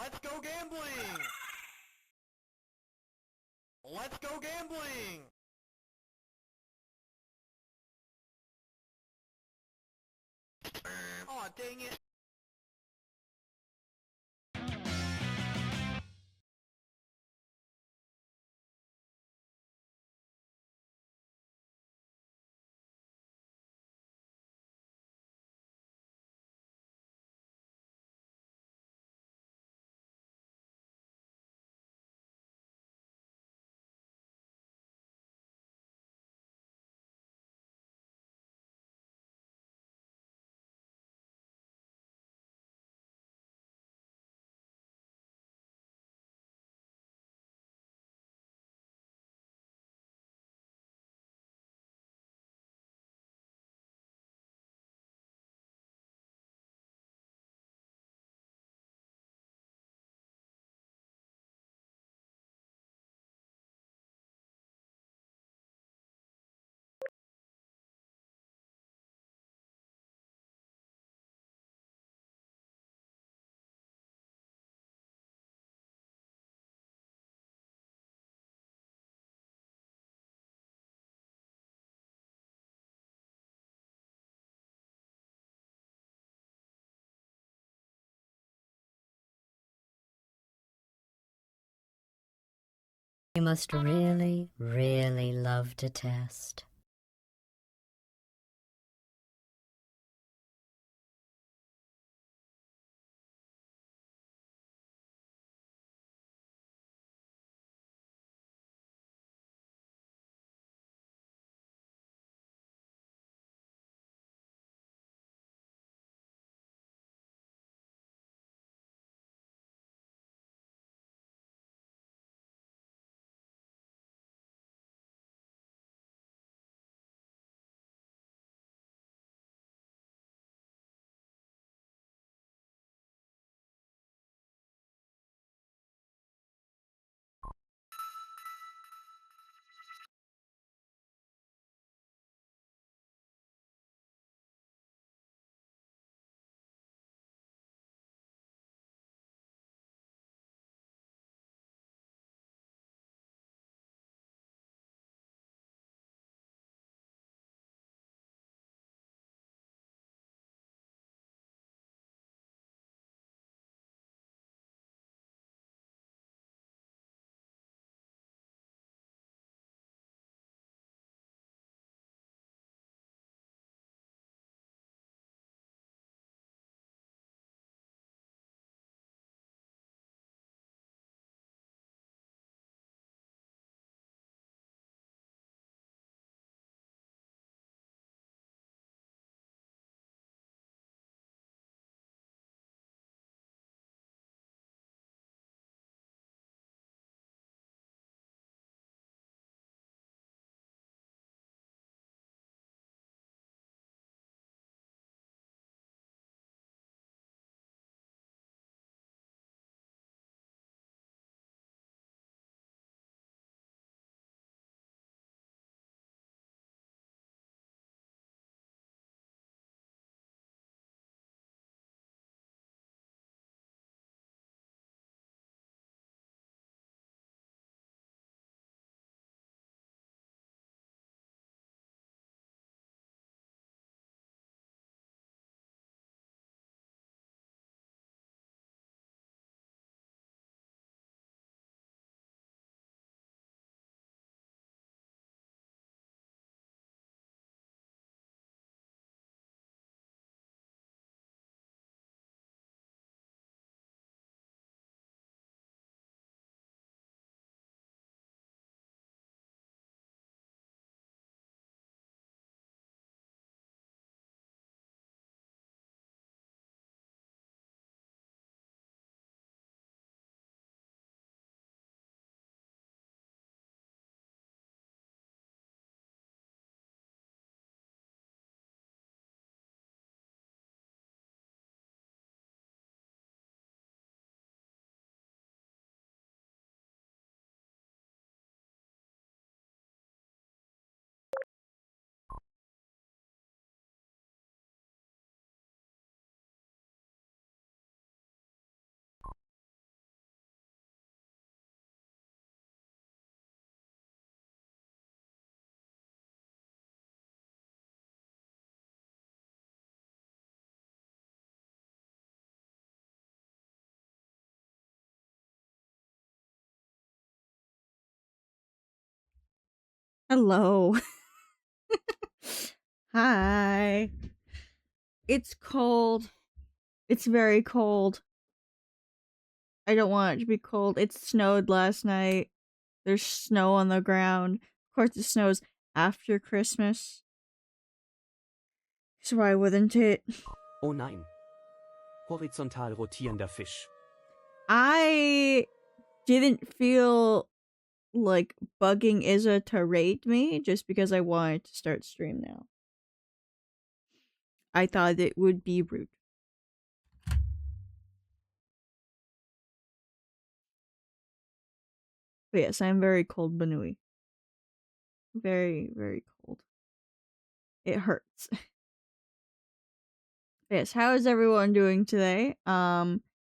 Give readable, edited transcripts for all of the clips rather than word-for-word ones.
Let's go gambling! Let's go gambling! Aw, dang it! You must really, really love to test. Hello. Hi. It's cold. It's very cold. I don't want it to be cold. It snowed last night. There's snow on the ground. Of course, it snows after Christmas. So why wouldn't it? Oh nein. Horizontal rotierender Fisch. I didn't feel like bugging Izza to rate me just because I wanted to start stream now. I thought it would be rude. But yes, I'm very cold, Banui. Very, very cold. It hurts. Yes, how is everyone doing today?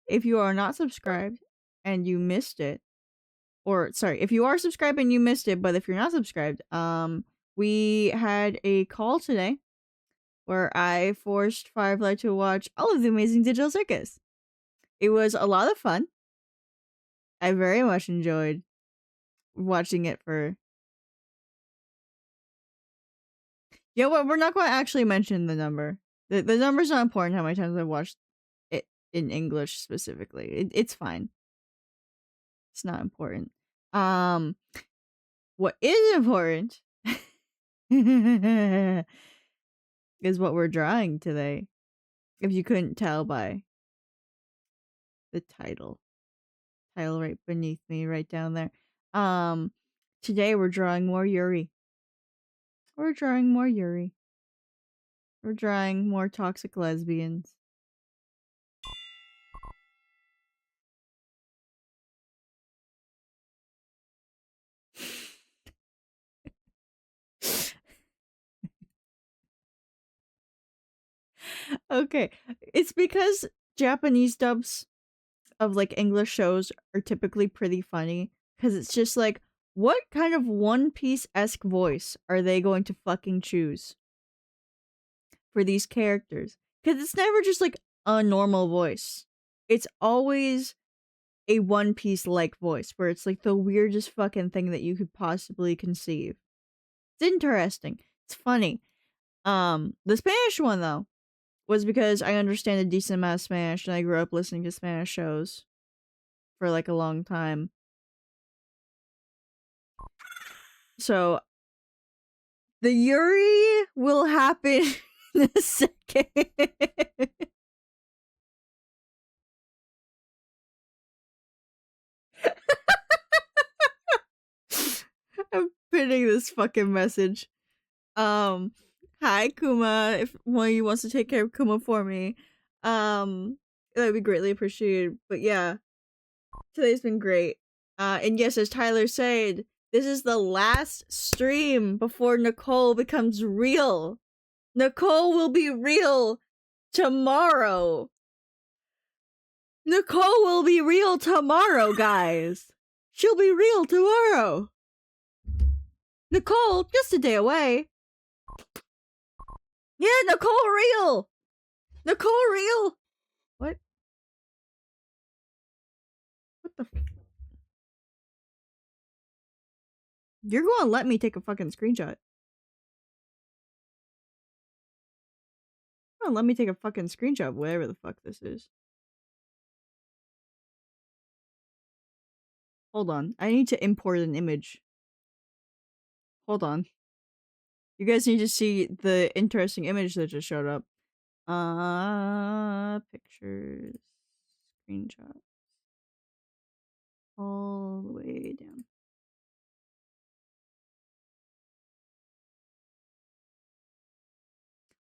If you are not subscribed and you missed it, or sorry, if you are subscribed and you missed it, but if you're not subscribed, we had a call today where I forced Firefly to watch all of the Amazing Digital Circus. It was a lot of fun. I very much enjoyed watching it for... Yeah, well, we're not going to actually mention the number. The number's not important how many times I've watched it in English specifically. It's fine. It's not important. What is important is what we're drawing today. If you couldn't tell by the title right beneath me, right down there. Today we're drawing more Yuri. We're drawing more Yuri. We're drawing more toxic lesbians. Okay, it's because Japanese dubs of like English shows are typically pretty funny because it's just like, what kind of One Piece-esque voice are they going to fucking choose for these characters? Because it's never just like a normal voice. It's always a One Piece-like voice where it's like the weirdest fucking thing that you could possibly conceive. It's interesting. It's funny. The Spanish one though was because I understand a decent amount of Spanish and I grew up listening to Spanish shows for like a long time. So the Yuri will happen in a second. I'm pinning this fucking message. Hi Kuma. If one of you wants to take care of Kuma for me, that would be greatly appreciated. But yeah, today's been great. And yes, as Tyler said, this is the last stream before Nicole becomes real. Nicole will be real tomorrow. Nicole will be real tomorrow, guys. She'll be real tomorrow. Nicole, just a day away. Yeah, Nicole real. Nicole real. What? What the? You're going to let me take a fucking screenshot. You're going to let me take a fucking screenshot of whatever the fuck this is. Hold on. I need to import an image. Hold on. You guys need to see the interesting image that just showed up. Pictures. Screenshot. All the way down.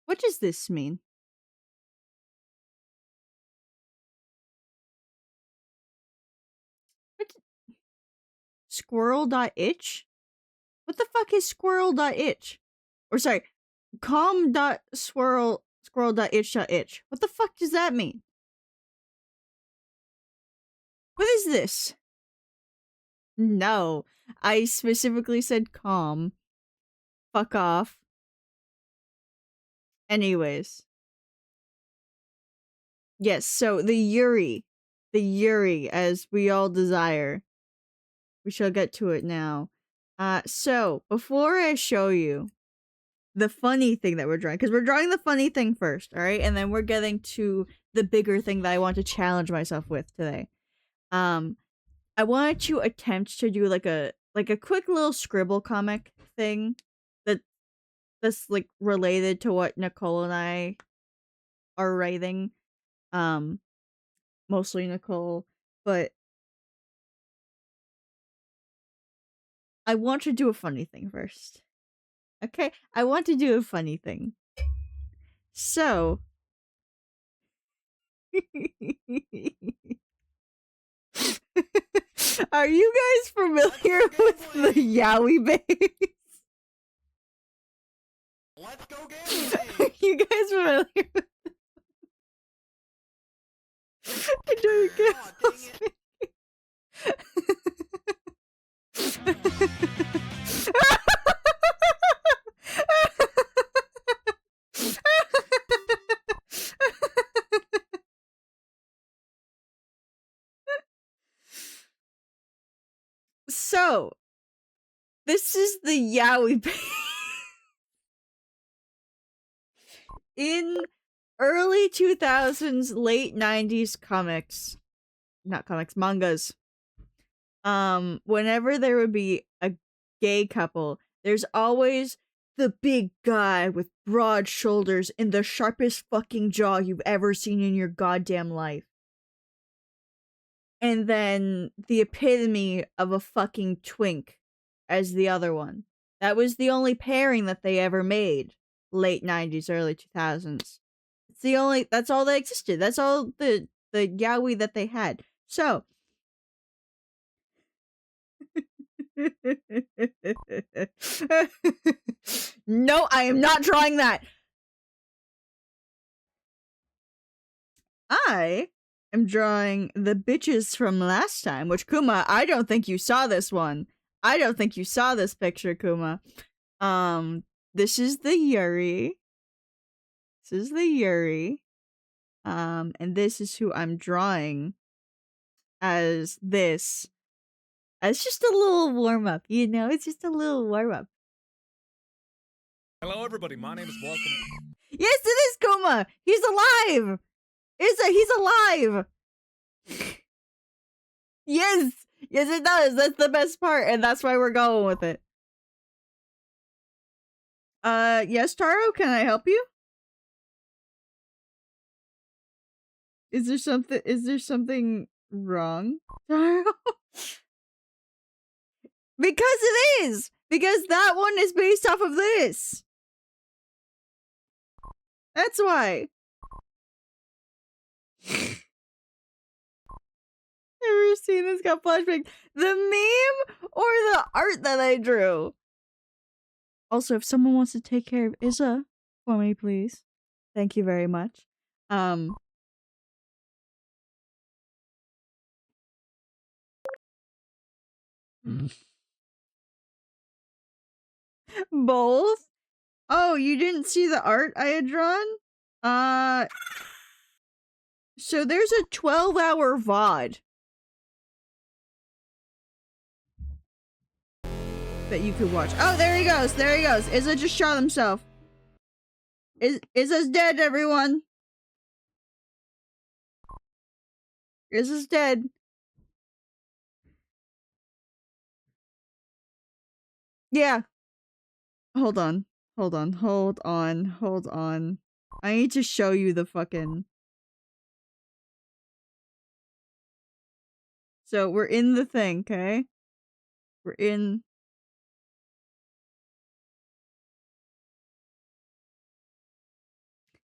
What does this mean? What? Squirrel.itch? What the fuck is squirrel.itch? Or sorry, com.squirrel.itch.itch. What the fuck does that mean? What is this? No, I specifically said com. Fuck off. Anyways. Yes, so the Yuri, as we all desire. We shall get to it now. So before I show you the funny thing that we're drawing, because we're drawing the funny thing first, all right, and then we're getting to the bigger thing that I want to challenge myself with today. I wanted to attempt to do like a quick little scribble comic thing that's like related to what Nicole and I are writing. Mostly Nicole, but I want to do a funny thing first. Okay? I want to do a funny thing. So are you guys familiar with the Yowie base? Let's go Are gambling! you guys familiar with I don't Aw, dang it. So, this is the Yowie base. In early 2000s, late 90s mangas. Whenever there would be a gay couple, there's always the big guy with broad shoulders and the sharpest fucking jaw you've ever seen in your goddamn life. And then the epitome of a fucking twink as the other one. That was the only pairing that they ever made. Late 90s, early 2000s. That's all that existed. That's all the yaoi that they had. So, no, I am not drawing that. I am drawing the bitches from last time, which Kuma, I don't think you saw this one. I don't think you saw this picture, Kuma. This is the Yuri. This is the Yuri. And this is who I'm drawing as this. It's just a little warm up, you know? It's just a little warm up. Hello, everybody. My name is Welcome. Yes, it is Kuma. He's alive. He's alive. Yes, yes, it does. That's the best part, and that's why we're going with it. Yes, Taro. Can I help you? Is there something wrong, Taro? Because it is! Because that one is based off of this! That's why! Never seen this got flashback. The meme or the art that I drew? Also, if someone wants to take care of Izza for me, please. Thank you very much. Both? Oh, you didn't see the art I had drawn? So there's a 12-hour VOD that you could watch. Oh, there he goes. There he goes. Izza just shot himself. Izza's dead, everyone. Izza's dead. Yeah. Hold on. Hold on. Hold on. Hold on. I need to show you the fucking... So, we're in the thing, okay? We're in...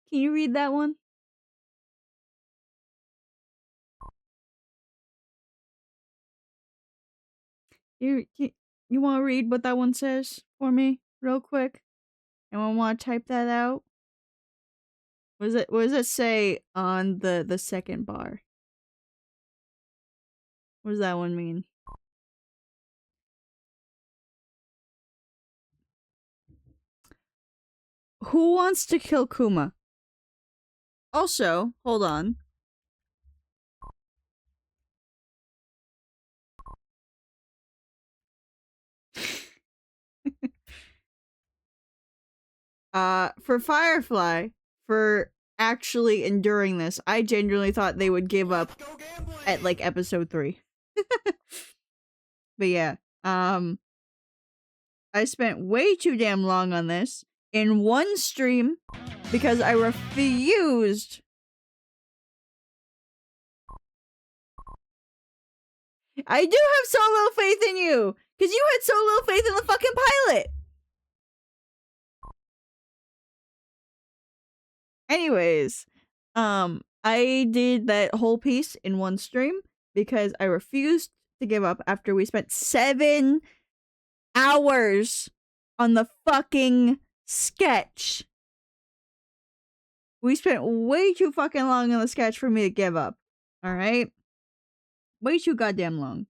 Can you read that one? You want to read what that one says for me real quick? Anyone want to type that out? What does it say on the second bar? What does that one mean? Who wants to kill Kuma? Also, hold on. For Firefly, for actually enduring this, I genuinely thought they would give up Let's go gambling. at like episode 3. But yeah, I spent way too damn long on this in one stream because I refused. I do have so little faith in you because you had so little faith in the fucking pilot. Anyways, I did that whole piece in one stream because I refused to give up after we spent 7 hours on the fucking sketch. We spent way too fucking long on the sketch for me to give up. Alright? Way too goddamn long.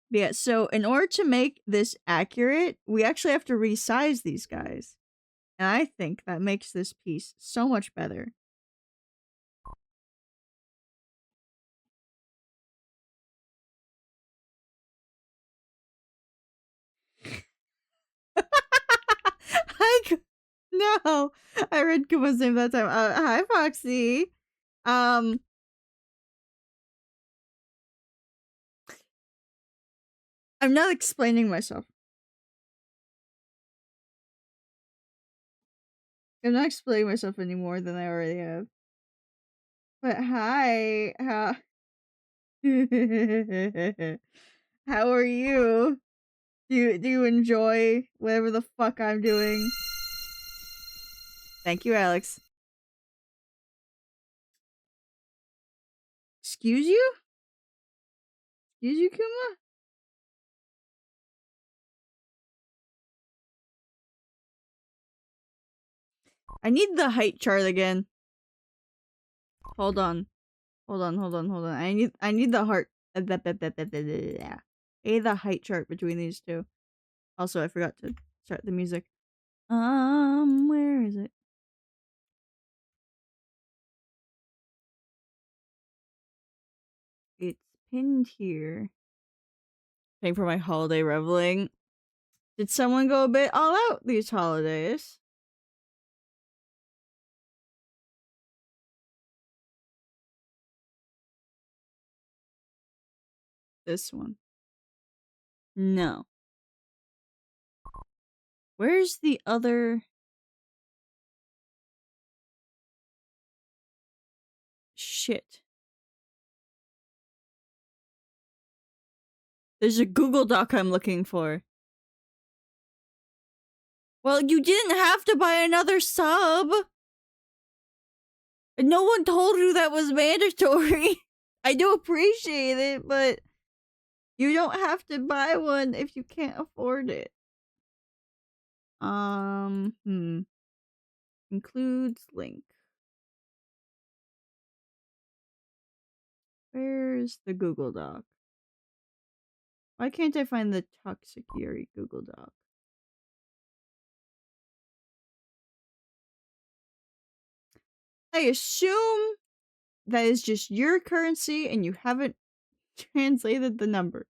Yeah, so in order to make this accurate, we actually have to resize these guys. And I think that makes this piece so much better. No, I read Kuma's name that time. Hi, Foxy. I'm not explaining myself. I'm not explaining myself any more than I already have. But hi, how how are you? Do you enjoy whatever the fuck I'm doing? Thank you, Alex. Excuse you? Excuse you, Kuma? I need the height chart again. Hold on. Hold on. I need the heart. I need the height chart between these two. Also, I forgot to start the music. Where is it? It's pinned here. Paying for my holiday reveling. Did someone go a bit all out these holidays? This one. No. Where's the other? Shit. There's a Google Doc I'm looking for. Well, you didn't have to buy another sub. No one told you that was mandatory. I do appreciate it, but you don't have to buy one if you can't afford it. Includes link. Where's the Google Doc? Why can't I find the Toxic Yuri Google Doc? I assume that is just your currency and you haven't translated the numbers.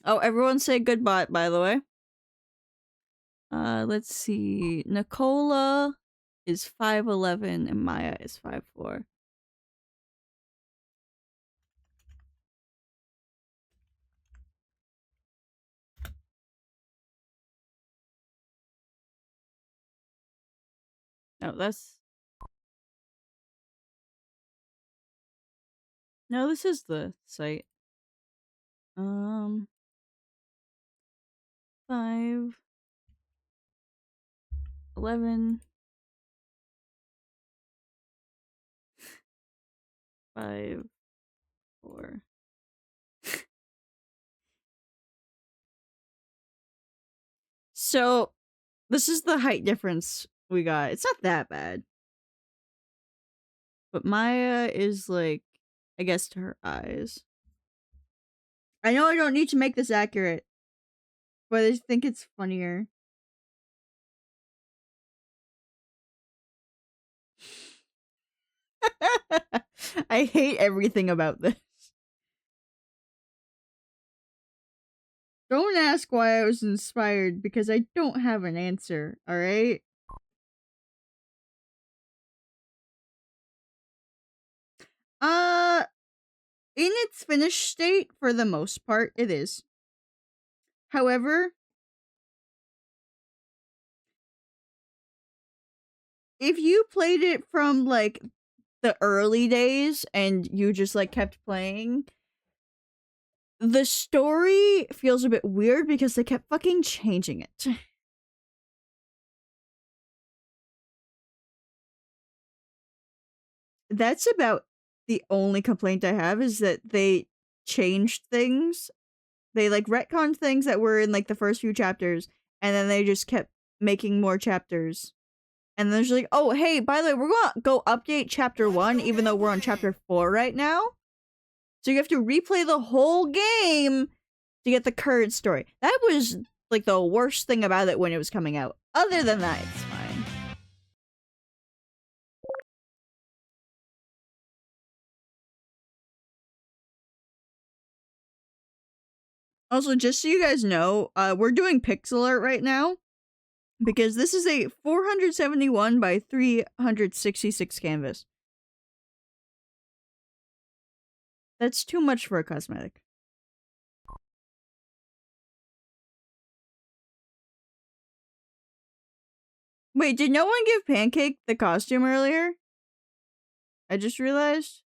Oh, everyone say goodbye, by the way. Let's see. Nicola is 5'11" and Maya is 5'4". No, that's... No, this is the site. 5, 11, 5, 4. So, this is the height difference we got. It's not that bad. But Maya is like, I guess, to her eyes. I know I don't need to make this accurate, but I think it's funnier. I hate everything about this. Don't ask why I was inspired, because I don't have an answer, alright? In its finished state, for the most part, it is. However, if you played it from, like, the early days and you just, like, kept playing, the story feels a bit weird because they kept fucking changing it. That's about the only complaint I have, is that they changed things. They, like, retconned things that were in, like, the first few chapters, and then they just kept making more chapters. And then there's like, oh, hey, by the way, we're gonna go update chapter 1, even though we're on chapter 4 right now. So you have to replay the whole game to get the current story. That was, like, the worst thing about it when it was coming out. Other than that, it's fine. Also, just so you guys know, we're doing pixel art right now, because this is a 471 by 366 canvas. That's too much for a cosmetic. Wait, did no one give Pancake the costume earlier? I just realized.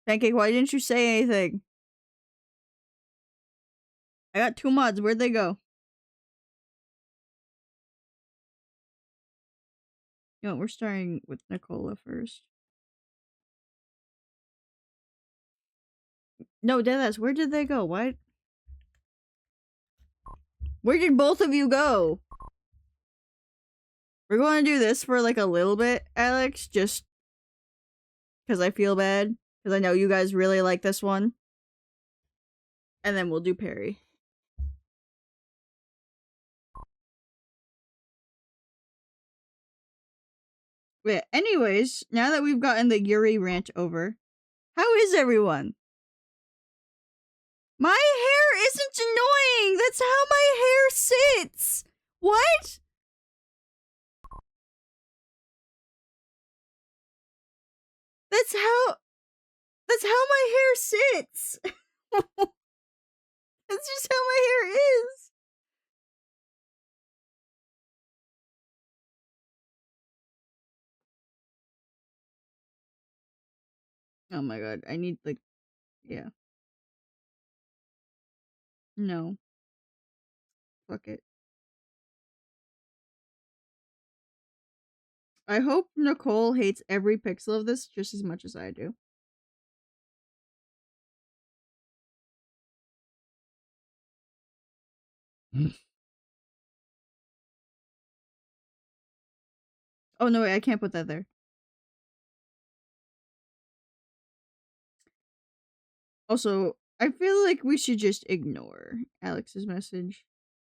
Pancake, why didn't you say anything? I got 2 mods. Where'd they go? You know, we're starting with Nicola first. No, deadass, where did they go? Why? Where did both of you go? We're going to do this for, like, a little bit, Alex, just because I feel bad. Because I know you guys really like this one. And then we'll do Perry. Yeah, anyways, now that we've gotten the Yuri rant over, how is everyone? My hair isn't annoying! That's how my hair sits! What? That's how my hair sits! That's just how my hair is! Oh my god, I need, like, yeah. No. Fuck it. I hope Nicole hates every pixel of this just as much as I do. Oh no, wait, I can't put that there. Also, I feel like we should just ignore Alex's message.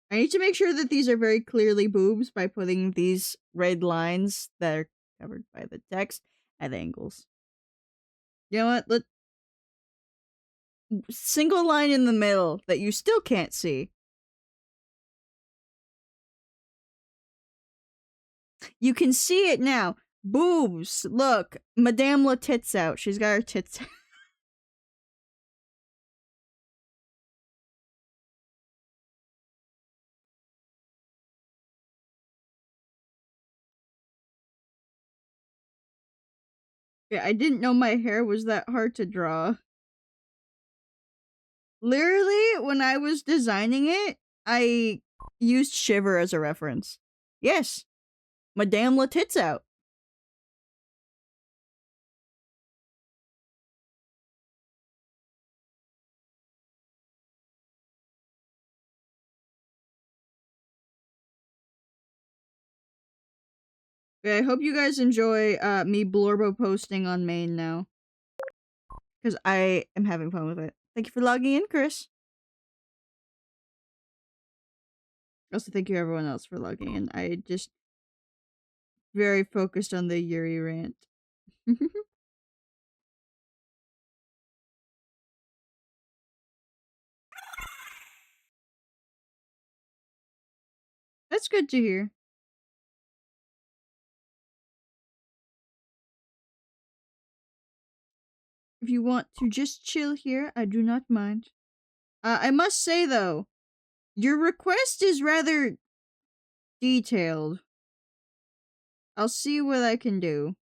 I need to make sure that these are very clearly boobs by putting these red lines that are covered by the text at angles. You know what? Single line in the middle that you still can't see. You can see it now. Boobs. Look, Madame La Tits out. She's got her tits out. Yeah, I didn't know my hair was that hard to draw. Literally, when I was designing it, I used Shiver as a reference. Yes. Madame La Tits out. Yeah, I hope you guys enjoy me blorbo posting on main now. Because I am having fun with it. Thank you for logging in, Chris. Also, thank you everyone else for logging in. I just very focused on the Yuri rant. That's good to hear. If you want to just chill here, I do not mind. I must say though, your request is rather detailed. I'll see what I can do.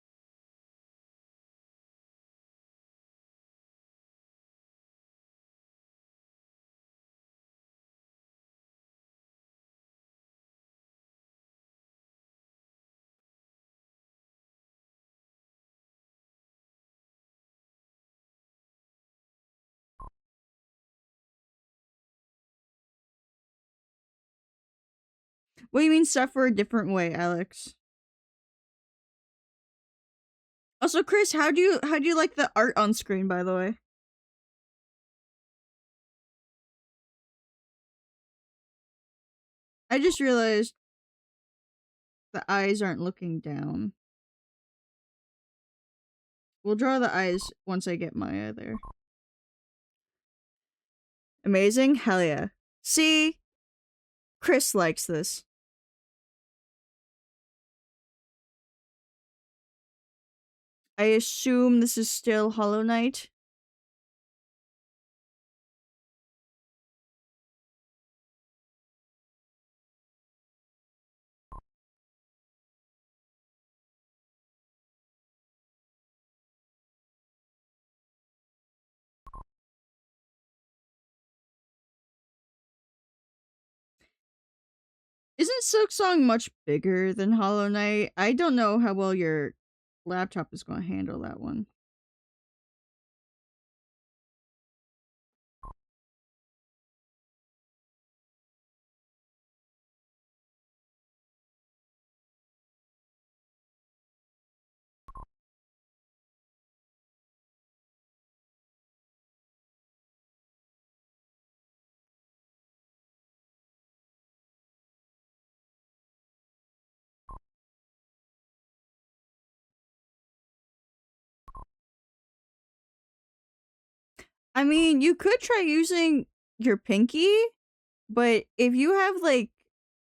What do you mean suffer a different way, Alex? Also, Chris, how do you like the art on screen, by the way? I just realized the eyes aren't looking down. We'll draw the eyes once I get Maya there. Amazing? Hell yeah. See? Chris likes this. I assume this is still Hollow Knight. Isn't Silksong much bigger than Hollow Knight? I don't know how well your laptop is going to handle that one. I mean, you could try using your pinky, but if you have like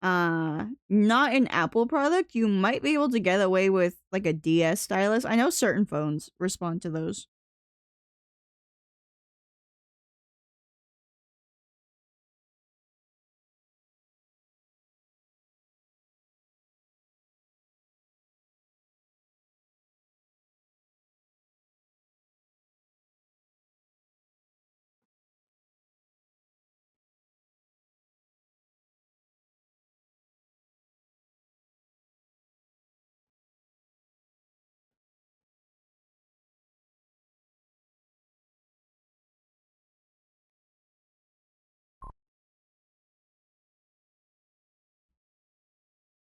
not an Apple product, you might be able to get away with like a DS stylus. I know certain phones respond to those.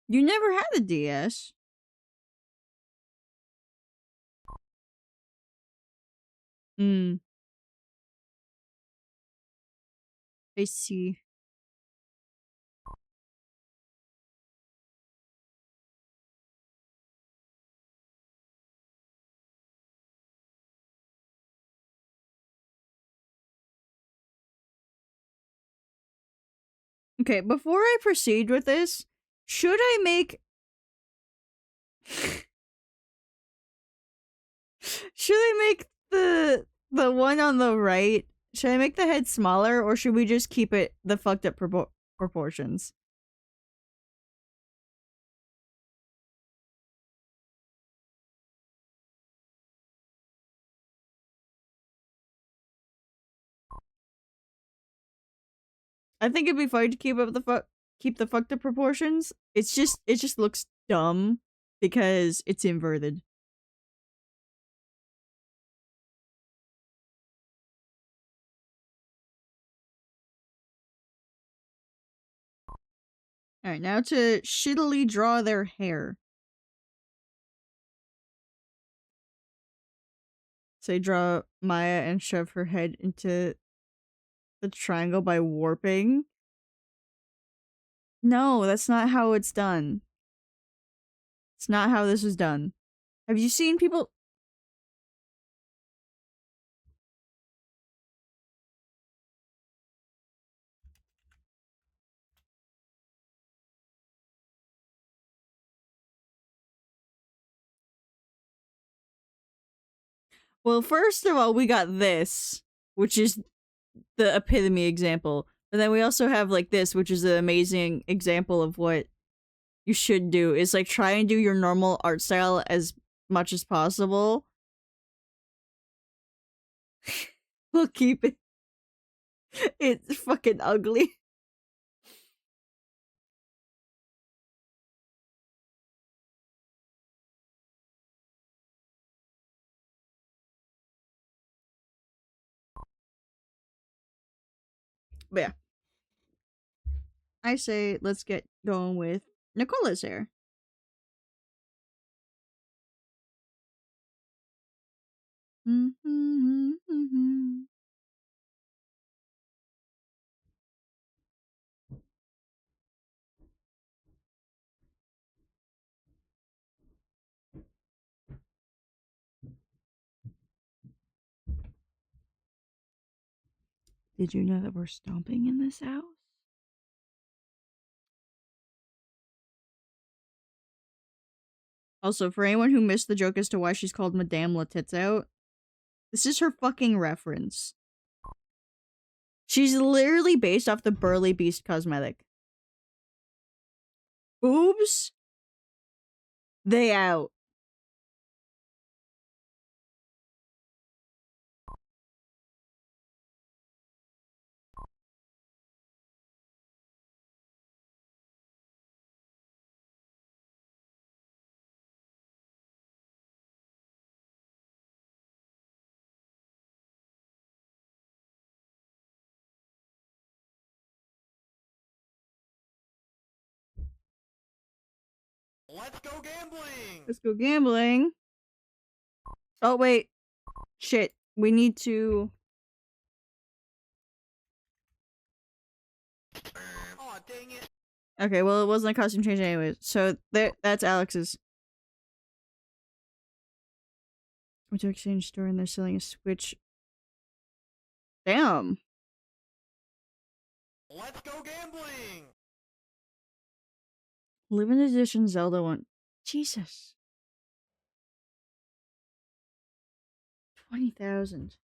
You never had a DS. Hmm. I see. Okay, before I proceed with this, should I make should I make the one on the right? Should I make the head smaller, or should we just keep it the fucked up proportions? I think it'd be fine to keep the fucked up proportions. It just looks dumb because it's inverted. Alright, now to shittily draw their hair. Say draw Maya and shove her head into the triangle by warping. No, that's not how it's done. It's not how this is done. Have you seen people? Well, first of all, we got this, which is the epitome example. But then we also have like this, which is an amazing example of what you should do, is like try and do your normal art style as much as possible. We'll keep it. It's fucking ugly. But yeah. I say let's get going with Nicola's hair. Did you know that we're stomping in this house? Also, for anyone who missed the joke as to why she's called Madame La Tits Out, this is her fucking reference. She's literally based off the Burly Beast cosmetic. Boobs? They out. Let's go gambling! Let's go gambling. Oh, wait. Shit. We need to... Aw, dang it. Okay, well, it wasn't a costume change anyways. So, that's Alex's. Went to exchange store and they're selling a Switch. Damn. Let's go gambling! Limited edition Zelda one. Jesus. 20,000.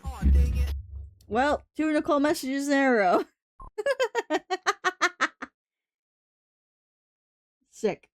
Aw, dang it. Well, 2 Nicole messages in a row. Sick.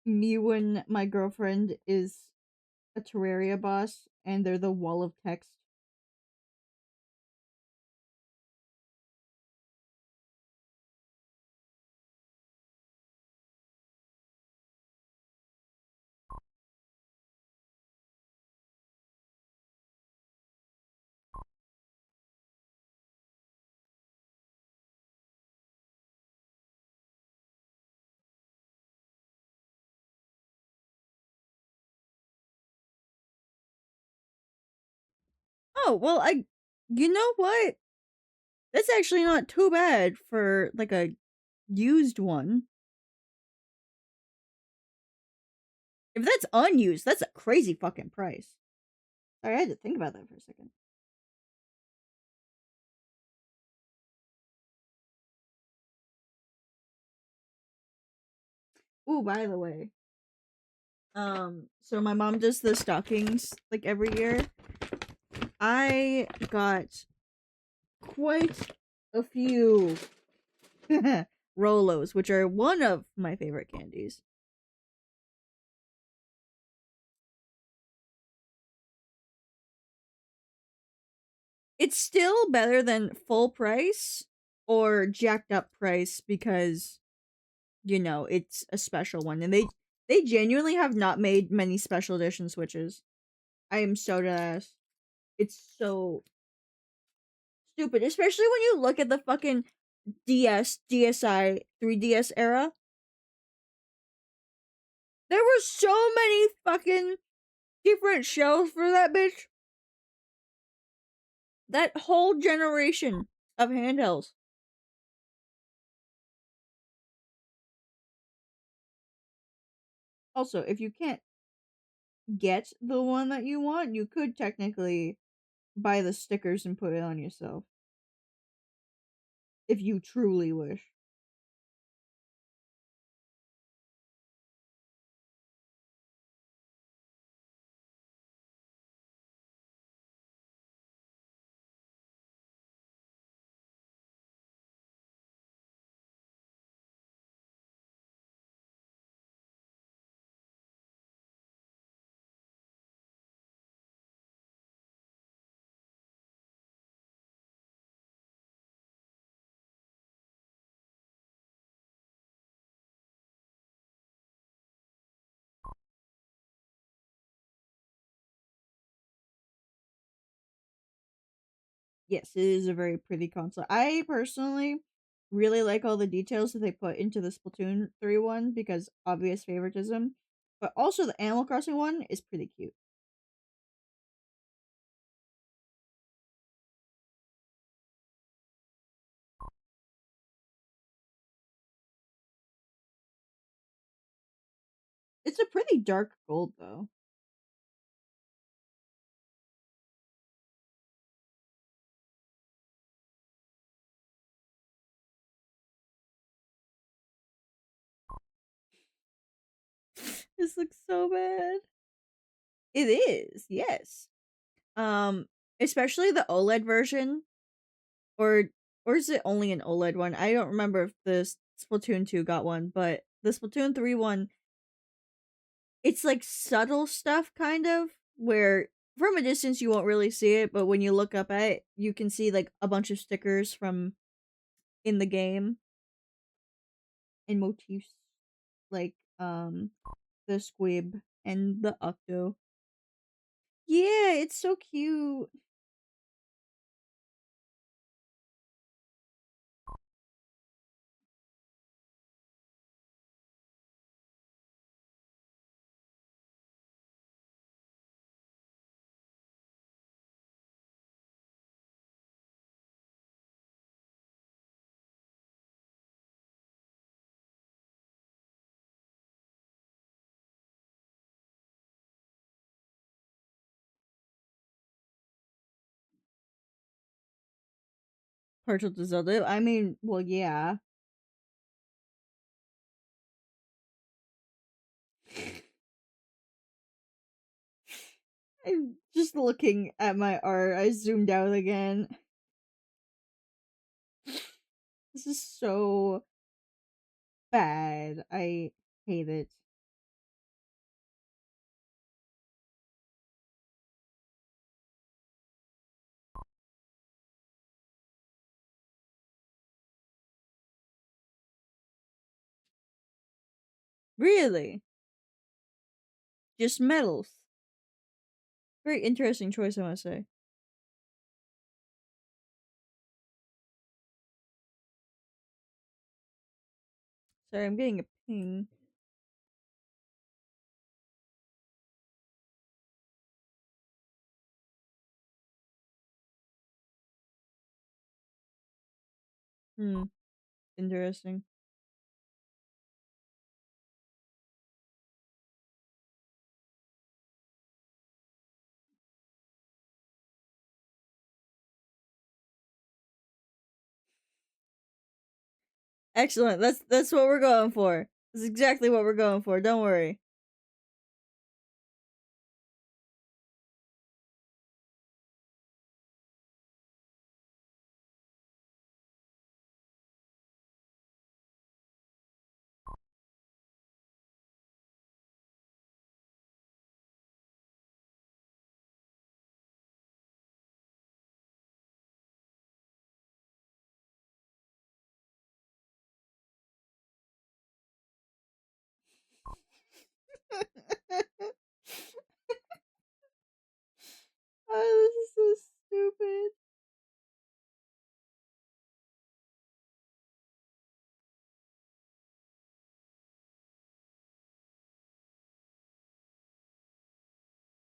Me when my girlfriend is a Terraria boss and they're the wall of text. Oh, well, you know what? That's actually not too bad for, like, a used one. If that's unused, that's a crazy fucking price. Sorry, I had to think about that for a second. Ooh, by the way. So my mom does the stockings, like, every year. I got quite a few Rolos, which are one of my favorite candies. It's still better than full price or jacked up price because, you know, it's a special one. And they genuinely have not made many special edition Switches. I am so dead ass. It's so stupid, especially when you look at the fucking DS, DSi, 3DS era. There were so many fucking different shells for that bitch. That whole generation of handhelds. Also, if you can't get the one that you want, you could technically buy the stickers and put it on yourself. If you truly wish. Yes, it is a very pretty console. I personally really like all the details that they put into the Splatoon 3 one because obvious favoritism. But also the Animal Crossing one is pretty cute. It's a pretty dark gold though. This looks so bad. It is, yes. Especially the OLED version, or is it only an OLED one? I don't remember if the Splatoon 2 got one, but the Splatoon 3 one, it's like subtle stuff kind of where from a distance you won't really see it, but when you look up at it, you can see like a bunch of stickers from in the game and motifs like the squib and the octo. Yeah, it's so cute. Partial to Zelda. I mean, well, yeah. I'm just looking at my art. I zoomed out again. This is so bad. I hate it. Really? Just medals. Very interesting choice, I must say. Sorry, I'm getting a ping. Hmm. Interesting. Excellent. That's what we're going for. That's exactly what we're going for. Don't worry.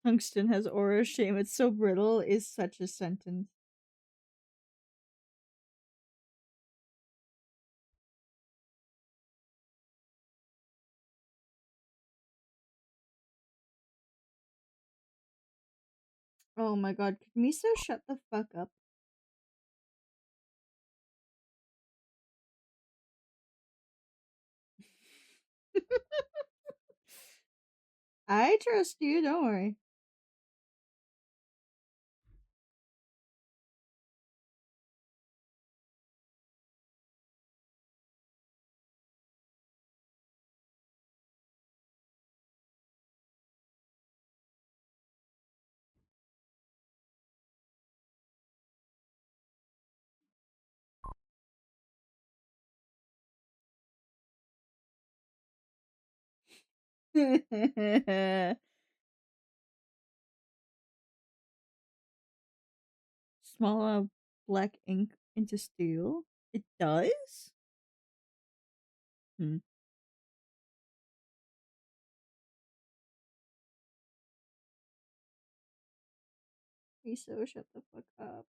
Tungsten has aura shame. It's so brittle is such a sentence. Oh my god, could Miso shut the fuck up? I trust you, don't worry. Small black ink into steel? It does? Hmm. Miso, shut the fuck up.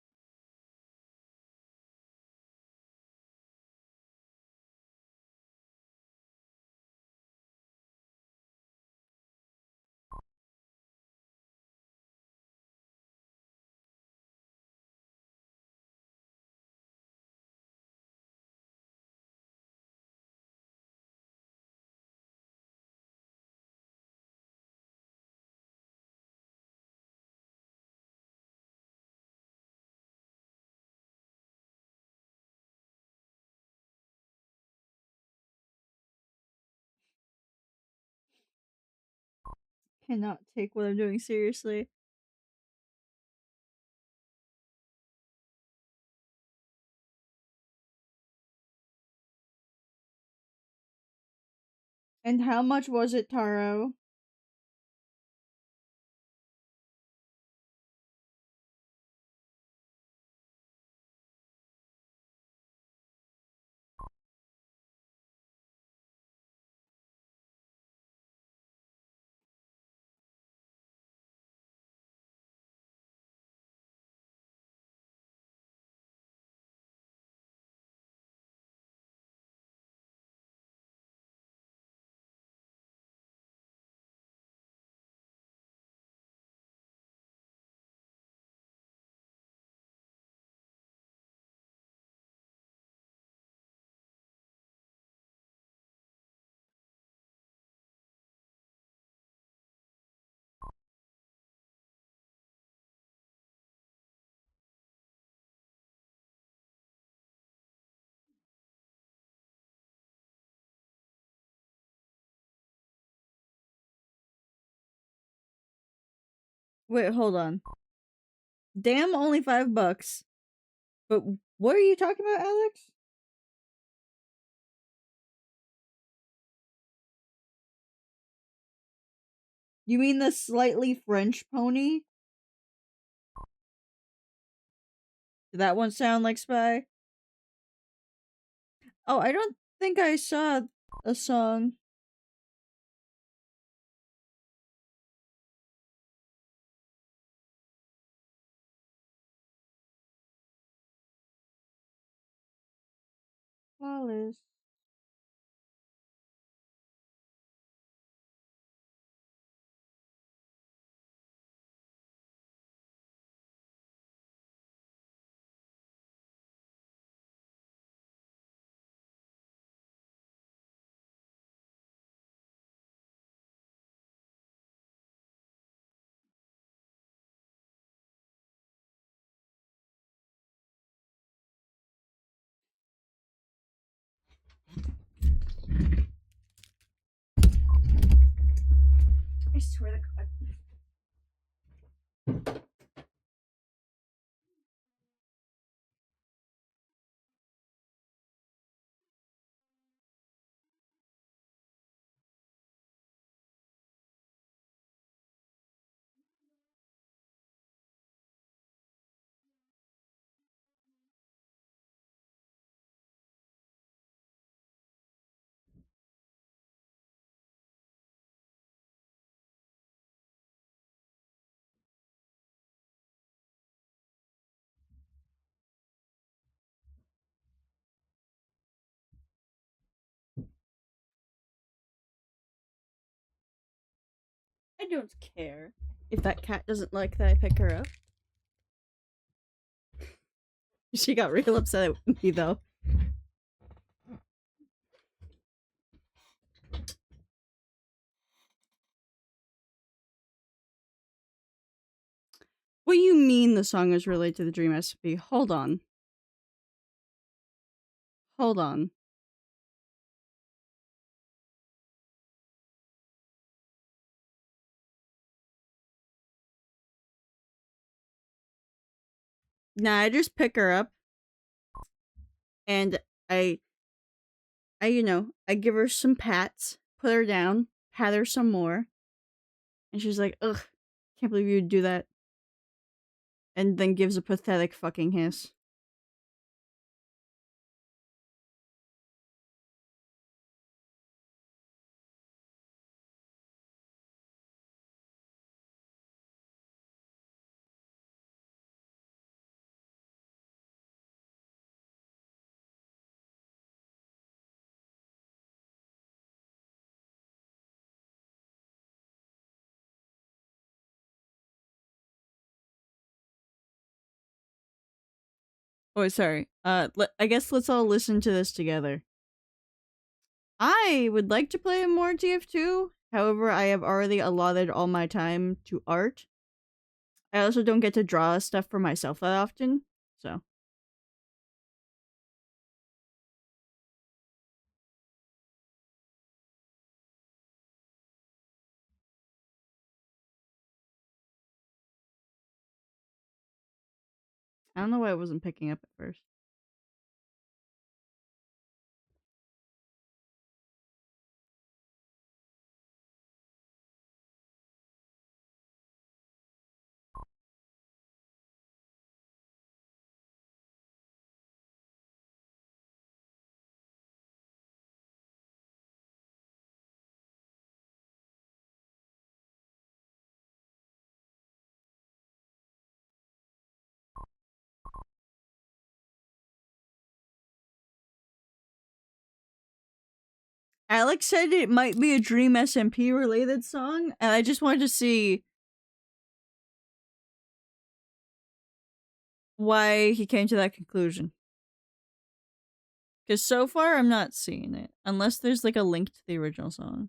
Cannot take what I'm doing seriously. And how much was it, Taro? Wait, hold on. Damn, only $5. But what are you talking about, Alex? You mean the slightly French pony? Did that one sound like Spy? Oh, I don't think I saw a song. Flawless. I swear to God. I don't care if that cat doesn't like that I pick her up. She got real upset at me though. What do you mean the song is related to the dream recipe? Hold on. Hold on. Nah, I just pick her up and I I give her some pats, put her down, pat her some more, and she's like, ugh, can't believe you'd do that. And then gives a pathetic fucking hiss. Oh, sorry. I guess let's all listen to this together. I would like to play more TF2. However, I have already allotted all my time to art. I also don't get to draw stuff for myself that often, so. I don't know why I wasn't picking up at first. Alex said it might be a Dream SMP related song, and I just wanted to see why he came to that conclusion. Because so far, I'm not seeing it. Unless there's like a link to the original song.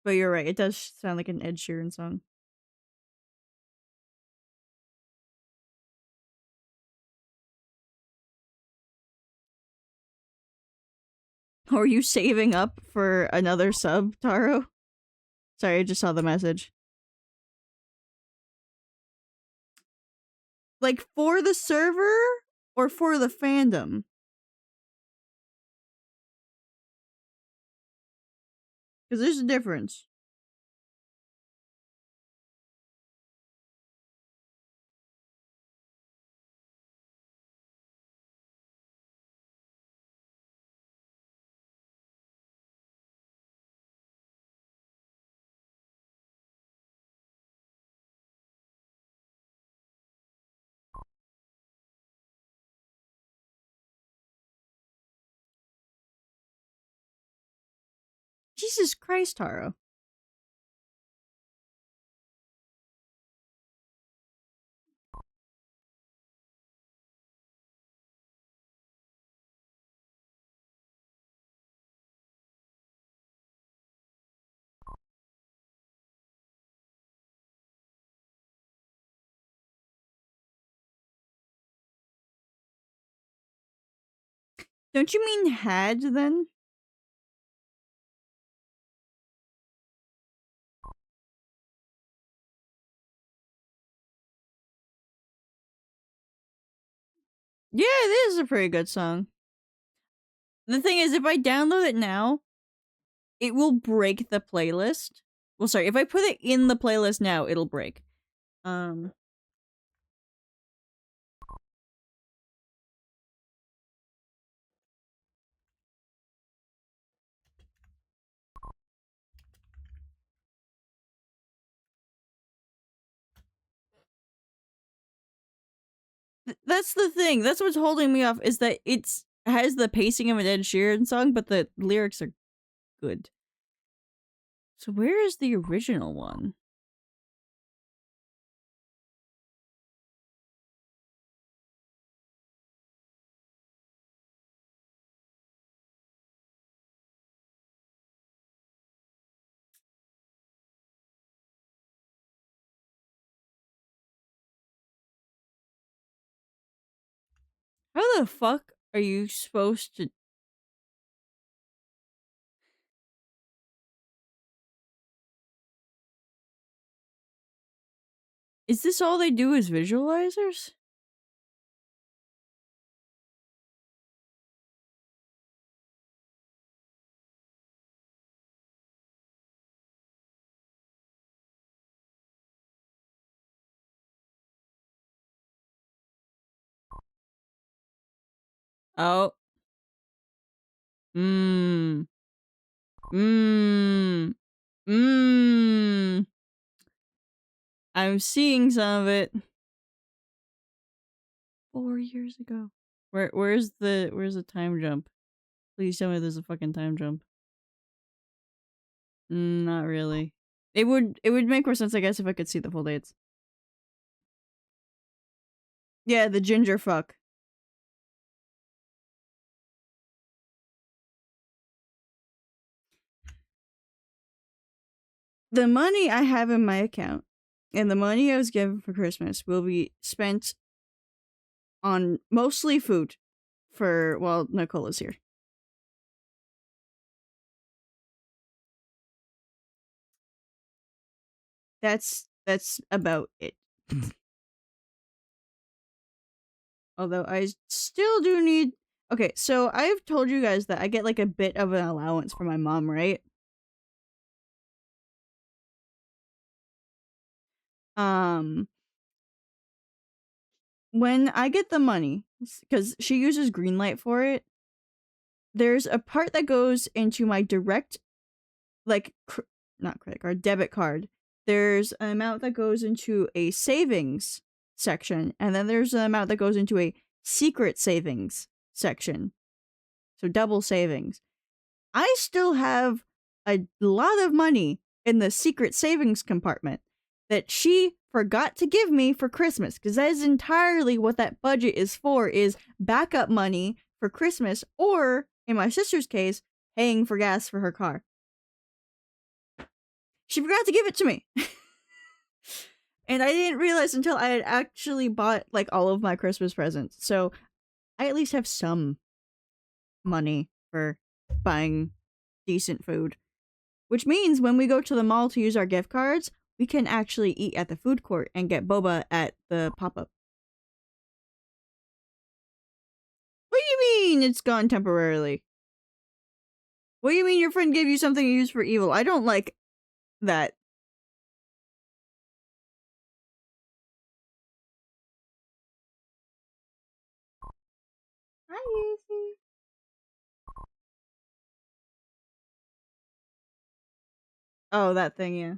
But you're right, it does sound like an Ed Sheeran song. Are you saving up for another sub, Taro? Sorry, I just saw the message. Like, for the server or for the fandom? Because there's a difference. Jesus Christ, Taro. Don't you mean had, then? Yeah, it is a pretty good song. The thing is, if I download it now, it will break the playlist. Well, sorry, if I put it in the playlist now, it'll break. That's the thing. That's what's holding me off is that it has the pacing of an Ed Sheeran song, but the lyrics are good. So where is the original one? How the fuck are you supposed to... Is this all they do is visualizers? Oh. Mmm. Mmm. Mmm. I'm seeing some of it. 4 years ago. Where's the time jump? Please tell me there's a fucking time jump. Not really. It would make more sense, I guess, if I could see the full dates. Yeah, the ginger fuck. The money I have in my account and the money I was given for Christmas will be spent on mostly food for while Nicola's here. That's about it. Although I still do need... Okay, so I've told you guys that I get like a bit of an allowance from my mom, right? When I get the money, because she uses Greenlight for it, there's a part that goes into my direct, like, not credit card, debit card. There's an amount that goes into a savings section, and then there's an amount that goes into a secret savings section. So double savings. I still have a lot of money in the secret savings compartment that she forgot to give me for Christmas, because that is entirely what that budget is for, is backup money for Christmas, or, in my sister's case, paying for gas for her car. She forgot to give it to me. And I didn't realize until I had actually bought, like, all of my Christmas presents. So I at least have some money for buying decent food. Which means when we go to the mall to use our gift cards, we can actually eat at the food court and get boba at the pop-up. What do you mean it's gone temporarily? What do you mean your friend gave you something to use for evil? I don't like that. Hi, Izzy. Oh, that thing, yeah.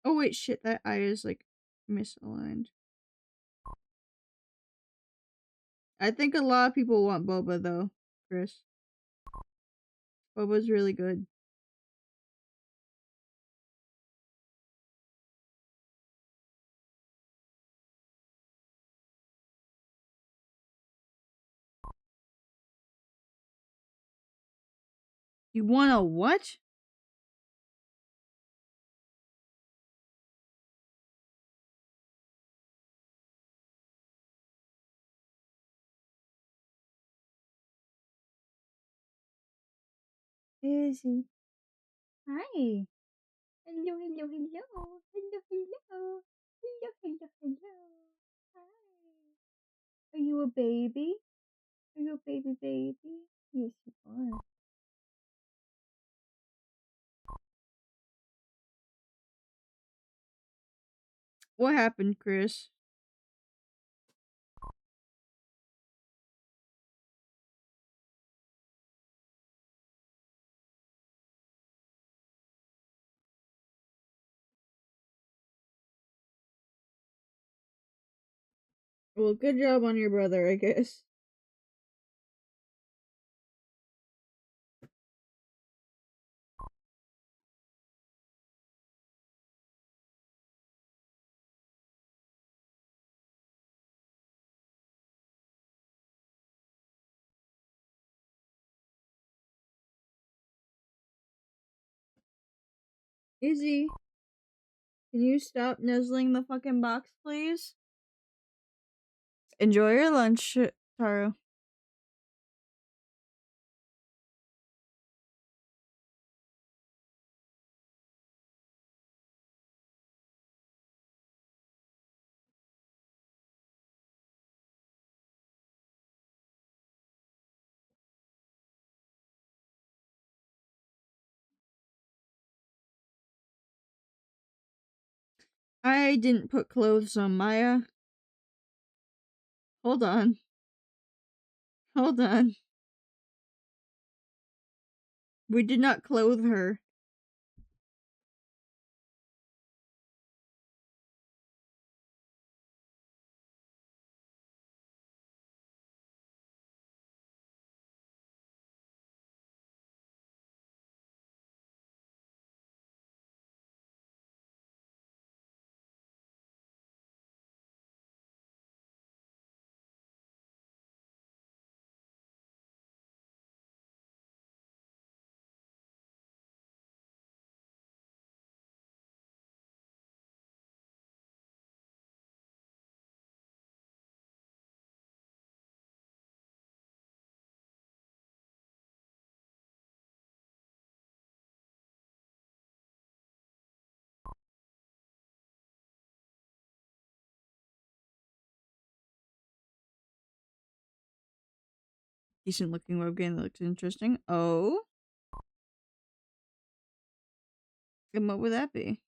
Oh, wait, shit, that eye is, like, misaligned. I think a lot of people want boba, though, Chris. Boba's really good. You want a what? Izzy. Hi. Hello, hello, hello. Hello, hello. Hello, hello, hello. Hi. Are you a baby? Are you a baby baby? Yes, you are. What happened, Chris? Well, good job on your brother, I guess. Izzy, can you stop nuzzling the fucking box, please? Enjoy your lunch, Taro. I didn't put clothes on Maya. Hold on. Hold on. We did not clothe her. Decent looking webcam that looks interesting. Oh? And what would that be?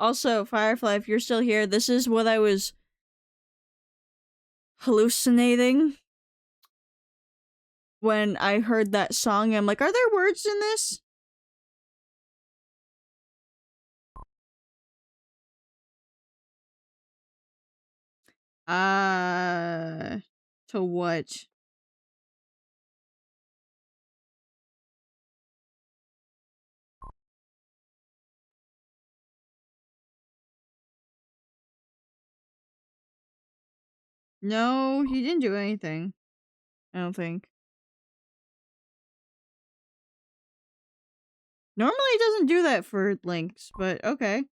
Also, Firefly, if you're still here, this is what I was hallucinating when I heard that song. I'm like, are there words in this? To what? No, he didn't do anything. I don't think. Normally he doesn't do that for links, but okay.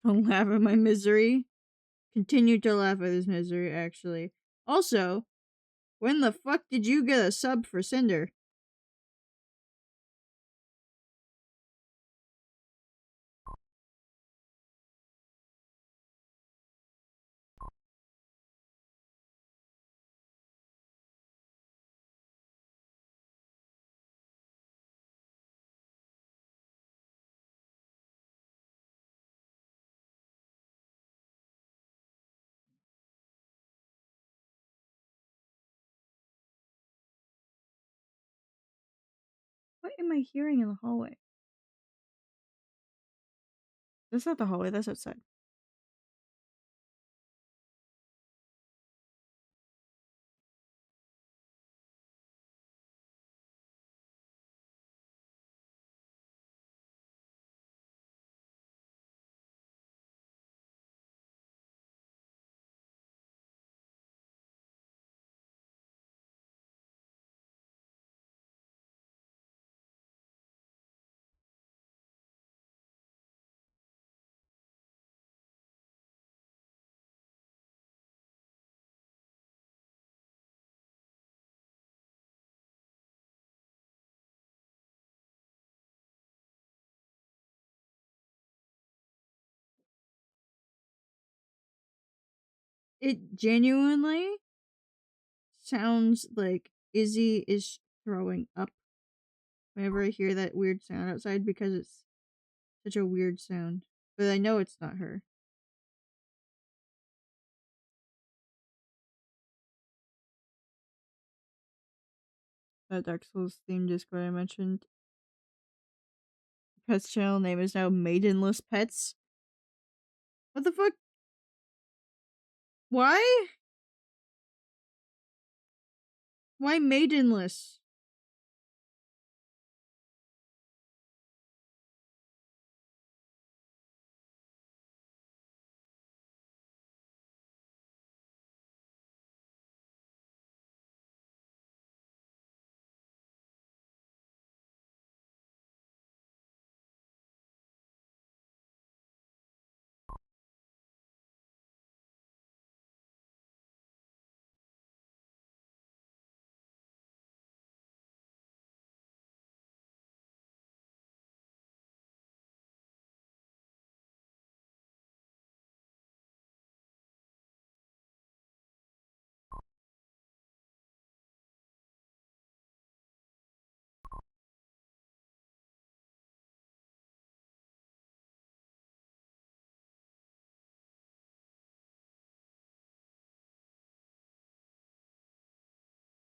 Don't laugh at my misery. Continue to laugh at his misery, actually. Also, when the fuck did you get a sub for Cinder? What am I hearing in the hallway? That's not the hallway, that's outside. It genuinely sounds like Izzy is throwing up whenever I hear that weird sound outside because it's such a weird sound. But I know it's not her. That Dark Souls themed Discord I mentioned. Pet's channel name is now Maidenless Pets. What the fuck? Why? Why maidenless?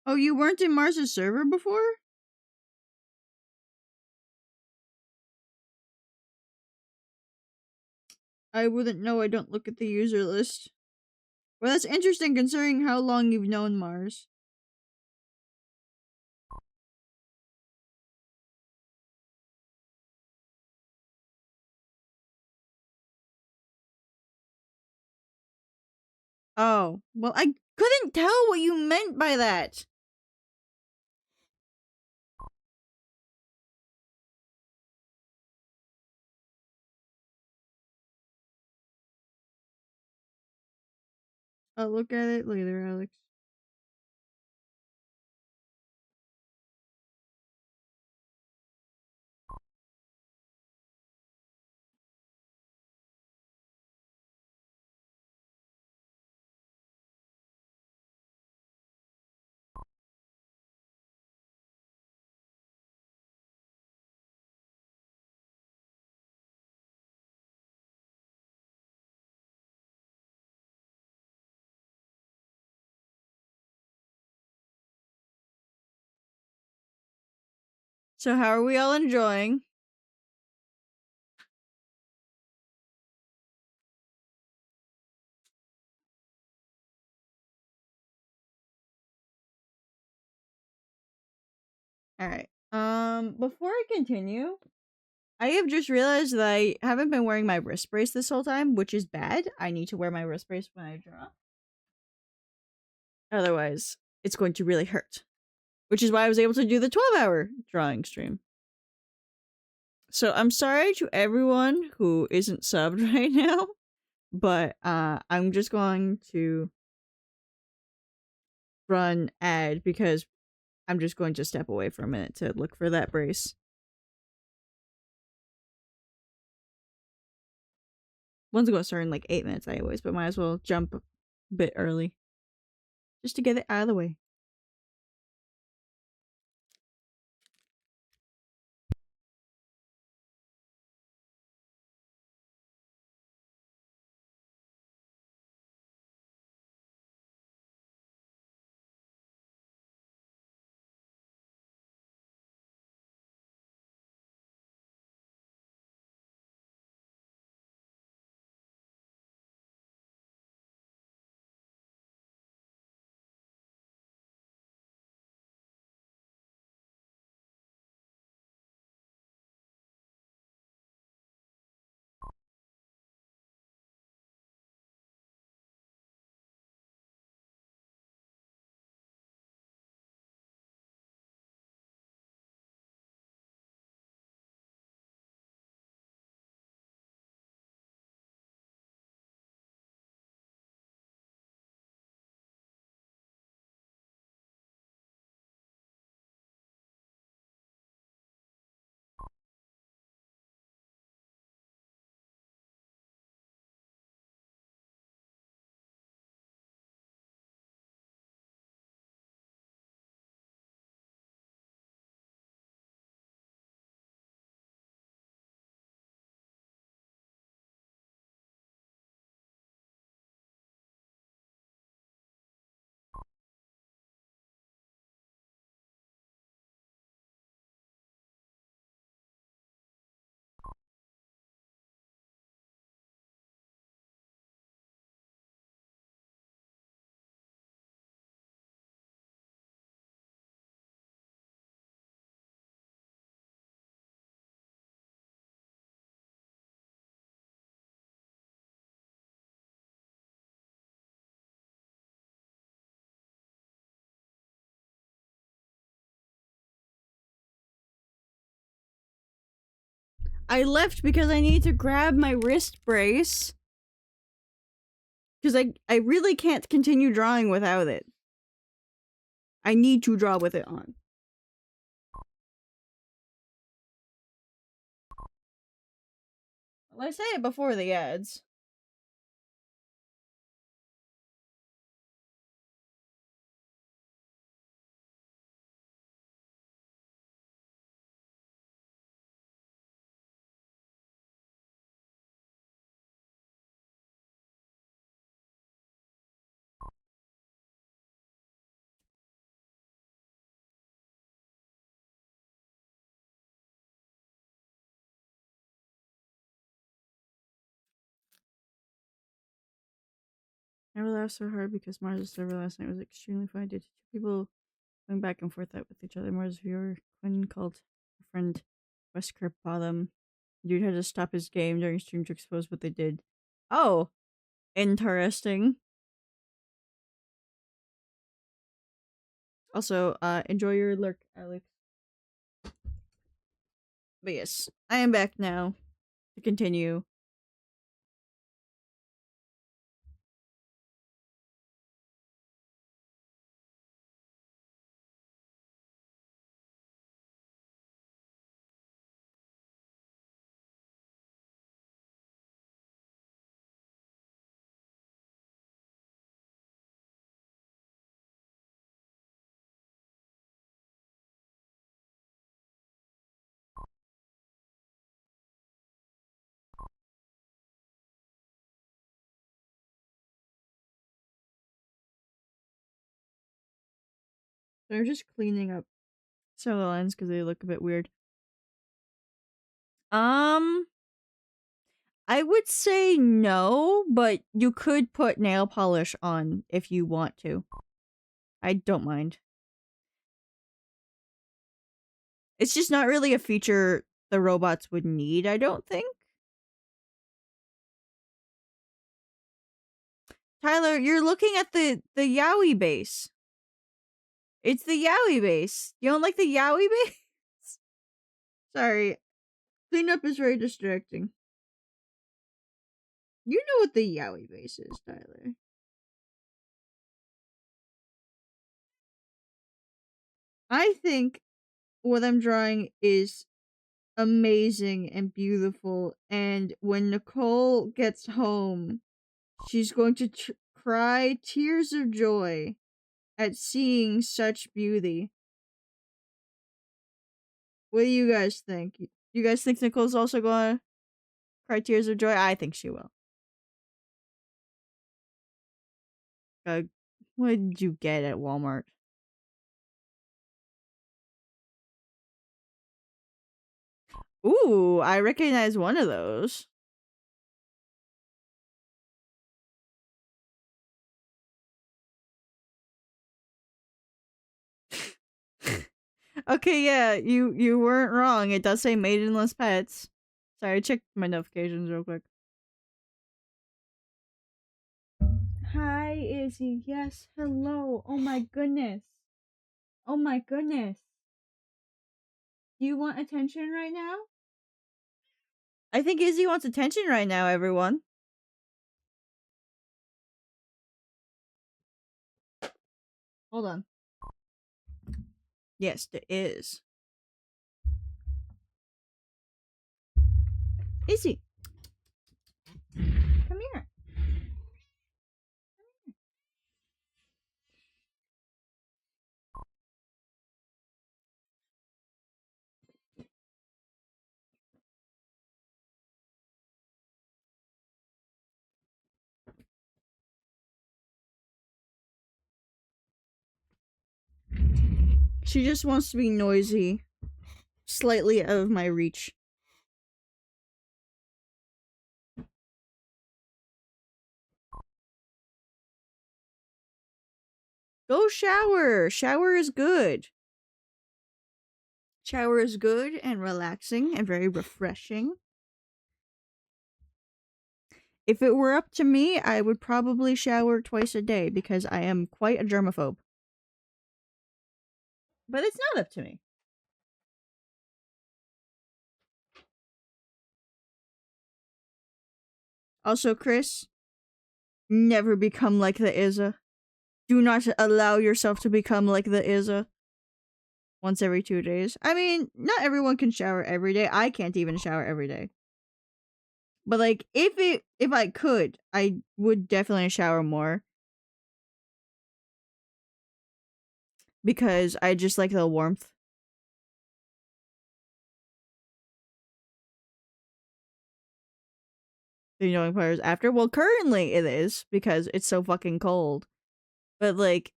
Oh, you weren't in Mars's server before? I wouldn't know, I don't look at the user list. Well, that's interesting considering how long you've known Mars. Oh, well, I couldn't tell what you meant by that. I'll look at it later, Alex. So how are we all enjoying? Alright. Before I continue, I have just realized that I haven't been wearing my wrist brace this whole time, which is bad. I need to wear my wrist brace when I draw. Otherwise, it's going to really hurt. Which is why I was able to do the 12-hour drawing stream. So I'm sorry to everyone who isn't subbed right now, but I'm just going to run ad because I'm just going to step away for a minute to look for that brace. One's going to start in like 8 minutes anyways, but might as well jump a bit early. Just to get it out of the way. I left because I need to grab my wrist brace. Because I really can't continue drawing without it. I need to draw with it on. Well, I say it before the ads. Never laughed so hard because Mars' server last night was extremely funny. Did two people going back and forth out with each other. Mars' viewer Quinn called her friend Wesker Bottom. Dude had to stop his game during stream to expose what they did. Oh, interesting. Also, enjoy your lurk, Alex. But yes, I am back now to continue. They're just cleaning up some of the lines because they look a bit weird. I would say no, but you could put nail polish on if you want to. I don't mind. It's just not really a feature the robots would need, I don't think. Tyler, you're looking at the yaoi base. It's the yaoi base. You don't like the yaoi base? Sorry. Cleanup is very distracting. You know what the yaoi base is, Tyler. I think what I'm drawing is amazing and beautiful, and when Nicole gets home, she's going to cry tears of joy at seeing such beauty. What do you guys think? You guys think Nicole's also gonna cry tears of joy? I think she will. What did you get at Walmart? Ooh, I recognize one of those. Okay, yeah, you weren't wrong. It does say maidenless pets. Sorry, I checked my notifications real quick. Hi, Izzy. Yes, hello. Oh my goodness. Oh my goodness. Do you want attention right now? I think Izzy wants attention right now, everyone. Hold on. Yes, there is. Izzy. Come here. She just wants to be noisy. Slightly out of my reach. Go shower! Shower is good. Shower is good and relaxing and very refreshing. If it were up to me, I would probably shower twice a day because I am quite a germaphobe. But it's not up to me. Also, Chris, never become like the Izza. Do not allow yourself to become like the Izza. Once every 2 days. I mean, not everyone can shower every day. I can't even shower every day. But like, if I could, I would definitely shower more. Because I just like the warmth. The annoying part is after. Well, currently it is because it's so fucking cold. But like,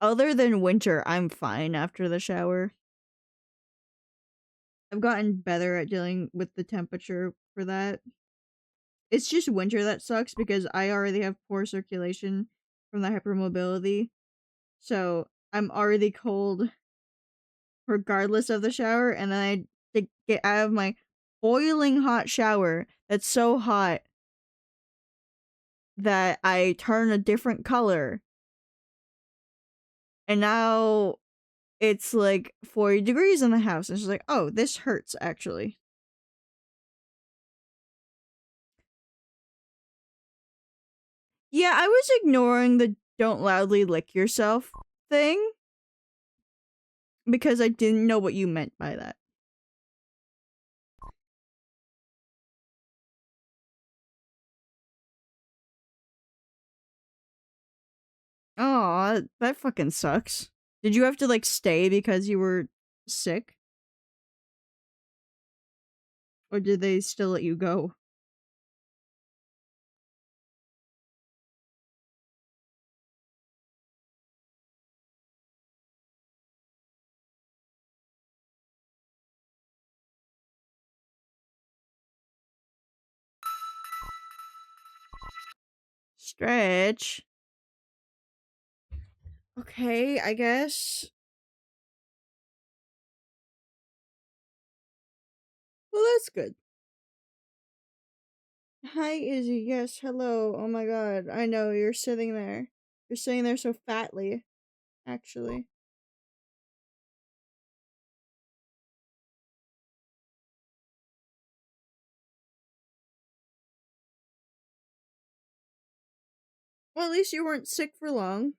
other than winter, I'm fine after the shower. I've gotten better at dealing with the temperature for that. It's just winter that sucks because I already have poor circulation from the hypermobility. So I'm already cold regardless of the shower, and then I to get out of my boiling hot shower that's so hot that I turn a different color. And now it's like 40 degrees in the house. And she's like, oh, this hurts actually. Yeah, I was ignoring the don't loudly lick yourself thing because I didn't know what you meant by that. Aw, that fucking sucks. Did you have to like stay because you were sick? Or did they still let you go? Stretch. Okay, I guess. Well, that's good. Hi, Izzy. Yes, hello. Oh my god. I know, you're sitting there. You're sitting there so fatly, actually. Well, at least you weren't sick for long.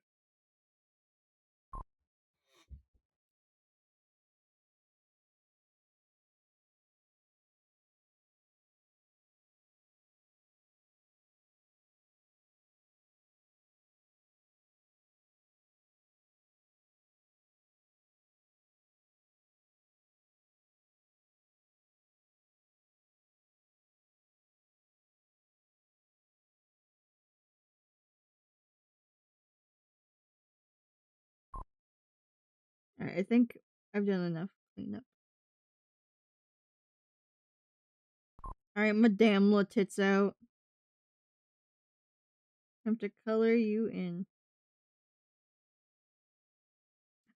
Alright, I think I've done enough cleanup. Alright, my damn little tits out. Time to color you in.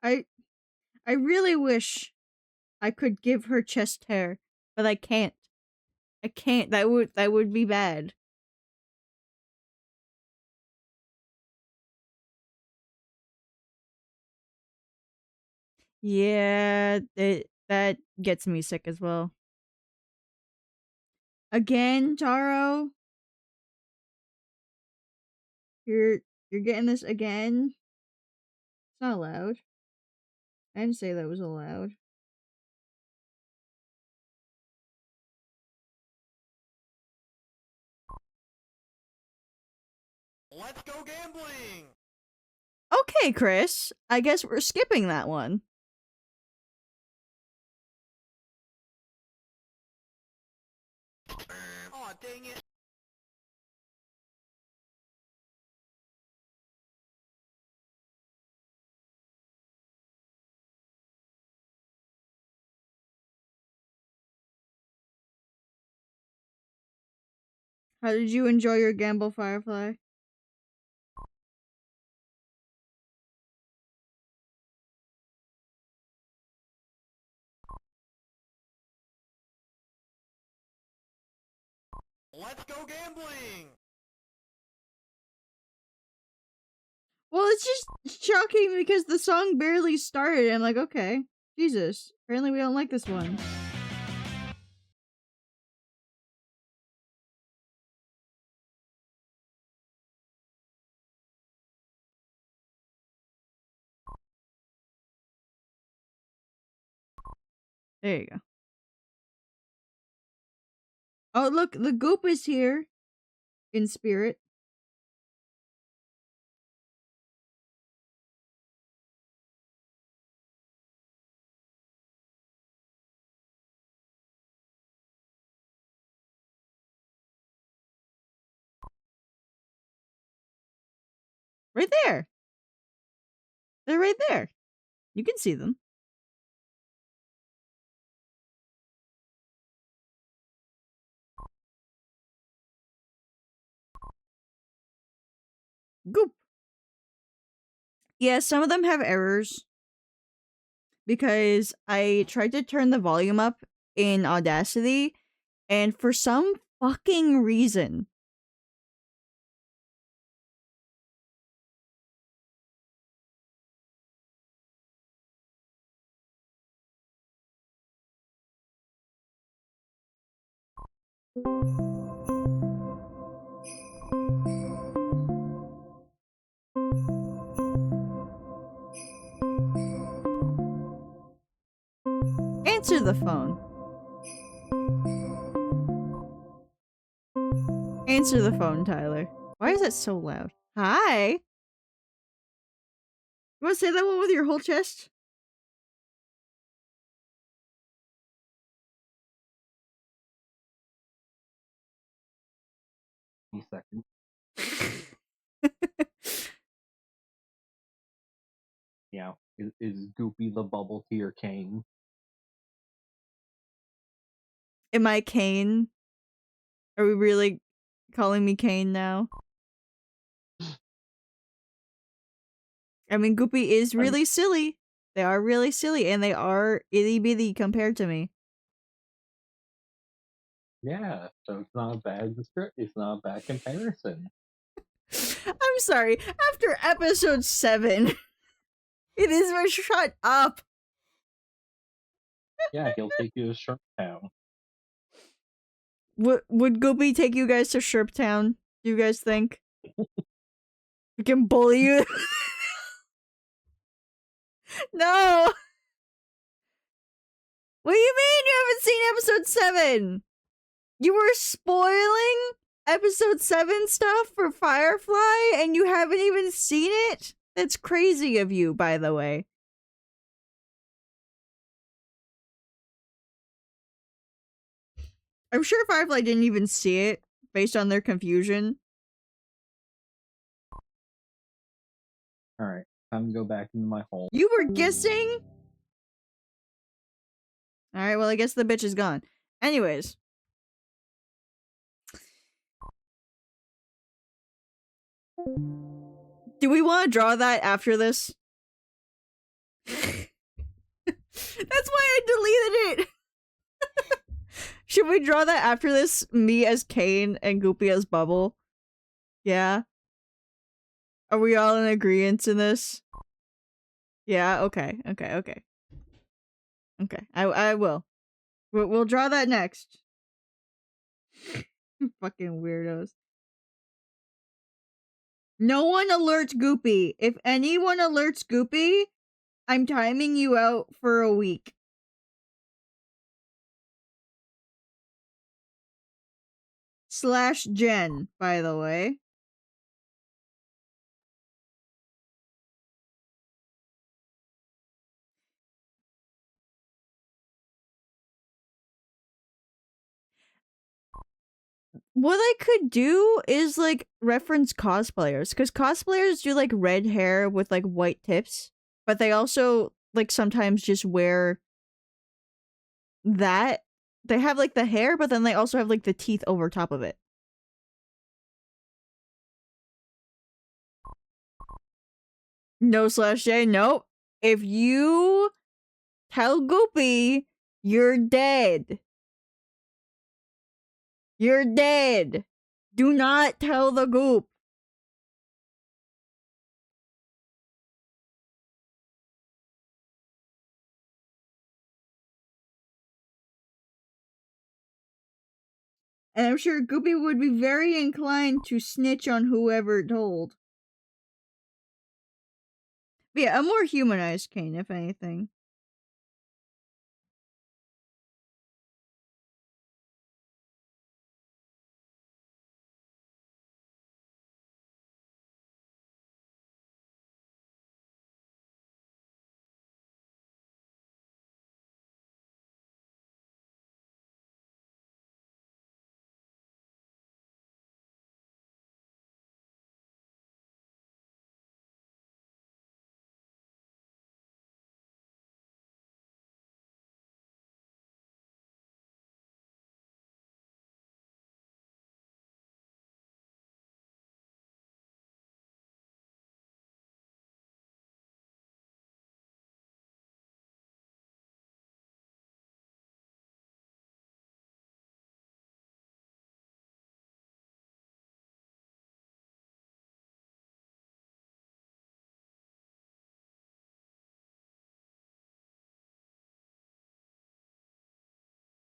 I really wish I could give her chest hair, but I can't. I can't. That would be bad. Yeah, that gets me sick as well. Again, Taro? You're getting this again? It's not allowed. I didn't say that was allowed. Let's go gambling! Okay, Chris. I guess we're skipping that one. Aw, dang it. How did you enjoy your gamble, Firefly? Let's go gambling! Well, it's just shocking because the song barely started. I'm like, okay, Jesus. Apparently we don't like this one. There you go. Oh, look, the goop is here in spirit. Right there. They're right there. You can see them. Goop. Yeah, some of them have errors because I tried to turn the volume up in Audacity, and for some fucking reason, answer the phone. Answer the phone, Tyler. Why is that so loud? Hi. You want to say that one with your whole chest? Second. Yeah, is Goopy the bubble to your cane? Am I Kane? Are we really calling me Kane now? I mean, Goopy is really silly. They are really silly, and they are itty bitty compared to me. Yeah, so it's not a bad it's not a bad comparison. I'm sorry. After episode 7, it is for shut up. Yeah, he'll take you to Shark Town. Would Goopy take you guys to Sherptown? Do you guys think? We can bully you? No! What do you mean you haven't seen episode 7? You were spoiling episode 7 stuff for Firefly and you haven't even seen it? That's crazy of you, by the way. I'm sure Firefly didn't even see it based on their confusion. Alright, time to go back into my hole. You were guessing? Alright, well, I guess the bitch is gone. Anyways. Do we want to draw that after this? That's why I deleted it! Should we draw that after this? Me as Kane and Goopy as Bubble? Yeah? Are we all in agreement in this? Yeah, okay. Okay, I will. We'll draw that next. Fucking weirdos. No one alerts Goopy. If anyone alerts Goopy, I'm timing you out for a week. /Jen, by the way. What I could do is, like, reference cosplayers. Because cosplayers do, like, red hair with, like, white tips. But they also, like, sometimes just wear that. They have, like, the hair, but then they also have, like, the teeth over top of it. No /J, nope. If you tell Goopy, you're dead. You're dead. Do not tell the Goop. And I'm sure Goopy would be very inclined to snitch on whoever told. But yeah, a more humanized Kane, if anything.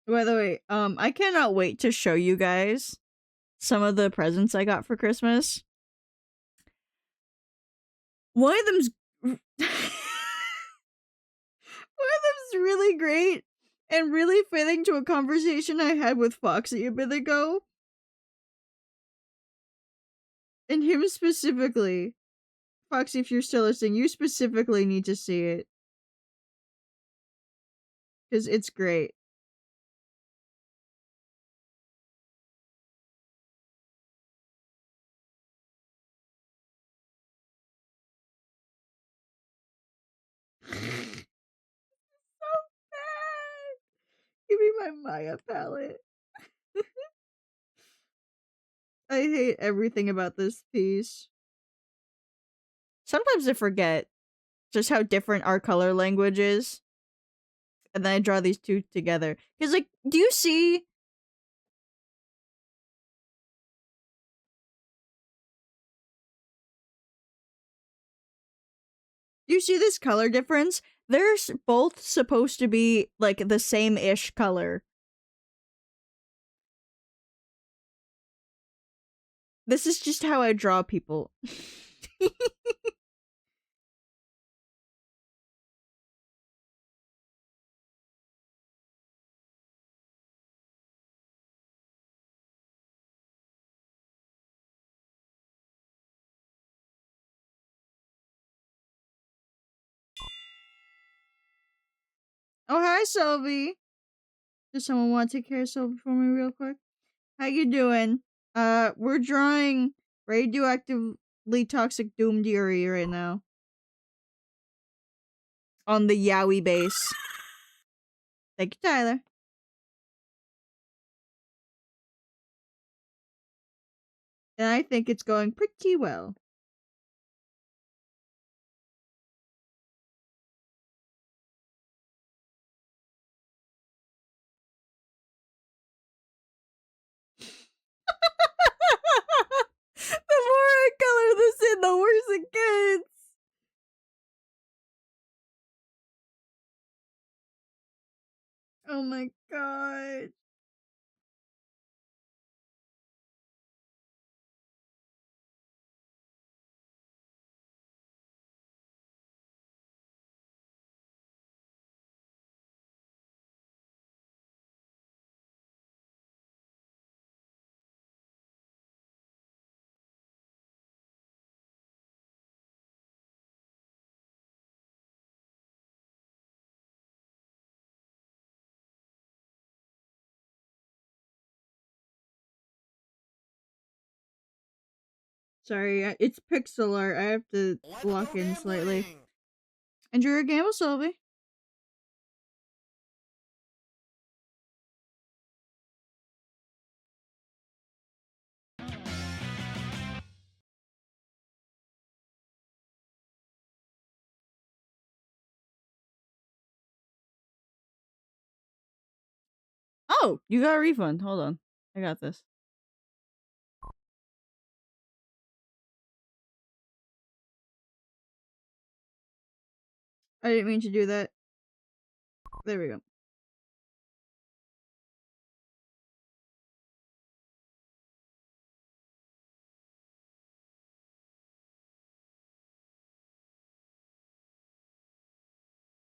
By the way, I cannot wait to show you guys some of the presents I got for Christmas. One of them's one of them's really great and really fitting to a conversation I had with Foxy a bit ago. And him specifically. Foxy, if you're still listening, you specifically need to see it. Because it's great. So bad! Give me my Maya palette. I hate everything about this piece. Sometimes I forget just how different our color language is. And then I draw these two together. Because, like, do you see... Do you see this color difference? They're both supposed to be, like, the same-ish color. This is just how I draw people. Oh, hi, Sylvie. Does someone want to take care of Sylvie for me real quick? How you doing? We're drawing radioactively toxic doomed yuri right now. On the yaoi base. Thank you, Tyler. And I think it's going pretty well. The more I color this in, the worse it gets. Oh my god. Sorry, it's pixel art. I have to Let's block go in slightly. gambling! Enjoy your game with Sylvie. Oh, you got a refund. Hold on. I got this. I didn't mean to do that. There we go.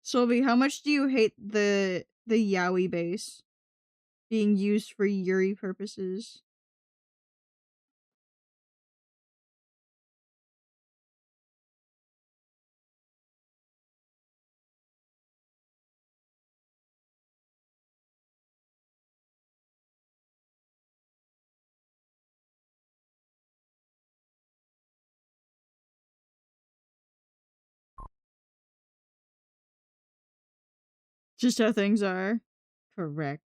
Sylvie, how much do you hate the yaoi base being used for yuri purposes? Just how things are. Correct.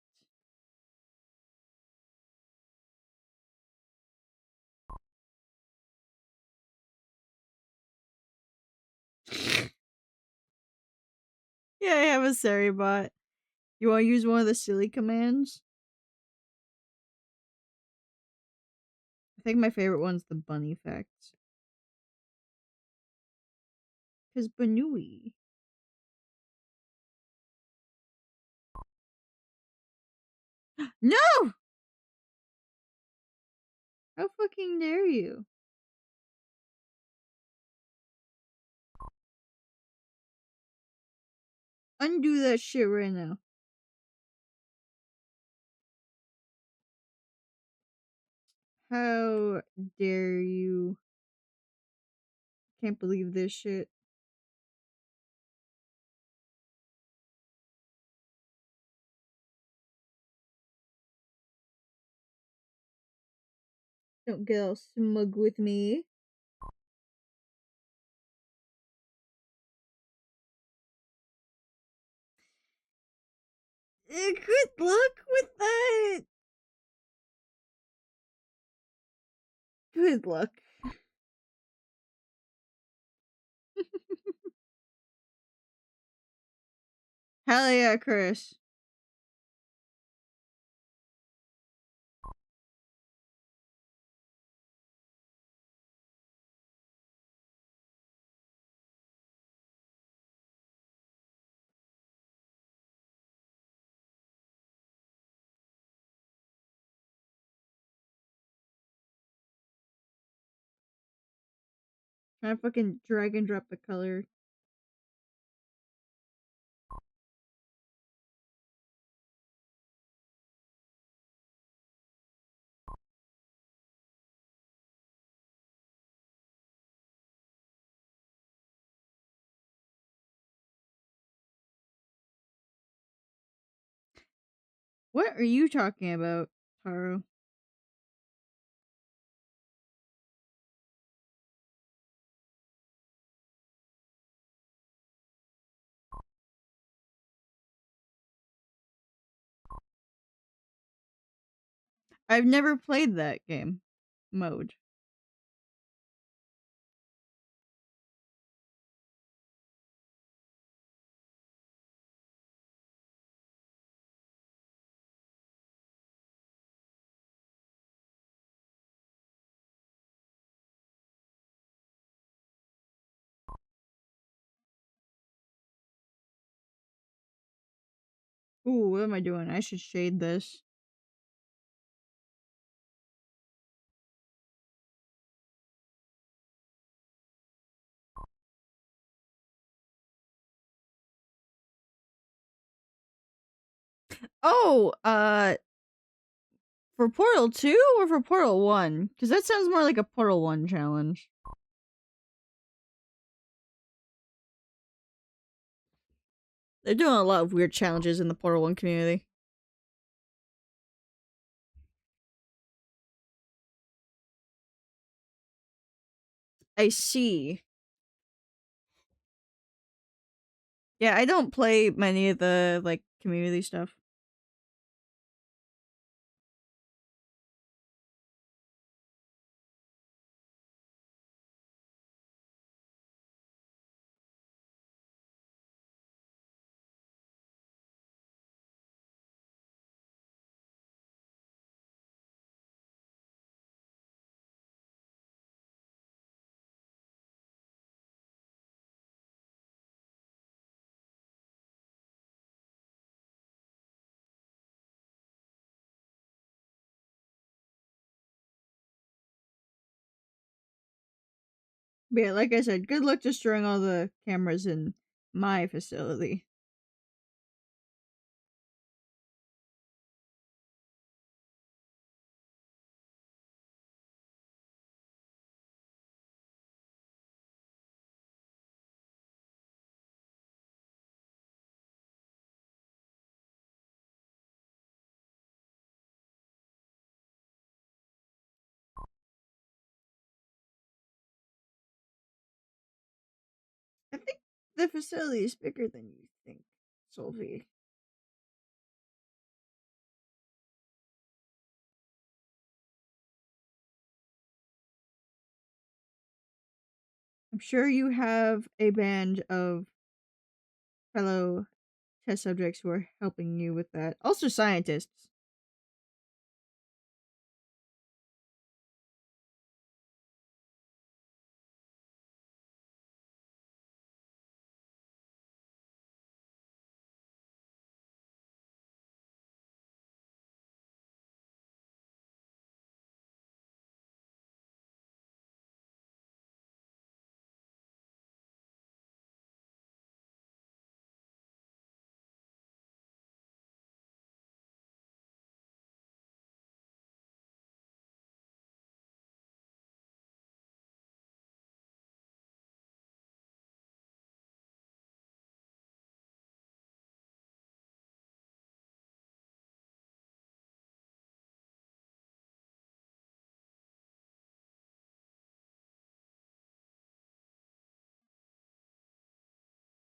Yeah, I have a Sari bot. You want to use one of the silly commands? I think my favorite one's the bunny effect. Because Banui. No! How fucking dare you? Undo that shit right now. How dare you? Can't believe this shit. Don't get all smug with me. Good luck with that. Good luck. Hell yeah, Chris. Trying to fucking drag and drop the color. What are you talking about, Taro? I've never played that game mode. Ooh, what am I doing? I should shade this. Oh, for Portal 2 or for Portal 1? Because that sounds more like a Portal 1 challenge. They're doing a lot of weird challenges in the Portal 1 community. I see. Yeah, I don't play many of the, like, community stuff. But yeah, like I said, good luck destroying all the cameras in my facility. I think the facility is bigger than you think, Sophie. I'm sure you have a band of fellow test subjects who are helping you with that. Also, scientists.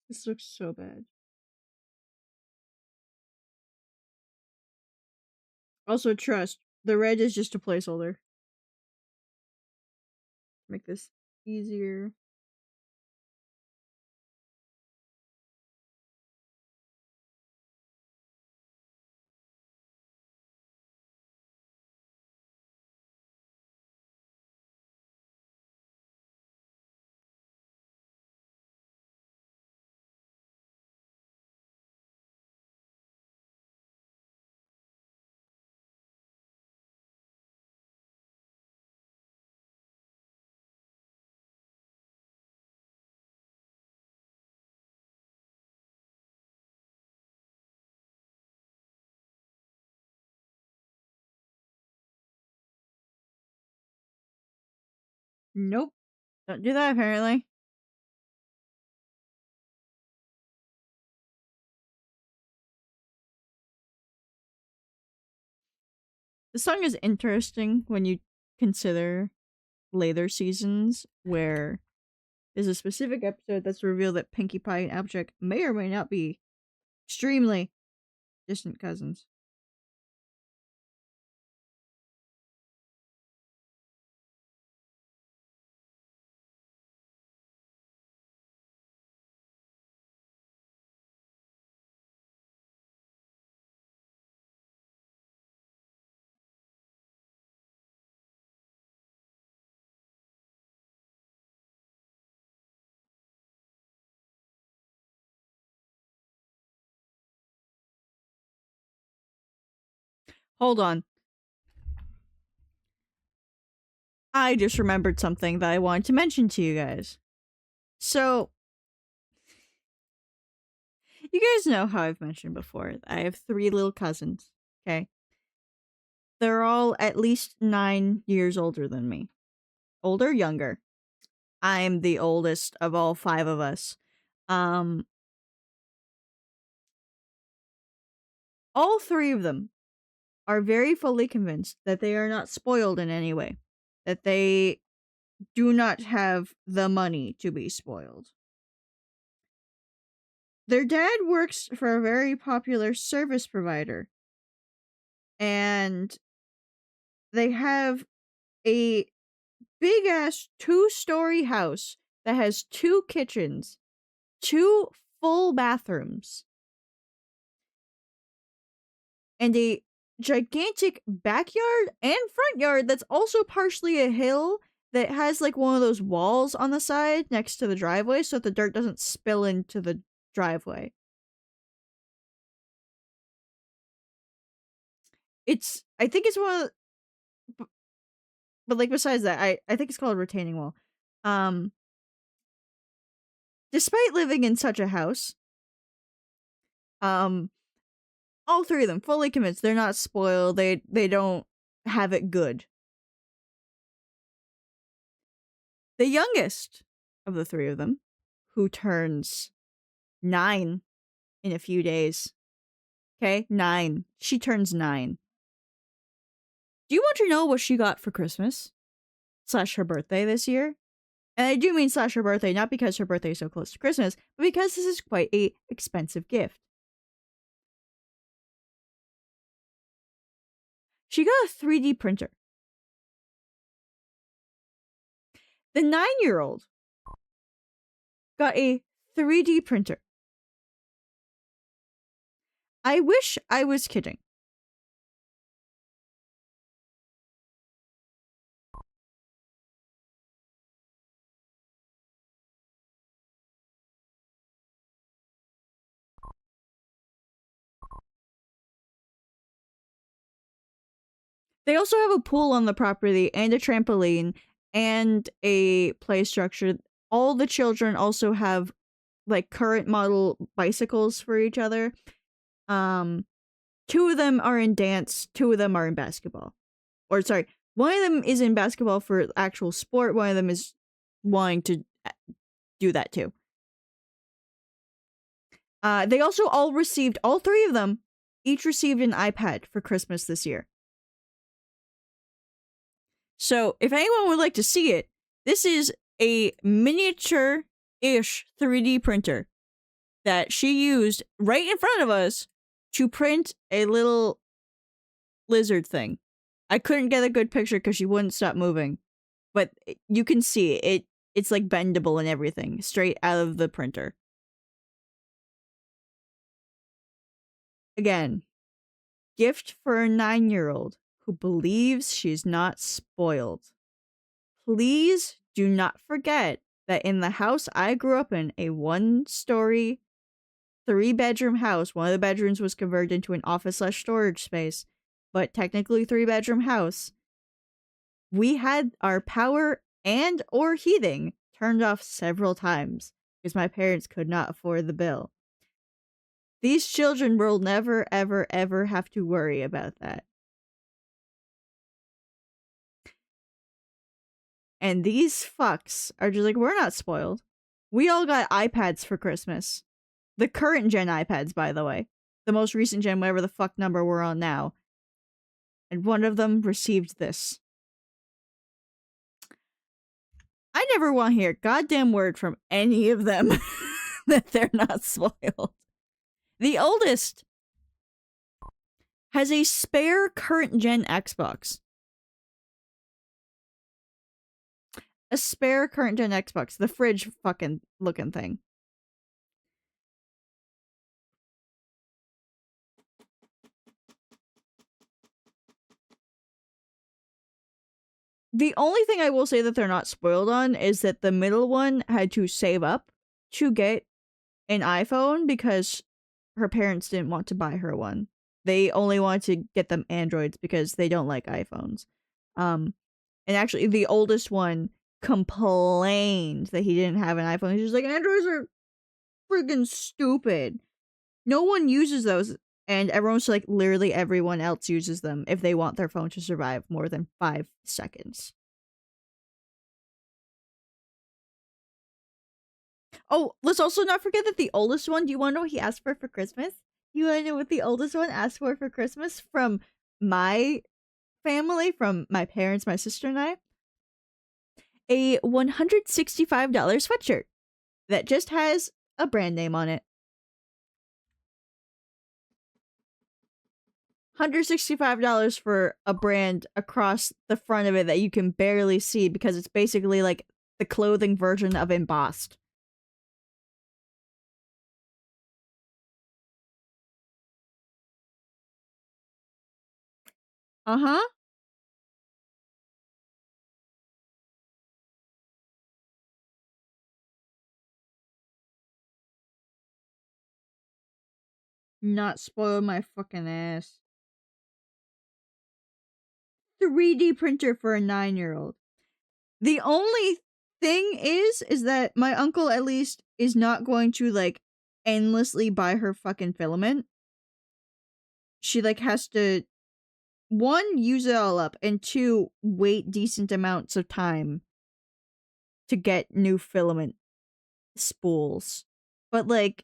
This looks so bad. Also, trust, the red is just a placeholder. Make this easier. Nope. Don't do that, apparently. The song is interesting when you consider later seasons where there's a specific episode that's revealed that Pinkie Pie and Applejack may or may not be extremely distant cousins. Hold on. I just remembered something that I wanted to mention to you guys. So, you guys know how I've mentioned before. I have 3 little cousins, okay? They're all at least 9 years older than me. Older, younger. I'm the oldest of all 5 of us. All 3 of them are very fully convinced that they are not spoiled in any way. That they do not have the money to be spoiled. Their dad works for a very popular service provider. And they have a big ass 2-story house that has 2 kitchens, 2 full bathrooms, and a gigantic backyard and front yard that's also partially a hill that has like one of those walls on the side next to the driveway so that the dirt doesn't spill into the driveway. I think it's one of the, but like besides that, I think it's called a retaining wall. Despite living in such a house, all 3 of them fully convinced they're not spoiled. They don't have it good. The youngest of the 3 of them, who turns 9 in a few days. Okay, 9. She turns 9. Do you want to know what she got for Christmas? / her birthday this year? And I do mean / her birthday, not because her birthday is so close to Christmas, but because this is quite a expensive gift. She got a 3D printer. The 9-year-old got a 3D printer. I wish I was kidding. They also have a pool on the property and a trampoline and a play structure. All the children also have like current model bicycles for each other. 2 of them are in dance, 2 of them are in basketball. Or sorry, one of them is in basketball for actual sport, one of them is wanting to do that too. They also all 3 of them each received an iPad for Christmas this year. So, if anyone would like to see it, this is a miniature-ish 3D printer that she used right in front of us to print a little lizard thing. I couldn't get a good picture because she wouldn't stop moving, but you can see it. It's like bendable and everything, straight out of the printer. Again, gift for a 9-year-old who believes she's not spoiled. Please do not forget that in the house I grew up in, a 1-story, 3-bedroom house, one of the bedrooms was converted into an office/storage space, but technically 3-bedroom house. We had our power and or heating turned off several times because my parents could not afford the bill. These children will never, ever, ever have to worry about that. And these fucks are just like, we're not spoiled. We all got iPads for Christmas. The current gen iPads, by the way. The most recent gen, whatever the fuck number we're on now. And one of them received this. I never want to hear a goddamn word from any of them that they're not spoiled. The oldest has a spare current gen Xbox. A spare current gen Xbox. The fridge fucking looking thing. The only thing I will say that they're not spoiled on is that the middle one had to save up to get an iPhone because her parents didn't want to buy her one. They only wanted to get them Androids because they don't like iPhones. And actually, the oldest one complained that he didn't have an iPhone. He's just like, Androids are friggin' stupid. No one uses those, and everyone's like, literally everyone else uses them if they want their phone to survive more than 5 seconds. Oh, let's also not forget that the oldest one, do you want to know what he asked for Christmas? You want to know what the oldest one asked for Christmas from my family, from my parents, my sister, and I? A $165 sweatshirt that just has a brand name on it. $165 for a brand across the front of it that you can barely see because it's basically like the clothing version of embossed. Uh-huh. Not spoil my fucking ass. 3D printer for a 9-year-old. The only thing is that my uncle at least is not going to like endlessly buy her fucking filament. She like has to, 1, use it all up, and 2, wait decent amounts of time to get new filament spools. But like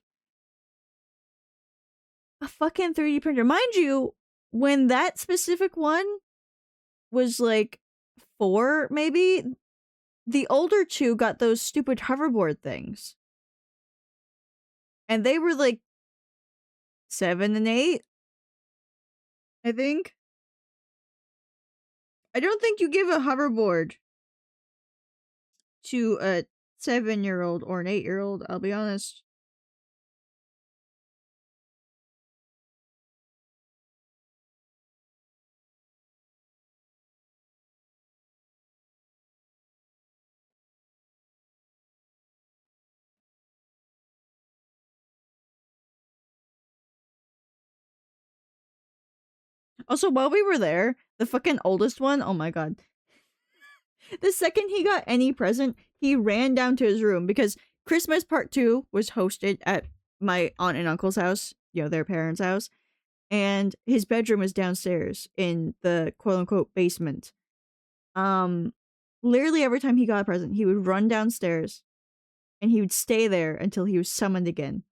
a fucking 3D printer. Mind you, when that specific one was like 4, maybe, the older 2 got those stupid hoverboard things. And they were like 7 and 8, I think. I don't think you give a hoverboard to a 7-year-old or an 8-year-old, I'll be honest. Also, while we were there, the fucking oldest one, oh my god. The second he got any present, he ran down to his room because Christmas Part 2 was hosted at my aunt and uncle's house, you know, their parents' house, and his bedroom was downstairs in the quote-unquote basement. Literally every time he got a present, he would run downstairs and he would stay there until he was summoned again.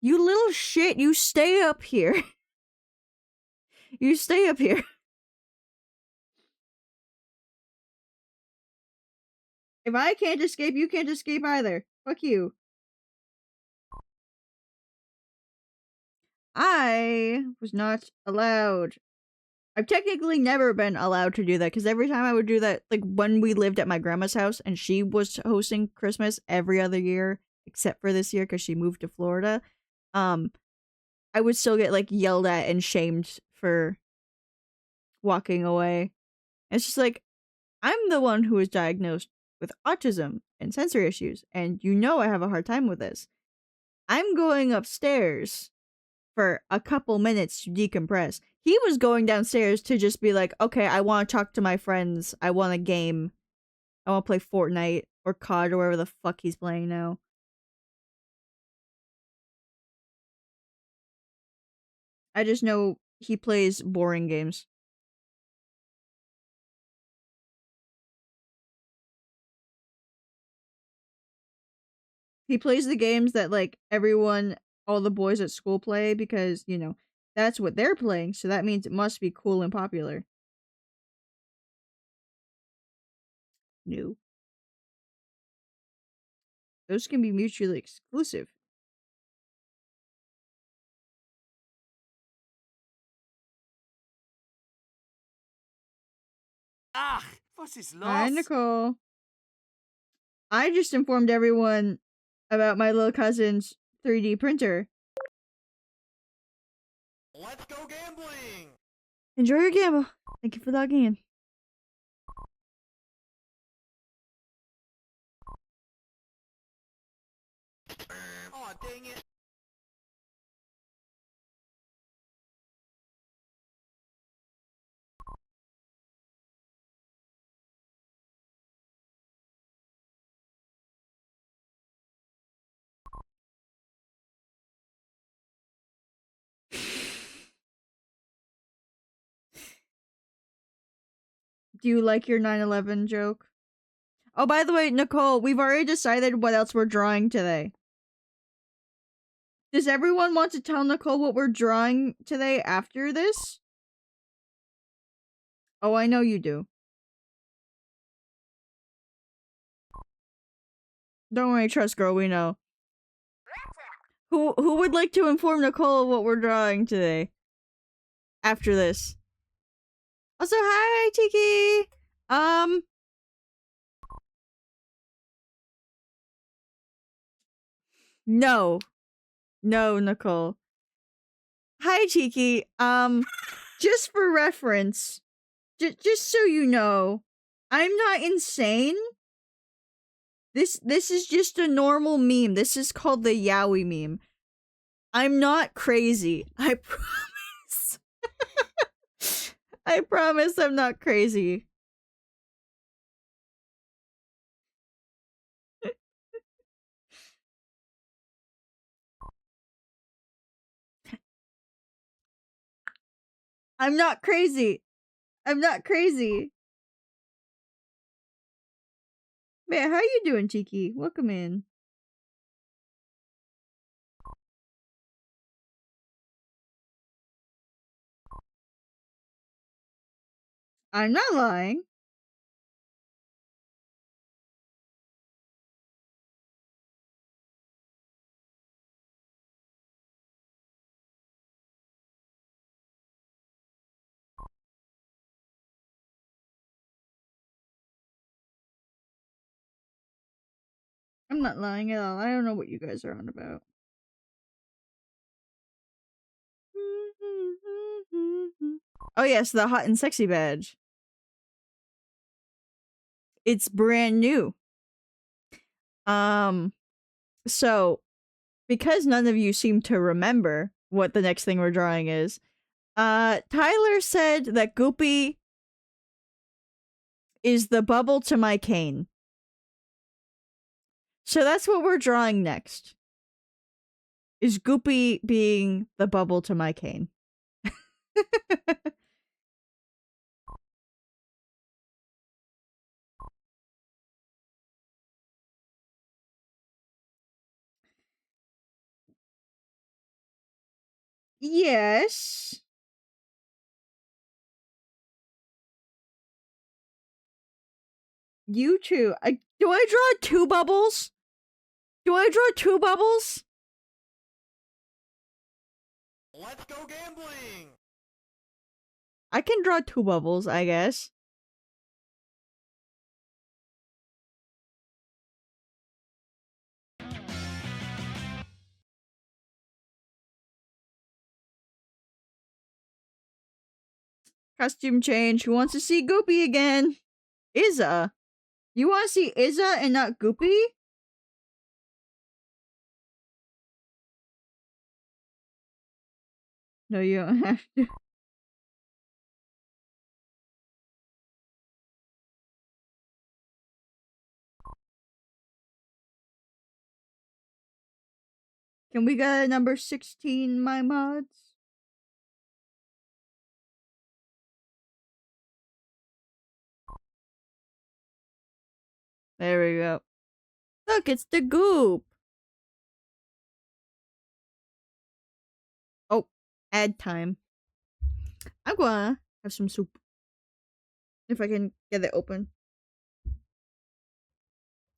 You little shit, you stay up here. You stay up here. If I can't escape, you can't escape either. Fuck you. I was not allowed. I've technically never been allowed to do that because every time I would do that, like when we lived at my grandma's house and she was hosting Christmas every other year except for this year because she moved to Florida, I would still get like yelled at and shamed for walking away. It's just like, I'm the one who was diagnosed with autism and sensory issues, and you know I have a hard time with this. I'm going upstairs for a couple minutes to decompress. He was going downstairs to just be like, okay, I want to talk to my friends. I want a game. I want to play Fortnite or COD or whatever the fuck he's playing now. I just know he plays boring games. He plays the games that like all the boys at school play because, you know, that's what they're playing, so that means it must be cool and popular. No. Those can be mutually exclusive. Ach, was ist Hi, los? Nicole. I just informed everyone about my little cousin's 3D printer. Let's go gambling! Enjoy your gamble. Thank you for logging in. Aw, dang it. Do you like your 9/11 joke? Oh, by the way, Nicole, we've already decided what else we're drawing today. Does everyone want to tell Nicole what we're drawing today after this? Oh, I know you do. Don't worry, trust girl, we know. Who would like to inform Nicole what we're drawing today? After this. Also, hi, Tiki! No. No, Nicole. Hi, Tiki. Just for reference, just so you know, I'm not insane. This is just a normal meme. This is called the Yowie meme. I'm not crazy. I promise. I promise I'm not crazy. I'm not crazy. I'm not crazy. Man, how you doing, Tiki? Welcome in. I'm not lying. I'm not lying at all. I don't know what you guys are on about. Oh yes, the hot and sexy badge. It's brand new. So because none of you seem to remember what the next thing we're drawing is, Tyler said that Goopy is the bubble to my cane. So that's what we're drawing next. Is Goopy being the bubble to my cane. Yes. You too. Do I draw 2 bubbles? Do I draw 2 bubbles? Let's go gambling! I can draw 2 bubbles, I guess. Costume change. Who wants to see Goopy again? Izza. You want to see Izza and not Goopy? No, you don't have to. Can we get a number 16, my mods? There we go. Look, it's the goop. Oh, ad time. I'm gonna have some soup. If I can get it open.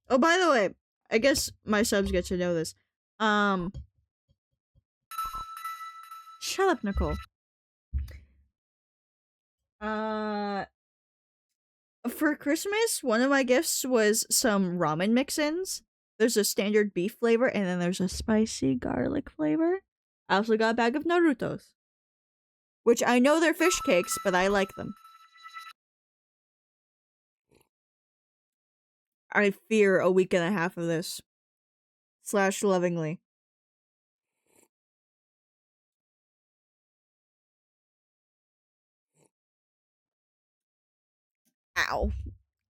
Oh, by the way, I guess my subs get to know this. Shut up, Nicole. For Christmas, one of my gifts was some ramen mix-ins. There's a standard beef flavor, and then there's a spicy garlic flavor. I also got a bag of Naruto's. Which I know they're fish cakes, but I like them. I fear a week and a half of this. / lovingly. Ow.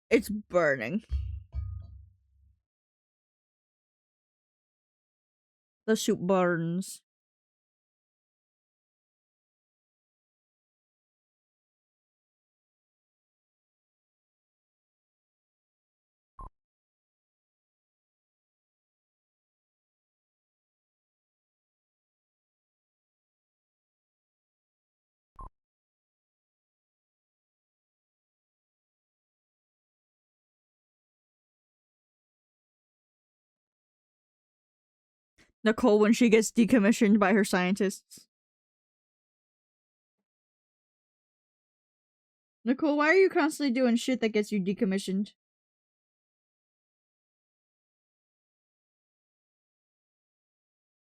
It's burning. The soup burns. Nicole when she gets decommissioned by her scientists. Nicole, why are you constantly doing shit that gets you decommissioned?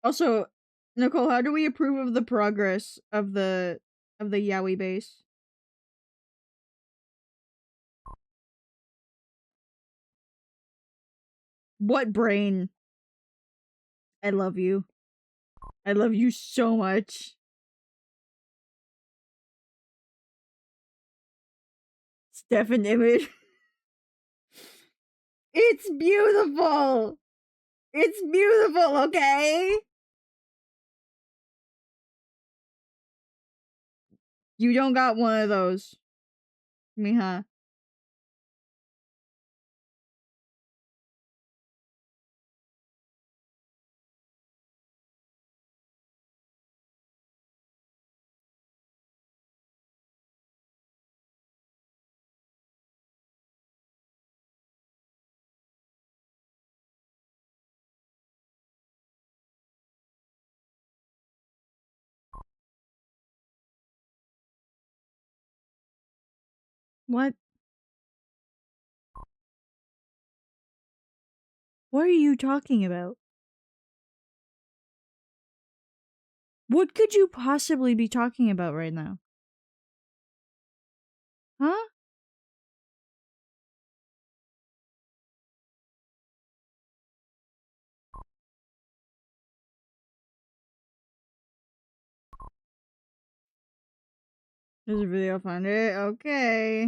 Also, Nicole, how do we approve of the progress of the Yaoi base? What brain? I love you. I love you so much. Stefan image. It's beautiful. It's beautiful, okay? You don't got one of those. Miha. What? What are you talking about? What could you possibly be talking about right now? Huh? There's a video find it. Okay.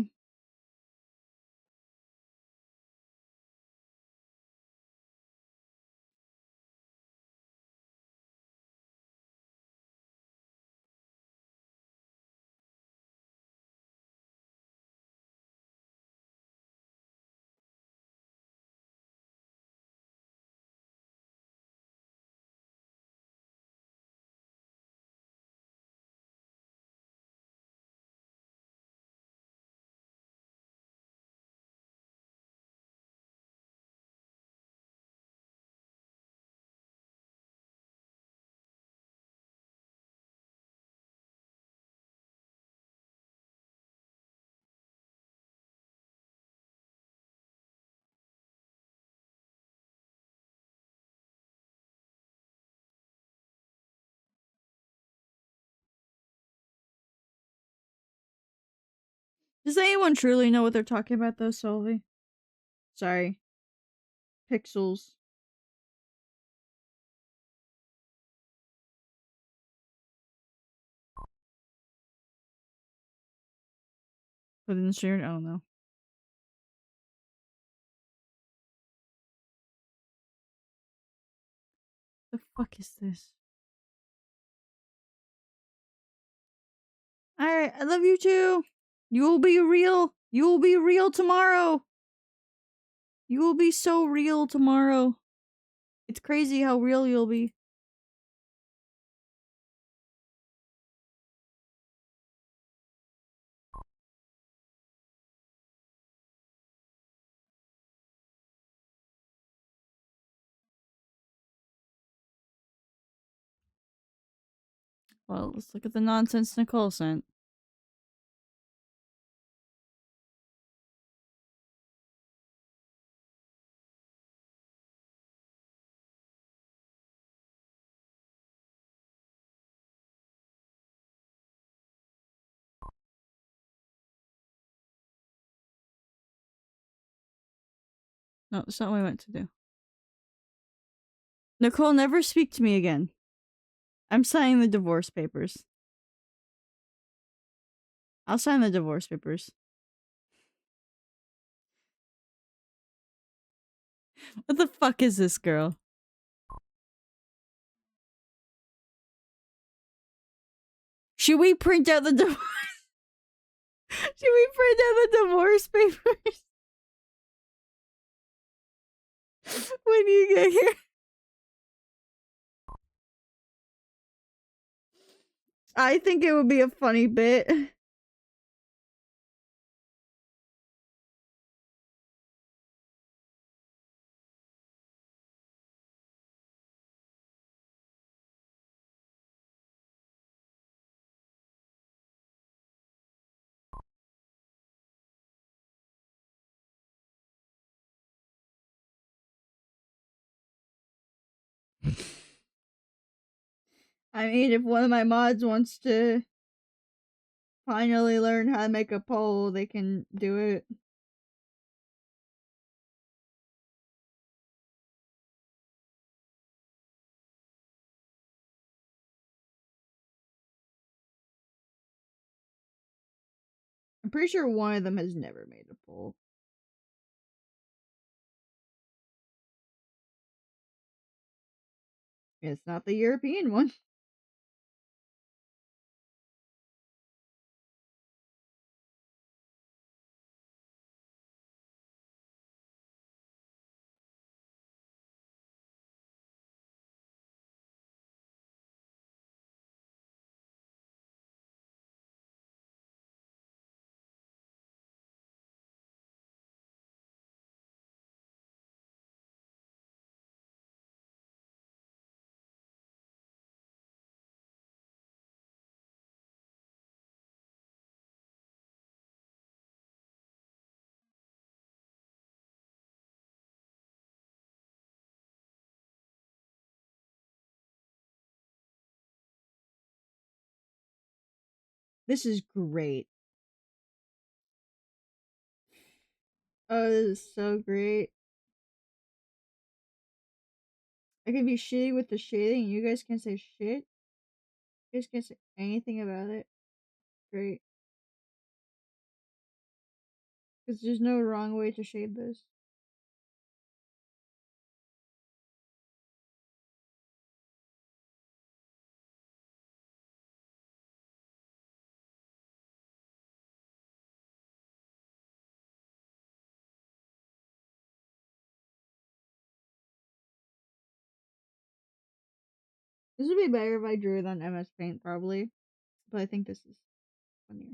Does anyone truly know what they're talking about, though, Sylvie? Sorry. Pixels. Put in the stream? I don't know. The fuck is this? Alright, I love you too. You will be real. You will be real tomorrow. You will be so real tomorrow. It's crazy how real you'll be. Well, let's look at the nonsense Nicole sent. No, that's not what I meant to do. Nicole, never speak to me again. I'm signing the divorce papers. I'll sign the divorce papers. What the fuck is this girl? Should we print out the divorce? Should we print out the divorce papers? When you get here? I think it would be a funny bit. I mean, if one of my mods wants to finally learn how to make a poll, they can do it. I'm pretty sure one of them has never made a poll. It's not the European one. This is great. Oh, this is so great. I can be shitty with the shading, and you guys can say shit. You guys can't say anything about it. Great. Because there's no wrong way to shade this. This would be better if I drew it on MS Paint, probably. But I think this is funnier.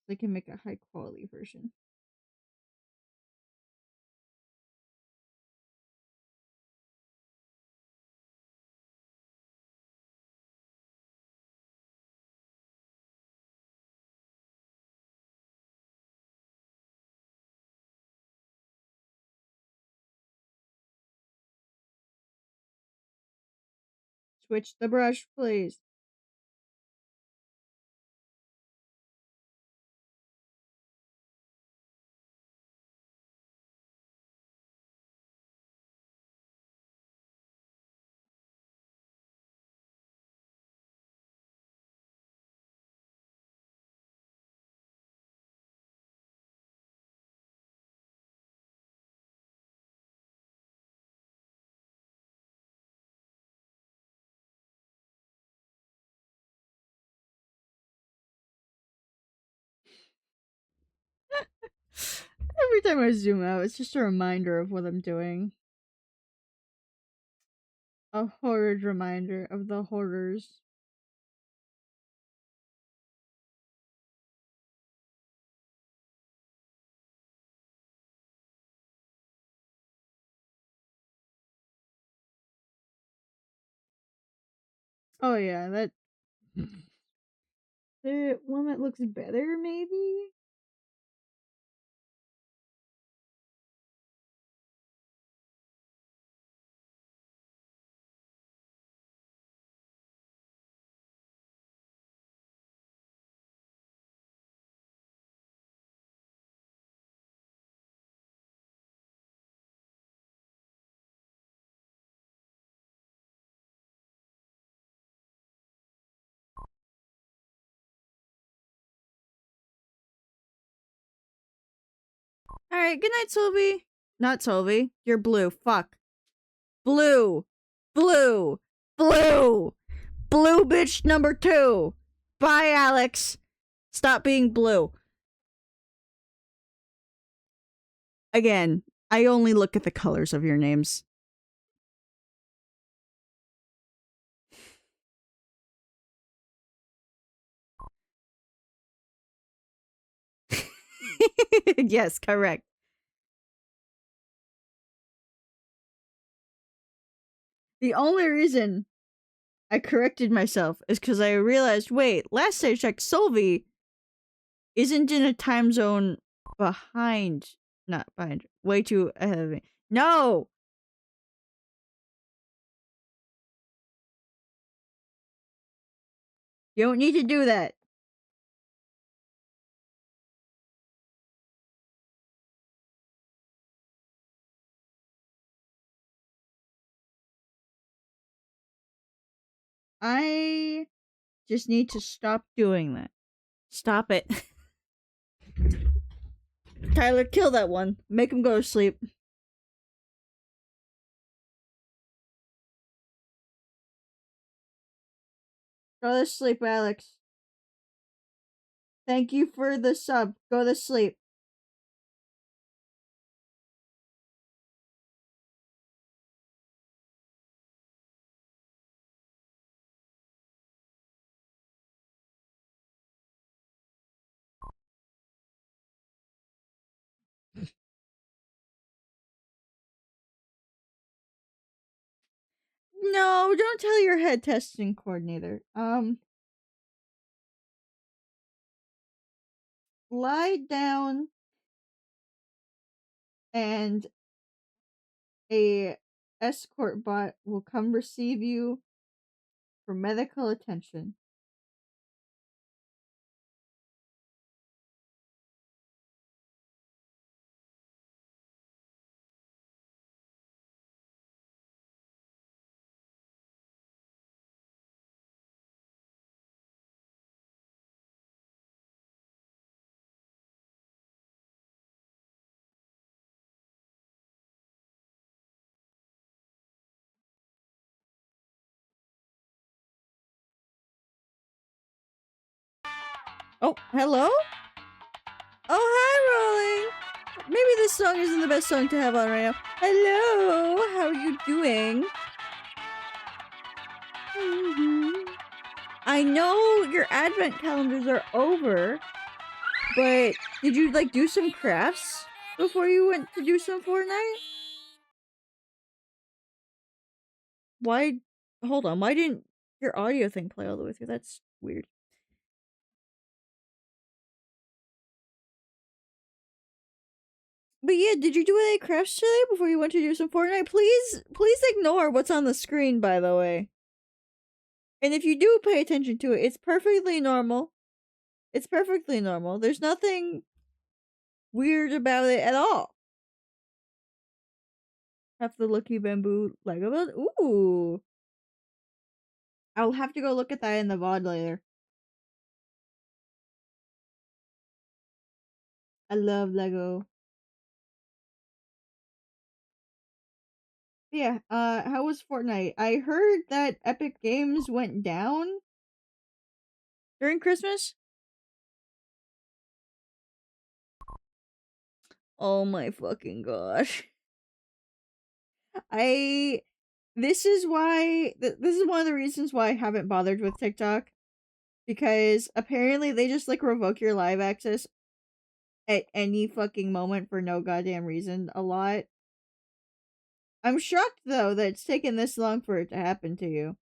They can make a high quality version. Switch the brush, please. Every time I zoom out, it's just a reminder of what I'm doing. A horrid reminder of the horrors. Oh yeah, that the one that looks better, maybe? Alright, good night, Sylvie. Not Sylvie. You're blue. Fuck. Blue. Blue. Blue. Blue bitch number 2. Bye, Alex. Stop being blue. Again, I only look at the colors of your names. Yes, correct. The only reason I corrected myself is because I realized, wait, last I checked, Sylvie isn't in a time zone behind. Not behind. Way too ahead of me. No! You don't need to do that. I just need to stop doing that. Stop it. Tyler, kill that one. Make him go to sleep. Go to sleep, Alex. Thank you for the sub. Go to sleep. No, don't tell your head testing coordinator. Lie down and a escort bot will come receive you for medical attention. Oh, hello? Oh, hi, Rolling. Maybe this song isn't the best song to have on right now. Hello, how are you doing? I know your advent calendars are over, but did you like do some crafts before you went to do some Fortnite? Why? Hold on. Why didn't your audio thing play all the way through? That's weird. But yeah, did you do any crafts today before you went to do some Fortnite? Please ignore what's on the screen, by the way. And if you do pay attention to it, it's perfectly normal. It's perfectly normal. There's nothing weird about it at all. Have the Lucky Bamboo Lego build? Ooh. I'll have to go look at that in the VOD later. I love Lego. Yeah, how was Fortnite? I heard that Epic Games went down during Christmas. Oh my fucking gosh. This is why this is one of the reasons why I haven't bothered with TikTok, because apparently they just like revoke your live access at any fucking moment for no goddamn reason a lot. I'm shocked though that it's taken this long for it to happen to you.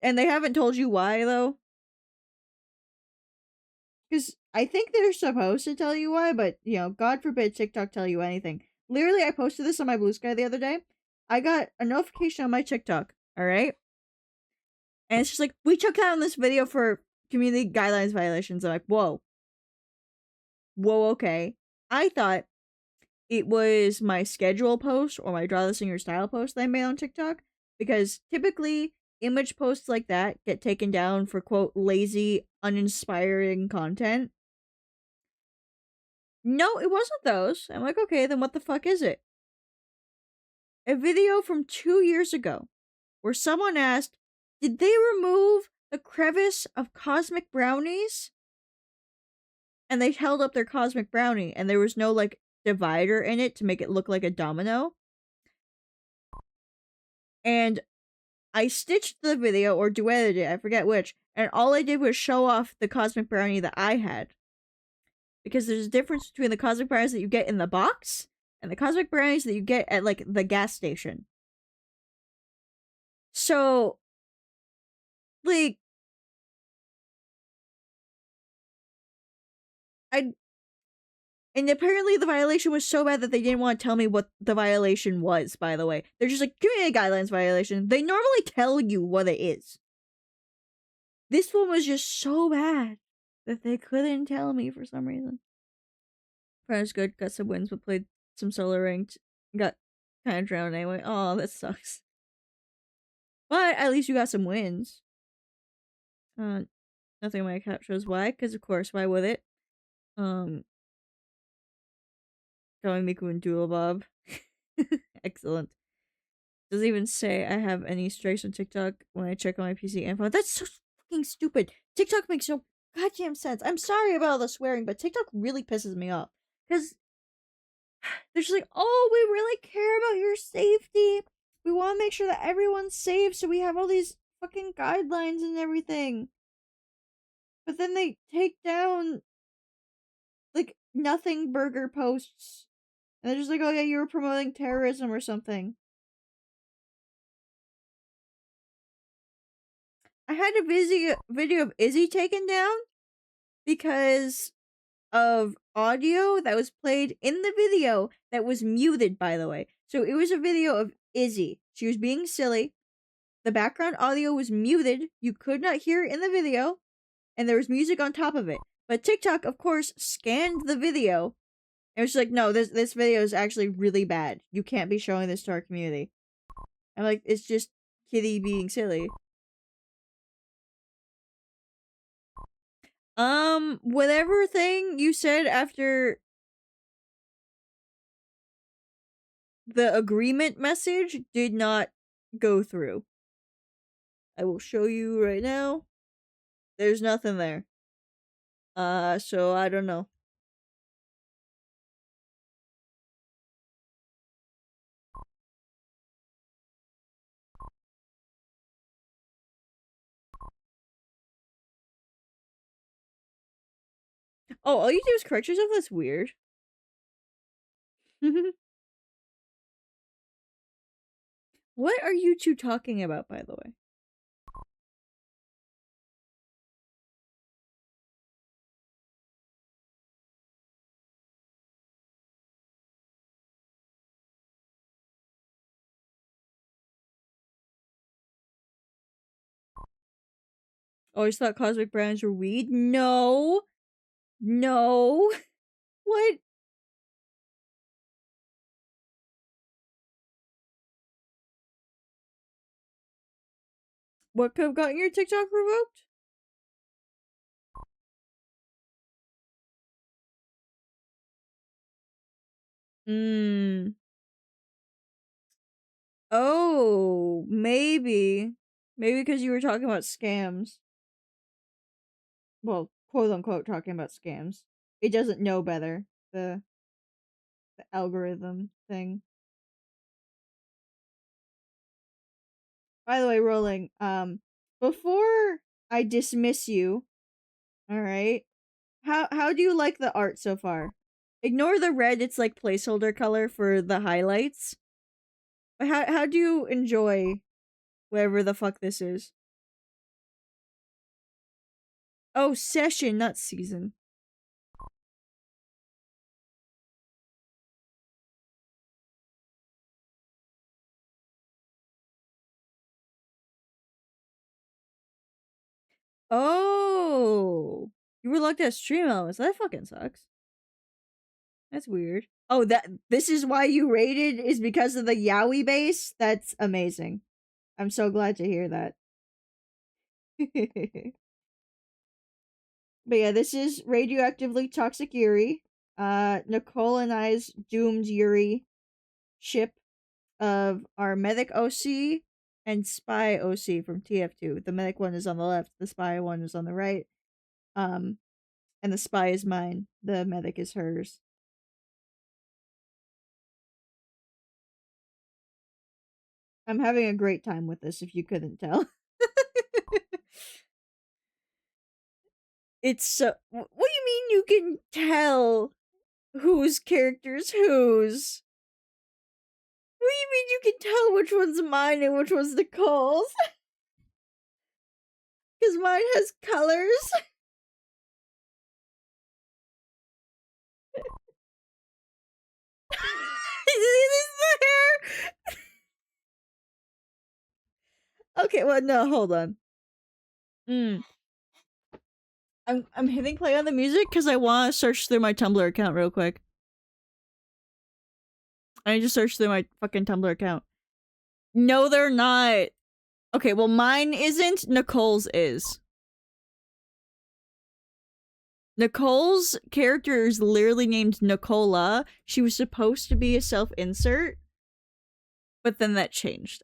And they haven't told you why though. Because I think they're supposed to tell you why, but you know, God forbid TikTok tell you anything. Literally, I posted this on my Blue Sky the other day. I got a notification on my TikTok, alright? And it's just like, we took down this video for community guidelines violations. I'm like, whoa. Whoa, okay. I thought it was my schedule post or my Draw the Singer style post that I made on TikTok. Because typically, image posts like that get taken down for, quote, lazy, uninspiring content. No, it wasn't those. I'm like, okay, then what the fuck is it? A video from 2 years ago where someone asked, did they remove the crevice of cosmic brownies? And they held up their cosmic brownie and there was no like divider in it to make it look like a domino. And I stitched the video or duetted it, I forget which, and all I did was show off the cosmic brownie that I had. Because there's a difference between the cosmic brownies that you get in the box and the cosmic brownies that you get at like the gas station. So, like, and apparently the violation was so bad that they didn't want to tell me what the violation was, by the way. They're just like, community guidelines violation. They normally tell you what it is. This one was just so bad that they couldn't tell me for some reason. Friends good, got some wins, but played some solo ranked. Got kind of drowned anyway. Oh, that sucks. But at least you got some wins. Nothing on my account shows why, because of course, why would it? Going Miku and Doodle Bob. Excellent. Doesn't even say I have any strikes on TikTok when I check on my PC info. That's so fucking stupid. TikTok makes no goddamn sense. I'm sorry about all the swearing, but TikTok really pisses me off. Because they're just like, oh, we really care about your safety. We want to make sure that everyone's safe, so we have all these fucking guidelines and everything. But then they take down, like, nothing burger posts. And they're just like, oh yeah, you were promoting terrorism or something. I had a video of Izzy taken down because of audio that was played in the video that was muted, by the way. So it was a video of Izzy. She was being silly. The background audio was muted. You could not hear it in the video. And there was music on top of it. But TikTok, of course, scanned the video. And was like, no, this video is actually really bad. You can't be showing this to our community. I'm like, it's just Kitty being silly. Whatever thing you said after the agreement message did not go through. I will show you right now. There's nothing there. So I don't know. Oh, all you do is correct yourself? That's weird. What are you two talking about, by the way? Always thought cosmic brands were weed. No. No. What? What could have gotten your TikTok revoked? Hmm. Oh, maybe. Maybe because you were talking about scams. Well, quote unquote talking about scams. It doesn't know better. The algorithm thing. By the way, Rolling, before I dismiss you, alright. How do you like the art so far? Ignore the red, it's like placeholder color for the highlights. But how do you enjoy whatever the fuck this is? Oh, session, not season. Oh, you were locked at stream elements. That fucking sucks. That's weird. Oh, this is why you rated is because of the Yowie base? That's amazing. I'm so glad to hear that. But yeah, this is radioactively toxic Yuri. Nicole and I's doomed Yuri ship of our medic OC and spy OC from TF2. The medic one is on the left, the spy one is on the right. And the spy is mine. The medic is hers. I'm having a great time with this, if you couldn't tell. It's so. What do you mean you can tell whose character's whose? What do you mean you can tell which one's mine and which one's Nicole's? Because mine has colors. Is the hair? Okay, well, no, hold on. I'm hitting play on the music because I want to search through my Tumblr account real quick. I need to search through my fucking Tumblr account. No, they're not. Okay, well, mine isn't. Nicole's is. Nicole's character is literally named Nicola. She was supposed to be a self-insert, but then that changed.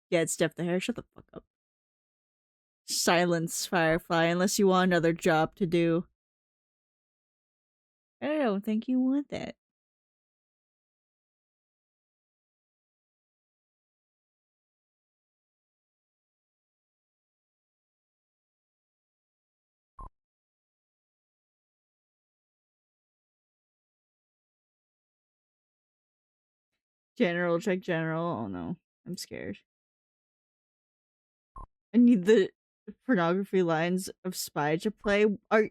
Yeah, it's Steph the Hair. Shut the fuck up. Silence, Firefly, unless you want another job to do. I don't think you want that. General, check general. Oh no, I'm scared. I need the pornography lines of Spy to play. Are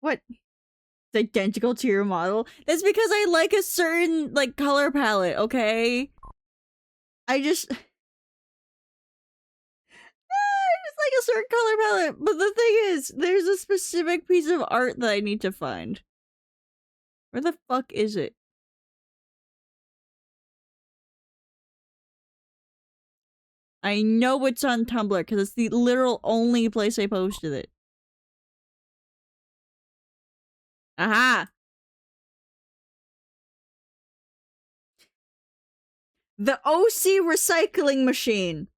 what? It's identical to your model? That's because I like a certain like color palette. Okay, I just like a certain color palette. But the thing is, there's a specific piece of art that I need to find. Where the fuck is it? I know it's on Tumblr because it's the literal only place I posted it. Aha! The OC recycling machine.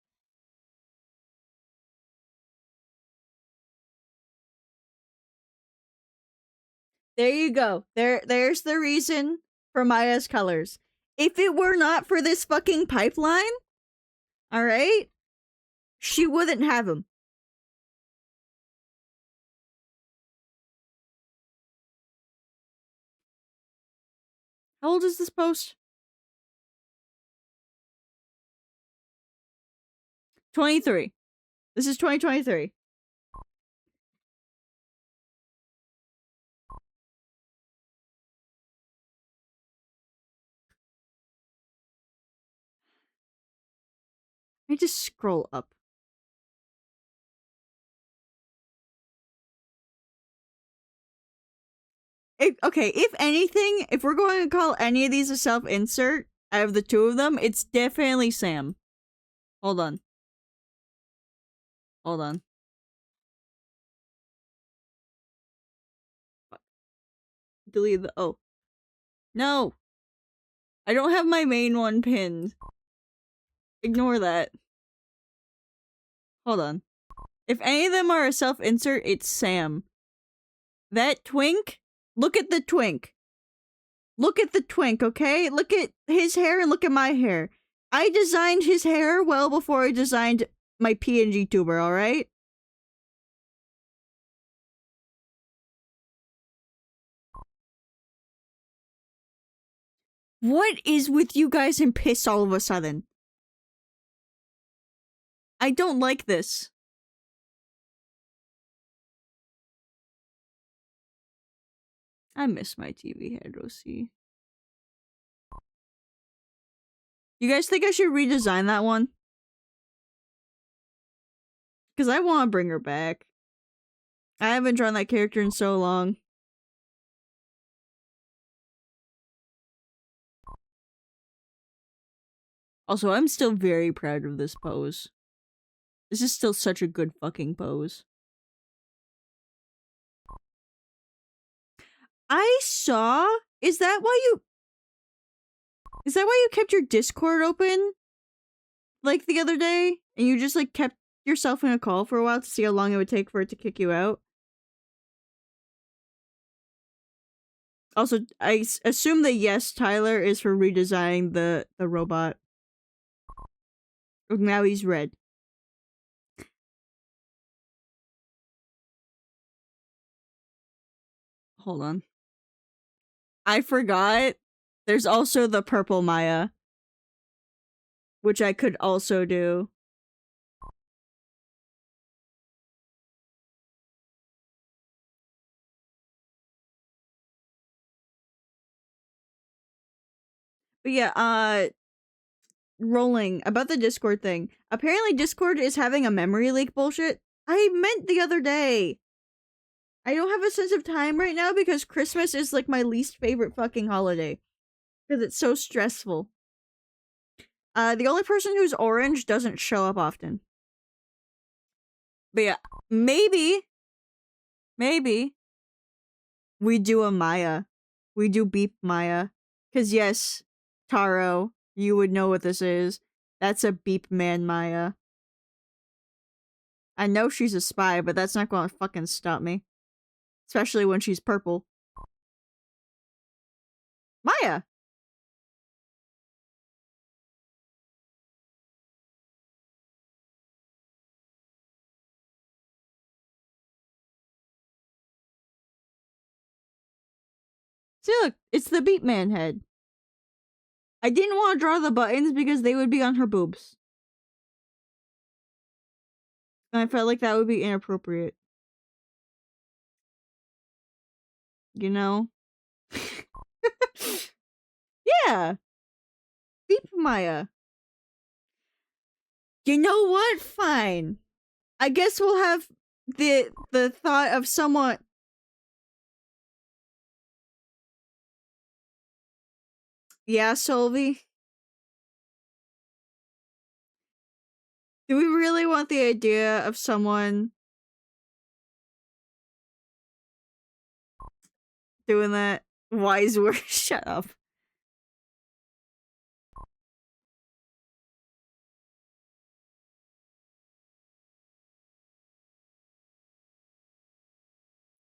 There you go. There's the reason for Maya's colors. If it were not for this fucking pipeline, alright, she wouldn't have them. How old is this post? 23. This is 2023. I just scroll up. Okay, if anything, if we're going to call any of these a self-insert out of the two of them, it's definitely Sam. Hold on. Hold on. Delete the... Oh. No! I don't have my main one pinned. Ignore that. Hold on. If any of them are a self-insert, it's Sam. That twink? Look at the twink. Look at the twink, okay? Look at his hair and look at my hair. I designed his hair well before I designed my PNG tuber, alright? What is with you guys and piss all of a sudden? I don't like this. I miss my TV head, OC. You guys think I should redesign that one? Because I want to bring her back. I haven't drawn that character in so long. Also, I'm still very proud of this pose. This is still such a good fucking pose. I saw... Is that why you kept your Discord open? Like the other day? And you just like kept yourself in a call for a while to see how long it would take for it to kick you out? Also, I assume that yes, Tyler is for redesigning the robot. Now he's red. Hold on. I forgot. There's also the purple Maya. Which I could also do. But yeah, rolling about the Discord thing. Apparently Discord is having a memory leak bullshit. I meant the other day. I don't have a sense of time right now because Christmas is like my least favorite fucking holiday. Because it's so stressful. The only person who's orange doesn't show up often. But yeah, maybe we do a Maya. We do beep Maya. Because yes, Taro, you would know what this is. That's a beep man Maya. I know she's a spy, but that's not gonna fucking stop me. Especially when she's purple. Maya! See, look, it's the beep man head. I didn't want to draw the buttons because they would be on her boobs. And I felt like that would be inappropriate. You know? Yeah! Beep Maya. You know what? Fine. I guess we'll have the thought of someone... Yeah, Solvi? Do we really want the idea of someone doing that? Wise word. Shut up.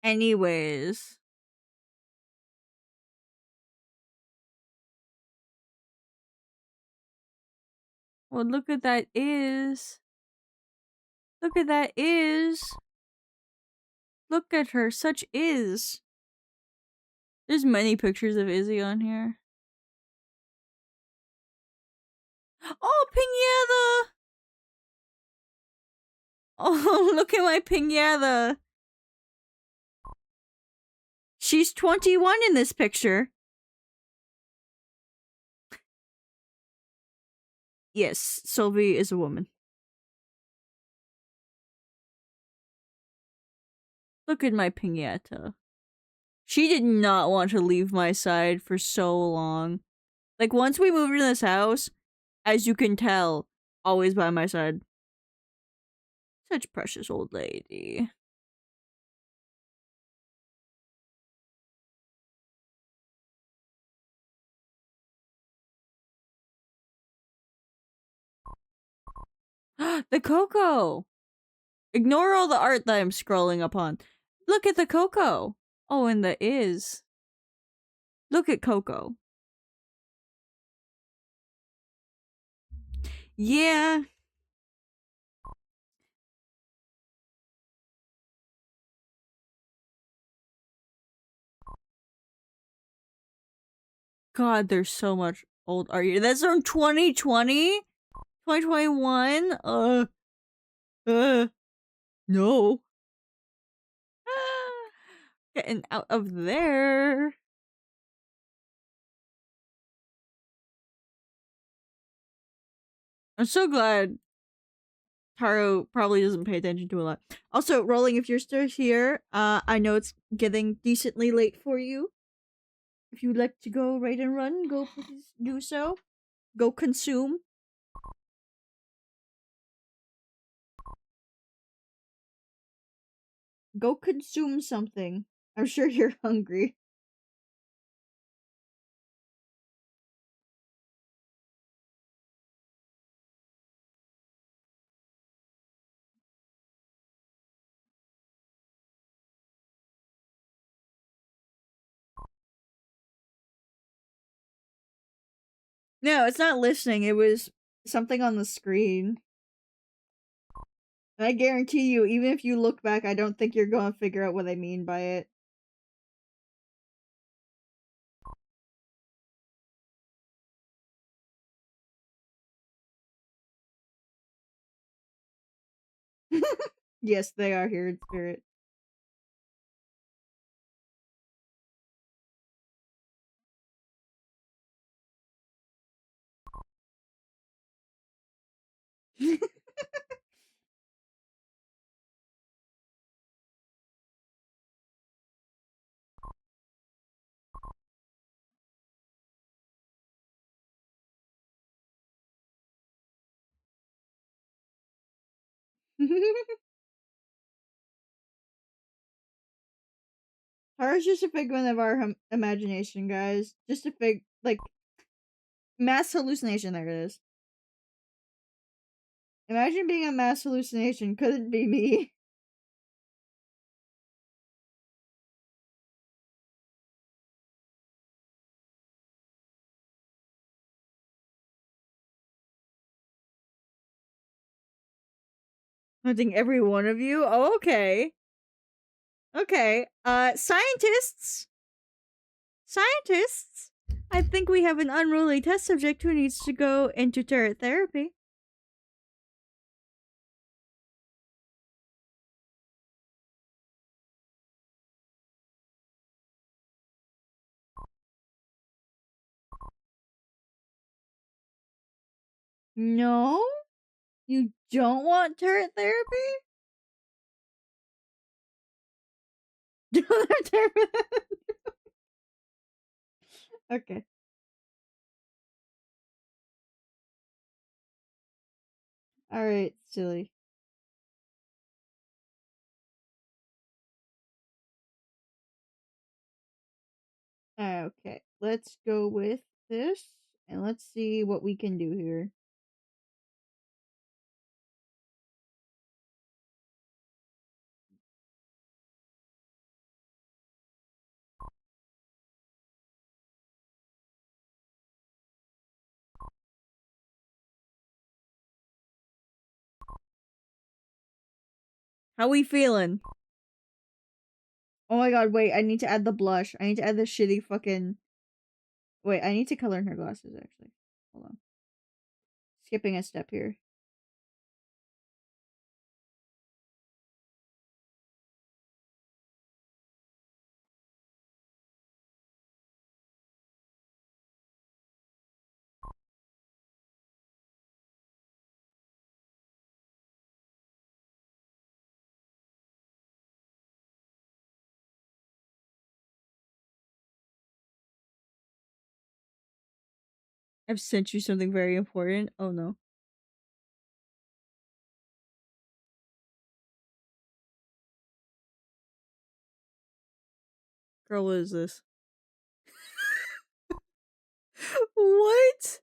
Anyways. Well, look at that is. Look at that is. Look at her, such is. There's many pictures of Izzy on here. Oh, Piñata! Oh, look at my Piñata. She's 21 in this picture. Yes, Sylvie is a woman. Look at my Piñata. She did not want to leave my side for so long. Like, once we moved in this house, as you can tell, always by my side. Such precious old lady. The Coco! Ignore all the art that I'm scrolling upon. Look at the Coco! Oh, and the is. Look at Coco. Yeah. God, there's so much old art here. That's from 2020? 2021? No. Getting out of there. I'm so glad Taro probably doesn't pay attention to a lot. Also, Rolling, if you're still here, I know it's getting decently late for you. If you'd like to go right and run, go please do so. Go consume. Go consume something. I'm sure you're hungry. No, it's not listening. It was something on the screen. And I guarantee you, even if you look back, I don't think you're going to figure out what I mean by it. Yes, they are here in spirit. Horror's just a figment of our imagination, guys. Just a like, mass hallucination, there it is. Imagine being a mass hallucination, couldn't be me. Hunting every one of you? Oh, okay. Okay, scientists! Scientists! I think we have an unruly test subject who needs to go into turret therapy. No? You don't want turret therapy? Don't have turret Okay. Alright, silly. Okay, let's go with this, and let's see what we can do here. How we feeling? Oh my god, wait, I need to add the blush. I need to add the shitty fucking... Wait, I need to color in her glasses, actually. Hold on. Skipping a step here. I've sent you something very important. Oh no. Girl, what is this? What?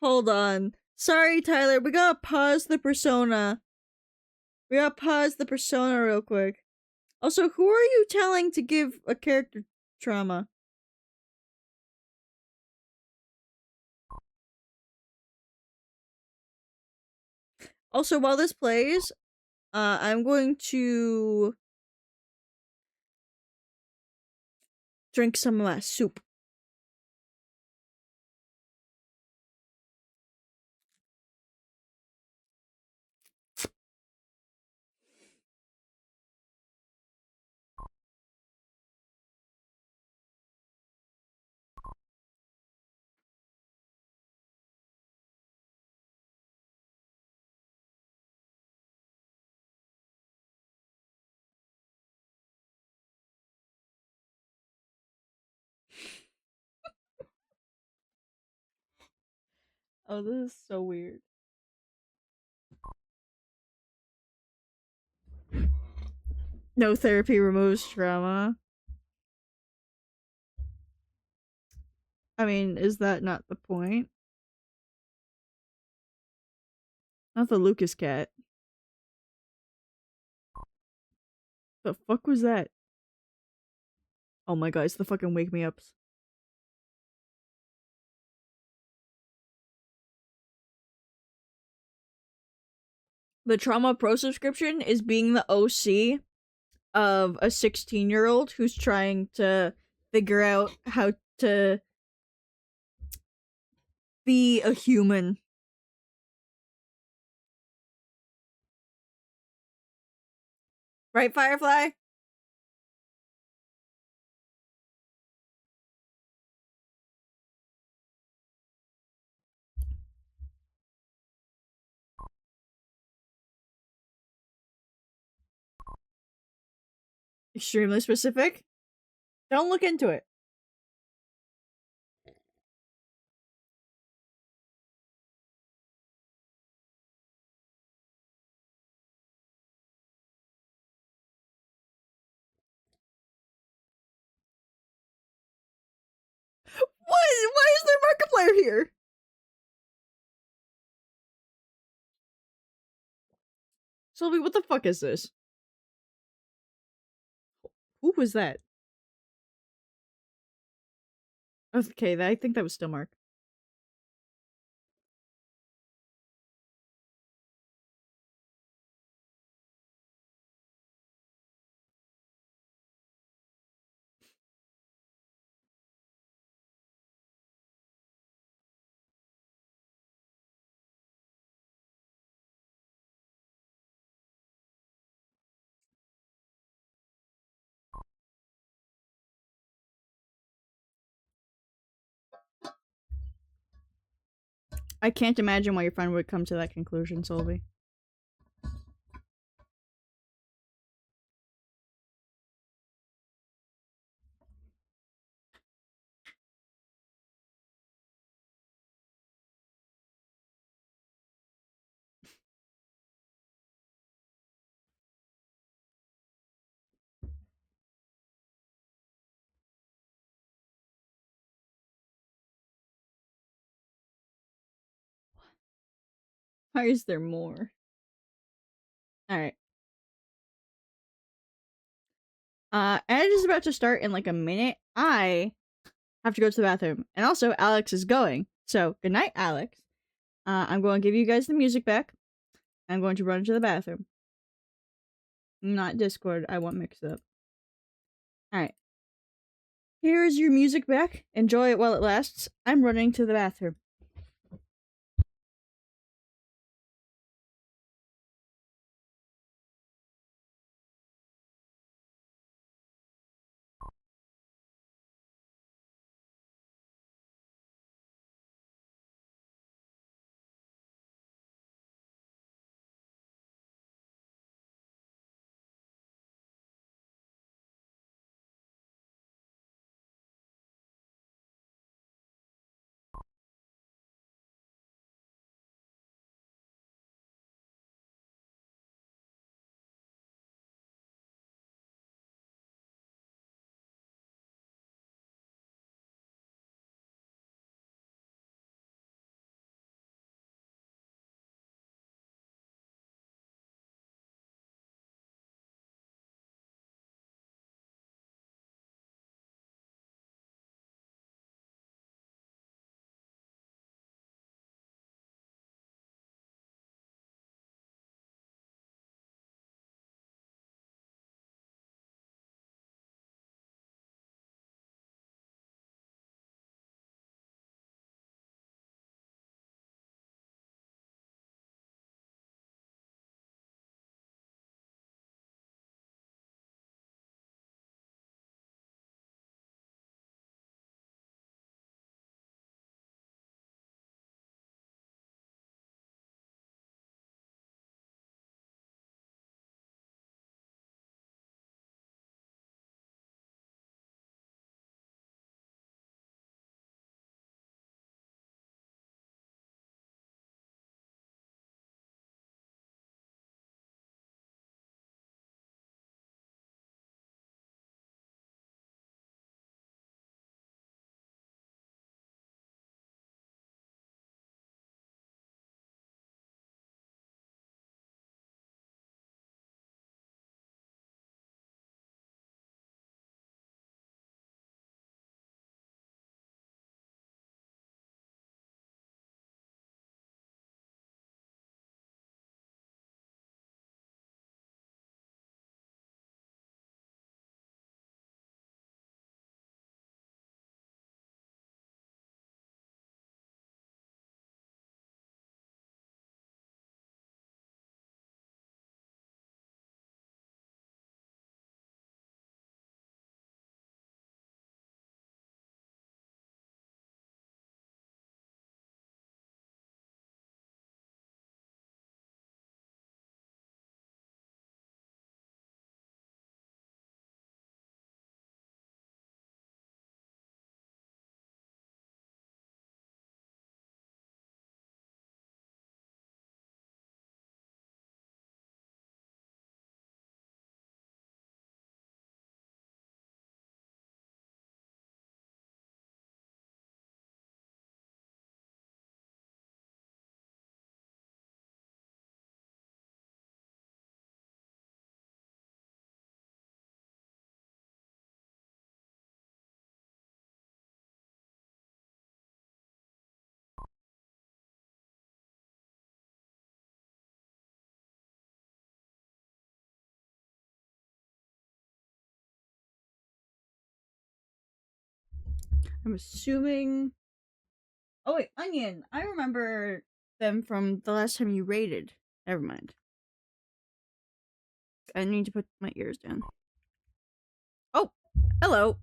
Hold on. Sorry, Tyler. We gotta pause the persona. We gotta pause the persona real quick. Also, who are you telling to give a character trauma? Also, while this plays, I'm going to drink some of my soup. Oh, this is so weird. No therapy removes trauma. I mean, is that not the point? Not the Lucas cat. The fuck was that? Oh my god, it's the fucking wake me ups. The Trauma Pro subscription is being the OC of a 16-year-old who's trying to figure out how to be a human. Right, Firefly? Extremely specific? Don't look into it. What? Why is there Markiplier here? Sylvie, what the fuck is this? Who was that? Okay, I think that was still Mark. I can't imagine why your friend would come to that conclusion, Sylvie. Why is there more? Alright. Ed is about to start in like a minute. I have to go to the bathroom. And also, Alex is going. So, good night, Alex. I'm going to give you guys the music back. I'm going to run to the bathroom. Not Discord. I won't mix it up. Alright. Here is your music back. Enjoy it while it lasts. I'm running to the bathroom. I'm assuming. Oh wait, Onion. I remember them from the last time you raided. Never mind. I need to put my ears down. Oh, hello.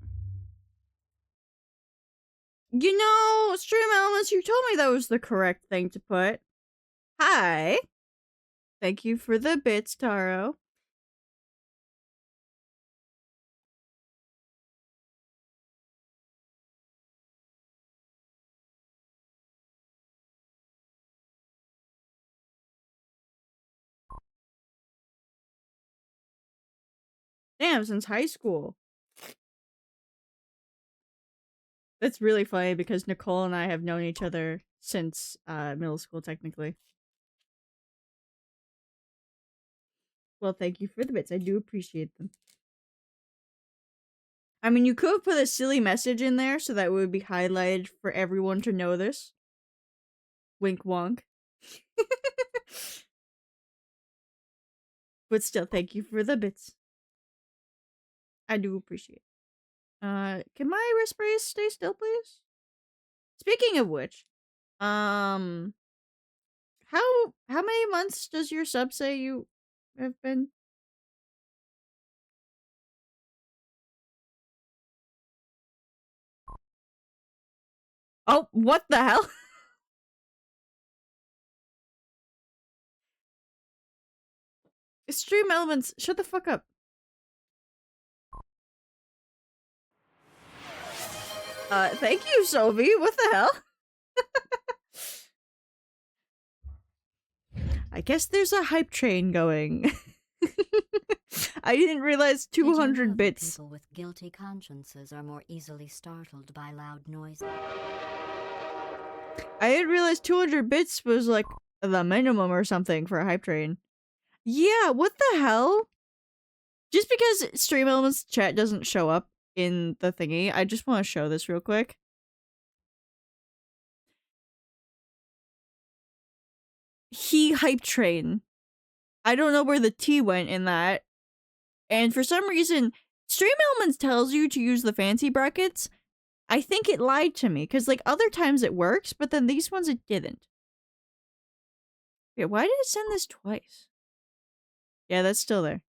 You know, Stream Elements, you told me that was the correct thing to put. Hi. Thank you for the bits, Taro. Damn, since high school. That's really funny because Nicole and I have known each other since middle school, technically. Well, thank you for the bits. I do appreciate them. I mean, you could put a silly message in there so that it would be highlighted for everyone to know this. Wink wonk. But still, thank you for the bits. I do appreciate it. Can my wrist brace stay still, please? Speaking of which, how many months does your sub say you have been? Oh, what the hell? Stream Elements, shut the fuck up. Thank you, Sophie. What the hell? I guess there's a hype train going. I didn't realize Did you know 200 that bits. People with guilty consciences are more easily startled by loud noises. I didn't realize 200 bits was like the minimum or something for a hype train. Yeah, what the hell? Just because Stream Elements chat doesn't show up in the thingy, I just want to show this real quick. He hype train. I don't know where the T went in that. And for some reason, Stream Elements tells you to use the fancy brackets. I think it lied to me, because like other times it works, but then these ones it didn't. Yeah, why did it send this twice? Yeah, that's still there.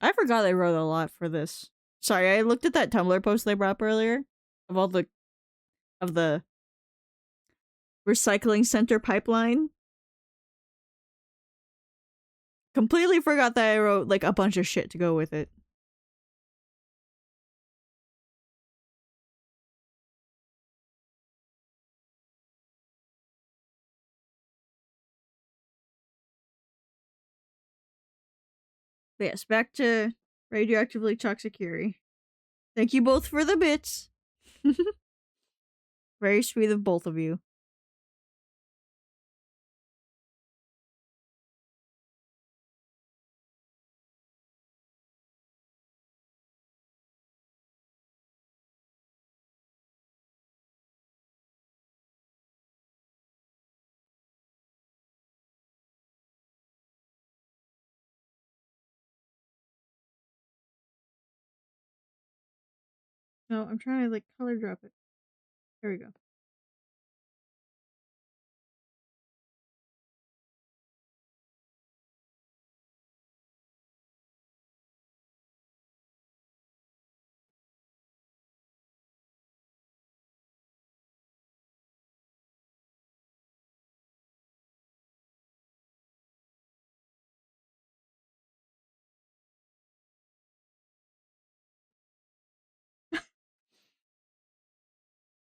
I forgot I wrote a lot for this. Sorry, I looked at that Tumblr post they brought up earlier of all the recycling center pipeline. Completely forgot that I wrote like a bunch of shit to go with it. But yes, back to radioactively toxic Yuri. Thank you both for the bits. Very sweet of both of you. No, I'm trying to like color drop it. There we go.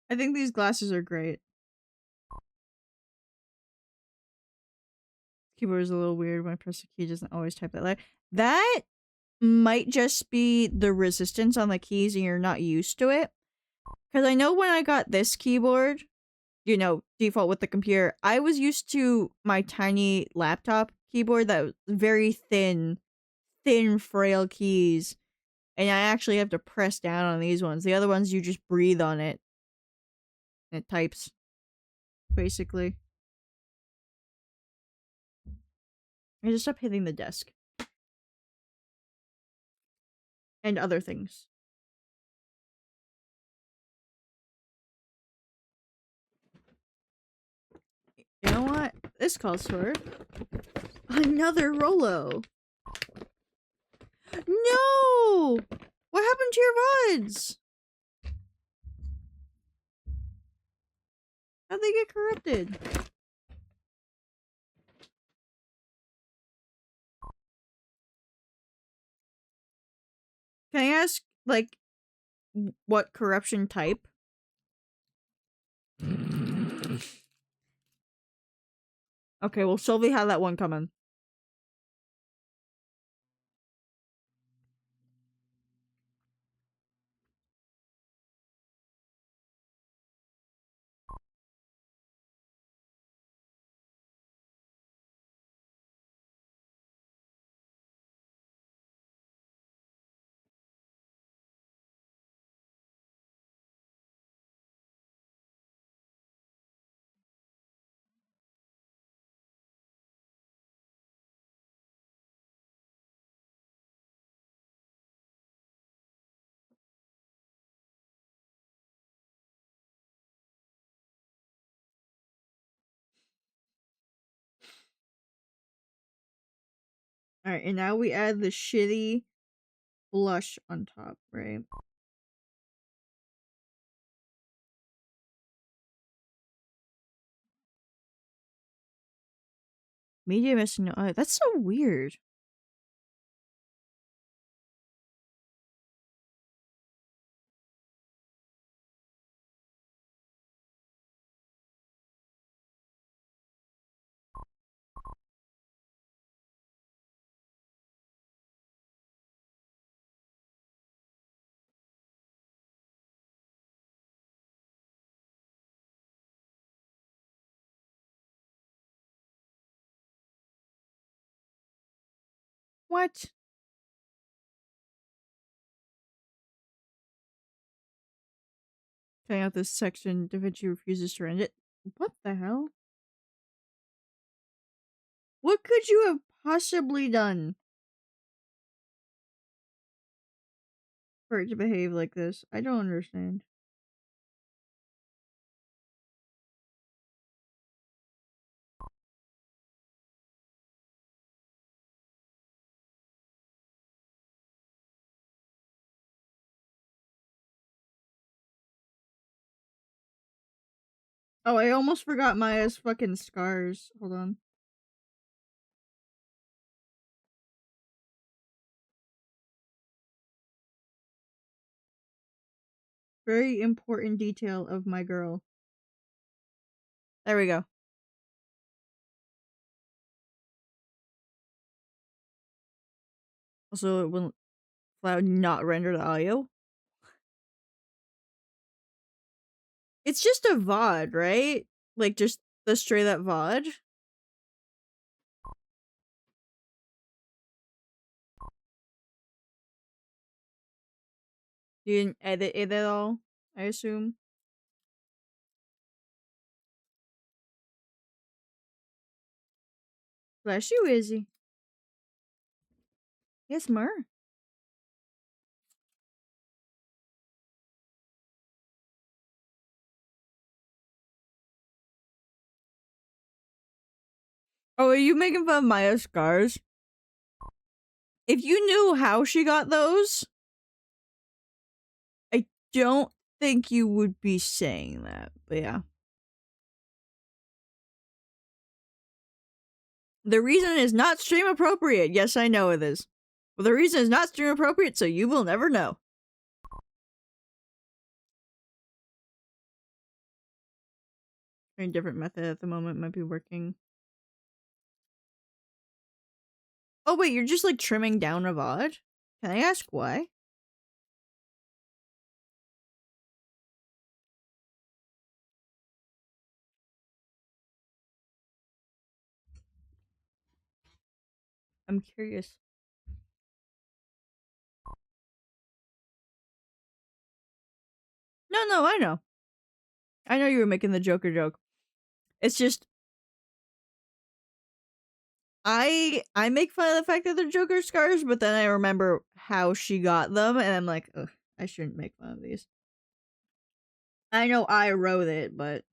I think these glasses are great. Keyboard is a little weird. When I press the key, it doesn't always type that loud. That might just be the resistance on the keys and you're not used to it. Because I know when I got this keyboard, you know, default with the computer, I was used to my tiny laptop keyboard that was very thin, frail keys. And I actually have to press down on these ones. The other ones, you just breathe on it. And it types, basically. I just stop hitting the desk. And other things. You know what? This calls for another Rolo. No! What happened to your VODs? How'd they get corrupted? Can I ask, like, what corruption type? Okay, well, Sylvie had that one coming. Alright, and now we add the shitty blush on top, right? Medium is no. That's so weird. What? Cutting out this section, Da Vinci refuses to rend it. What the hell? What could you have possibly done for it to behave like this? I don't understand. Oh, I almost forgot Maya's fucking scars. Hold on. Very important detail of my girl. There we go. Also, it will Cloud not render the audio. It's just a VOD, right? Like, just the straight up VOD. You didn't edit it at all, I assume. Bless you, Izzy. Yes, Mer. Oh, are you making fun of Maya's scars? If you knew how she got those, I don't think you would be saying that. But yeah. The reason is not stream appropriate. Yes, I know it is. But the reason is not stream appropriate, so you will never know. A different method at the moment might be working. Oh wait, you're just like trimming down a VOD? Can I ask why? I'm curious. No, I know. I know you were making the Joker joke. It's just I make fun of the fact that they're Joker scars, but then I remember how she got them, and I'm like, ugh, I shouldn't make fun of these. I know I wrote it, but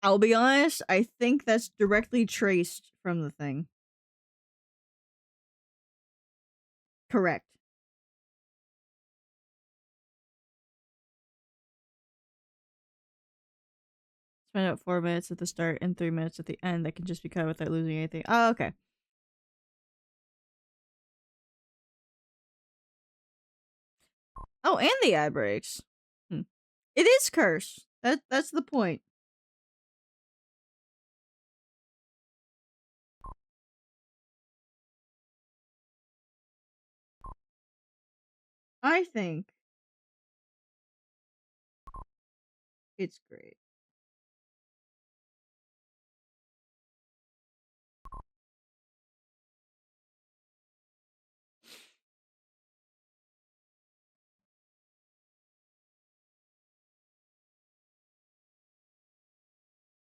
I'll be honest, I think that's directly traced from the thing. Correct. Spend out 4 minutes at the start and 3 minutes at the end that can just be cut without losing anything. Oh, okay. Oh, and the ad breaks. It is cursed. That's the point. I think it's great.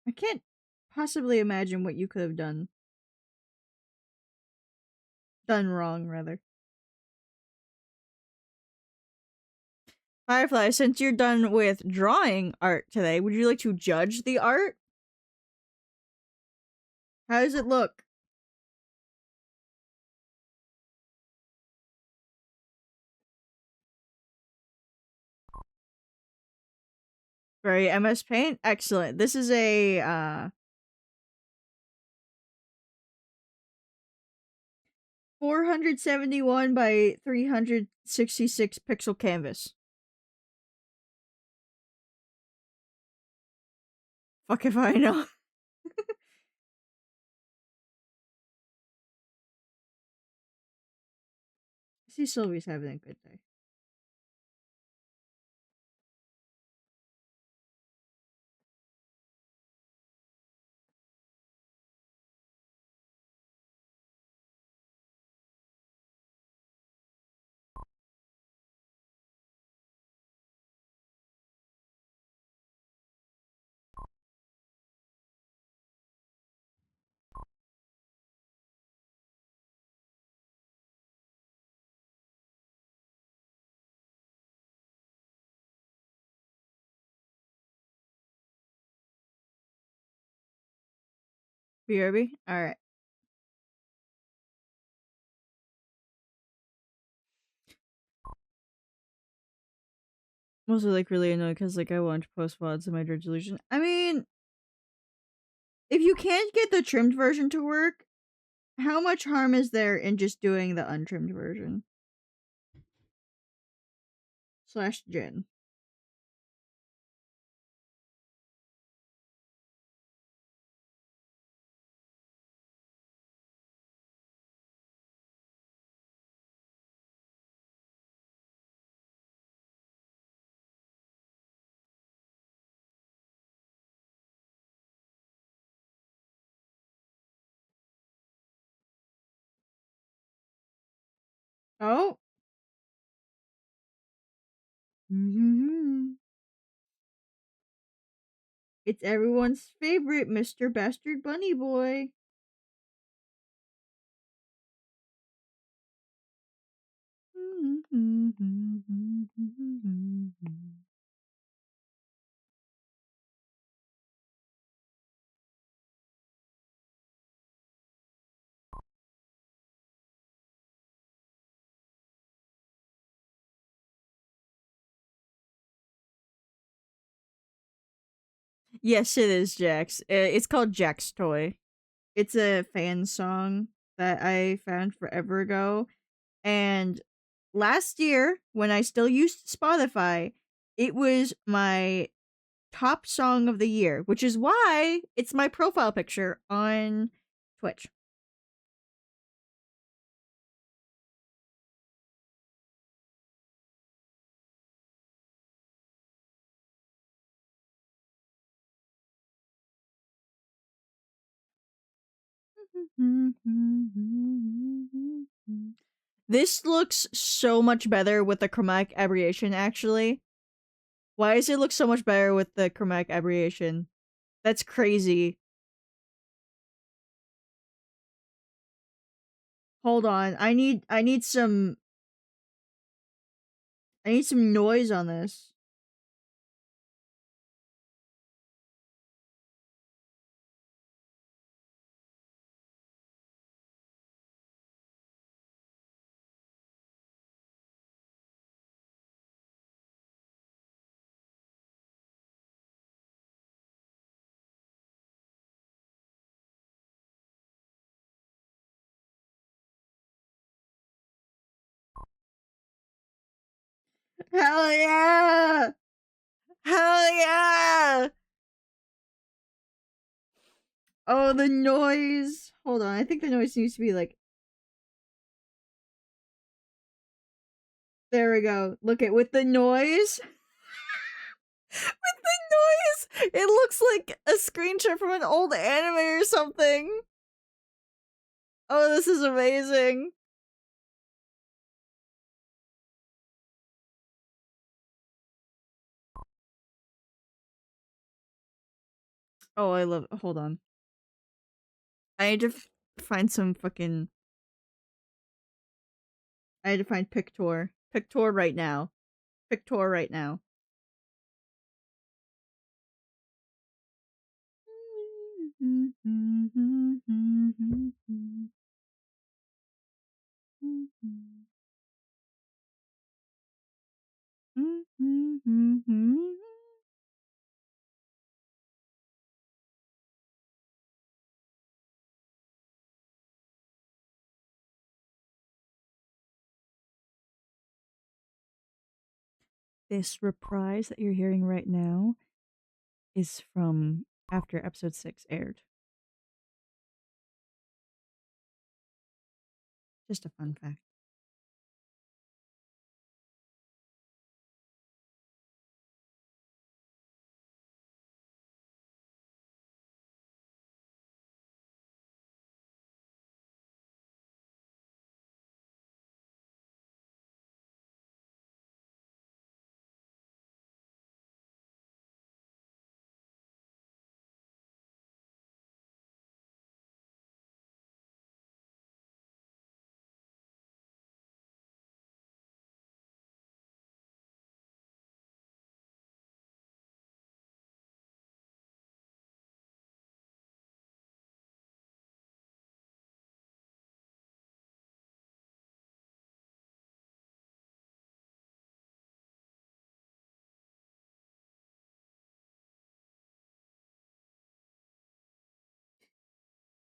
I can't possibly imagine what you could have done. Done wrong, rather. Firefly, since you're done with drawing art today, would you like to judge the art? How does it look? Very MS Paint? Excellent. This is a 471 by 366 pixel canvas. Fuck if I know. I see Sylvie's having a good day. BRB? Alright. Mostly like really annoyed because like I want to post VODs in my resolution. I mean, if you can't get the trimmed version to work, how much harm is there in just doing the untrimmed version? /Jen. Oh. It's everyone's favorite Mr. Bastard Bunny Boy. Yes, it is Jax. It's called Jack's Toy. It's a fan song that I found forever ago. And last year, when I still used Spotify, it was my top song of the year, which is why it's my profile picture on Twitch. This looks so much better with the chromatic aberration, actually. Why does it look so much better with the chromatic aberration? That's crazy. Hold on. I need some noise on this. Hell yeah! Hell yeah! Oh, the noise. Hold on. I think the noise needs to be like. There we go. Look at with the noise. With the noise, it looks like a screenshot from an old anime or something. Oh, this is amazing. Oh, I love. Hold on. I need to find some fucking. I had to find Pictor. Pictor right now. Pictor right now. This reprise that you're hearing right now is from after episode 6 aired. Just a fun fact.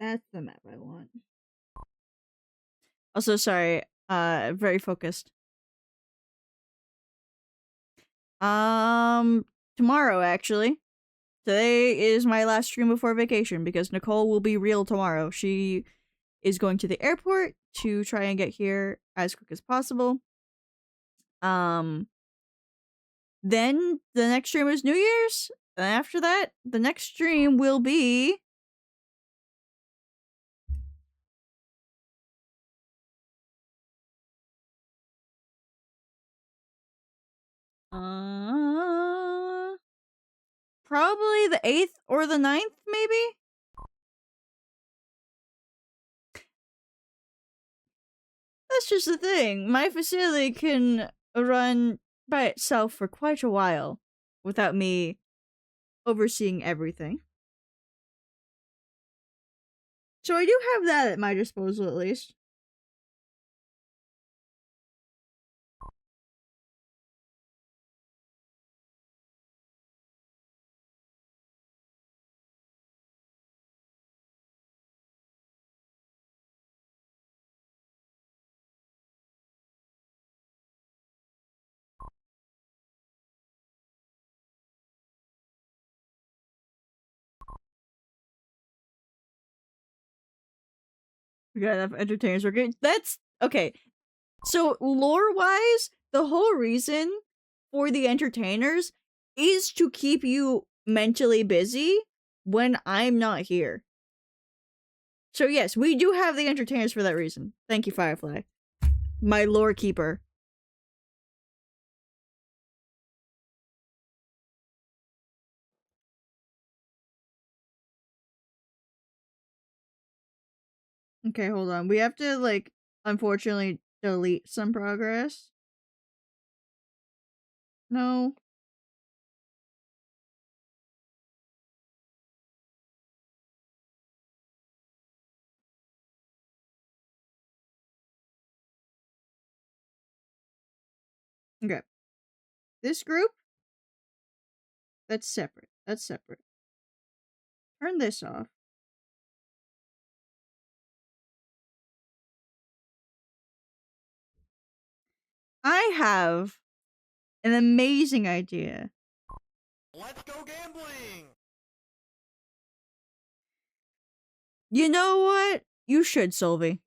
That's the map I want. Also, sorry, very focused. Tomorrow, actually. Today is my last stream before vacation because Nicole will be real tomorrow. She is going to the airport to try and get here as quick as possible. Then the next stream is New Year's. And after that, the next stream will be probably the 8th or the 9th, maybe? That's just the thing. My facility can run by itself for quite a while without me overseeing everything. So I do have that at my disposal, at least. We got enough entertainers. We're good. That's okay. So lore wise, the whole reason for the entertainers is to keep you mentally busy when I'm not here. So yes, we do have the entertainers for that reason. Thank you, Firefly. My lore keeper. Okay, hold on. We have to, like, unfortunately delete some progress. No. Okay. This group, that's separate. That's separate. Turn this off. I have an amazing idea. Let's go gambling! You know what? You should, Sylvie.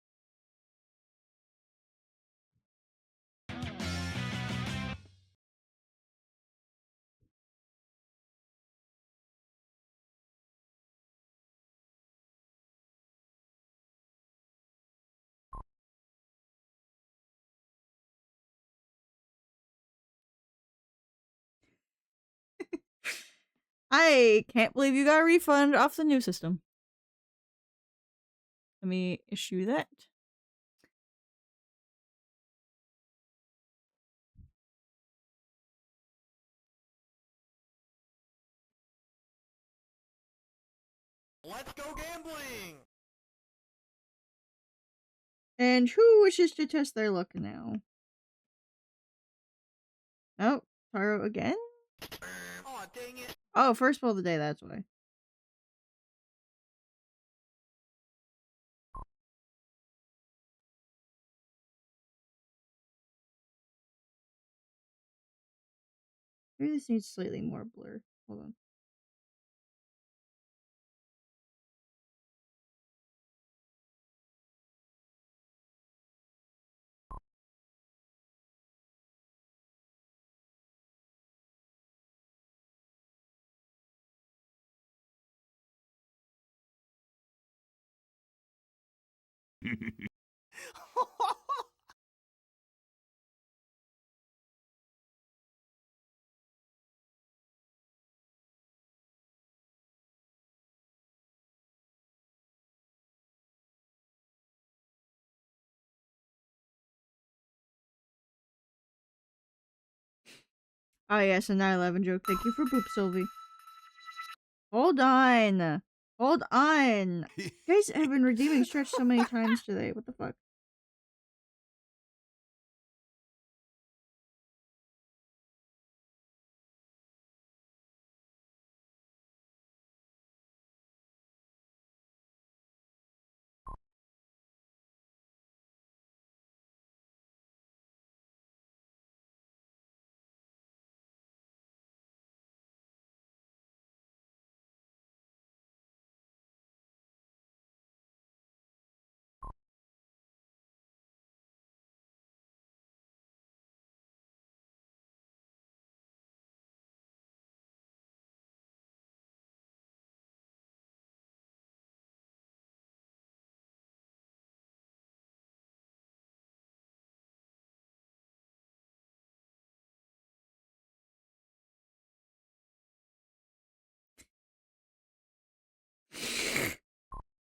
I can't believe you got a refund off the new system. Let me issue that. Let's go gambling! And who wishes to test their luck now? Oh, Taro again? Aw, dang it. Oh, first pull of the day, that's why. Maybe this needs slightly more blur. Hold on. Ah, yes, a 9/11 joke. Thank you for poop, Sylvie. Hold on. Hold on. You guys have been redeeming stretch so many times today. What the fuck?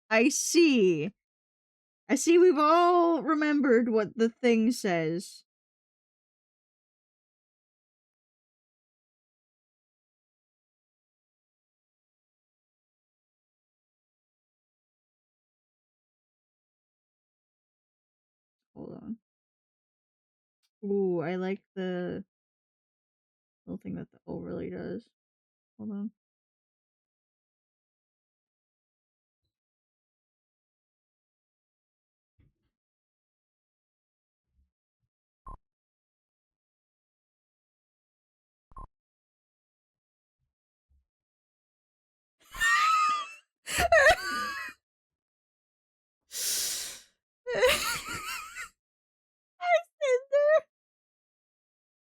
I see. I see we've all remembered what the thing says. Hold on. Ooh, I like the little thing that the overlay does. Hold on.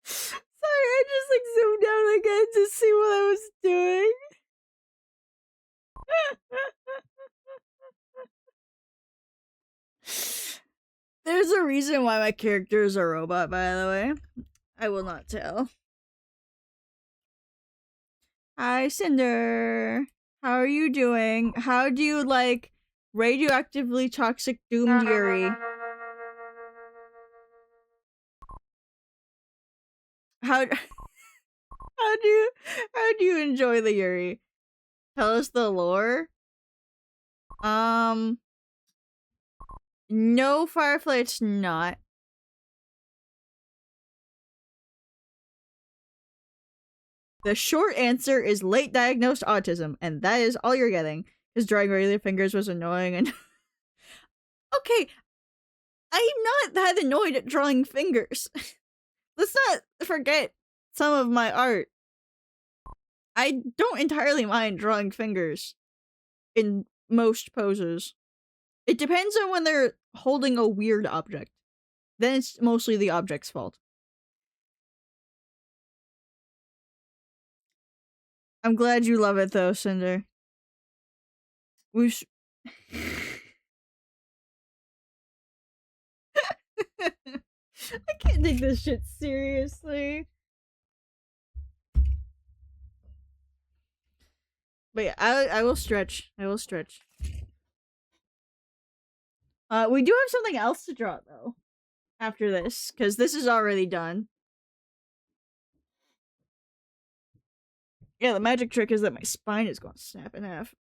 Sorry, I just like zoomed out again to see what I was doing. There's a reason why my character is a robot, by the way. I will not tell. Hi, Cinder. How are you doing? How do you like radioactively toxic doomed Yuri? How how do you enjoy the Yuri? Tell us the lore. No, Firefly, it's not. The short answer is late diagnosed autism, and that is all you're getting. His drawing regular fingers was annoying and okay, I'm not that annoyed at drawing fingers. Let's not forget some of my art. I don't entirely mind drawing fingers in most poses. It depends on when they're holding a weird object. Then it's mostly the object's fault. I'm glad you love it though, Cinder. We've I can't take this shit seriously. But yeah, I will stretch. I will stretch. We do have something else to draw though. After this, because this is already done. Yeah, the magic trick is that my spine is going to snap in half.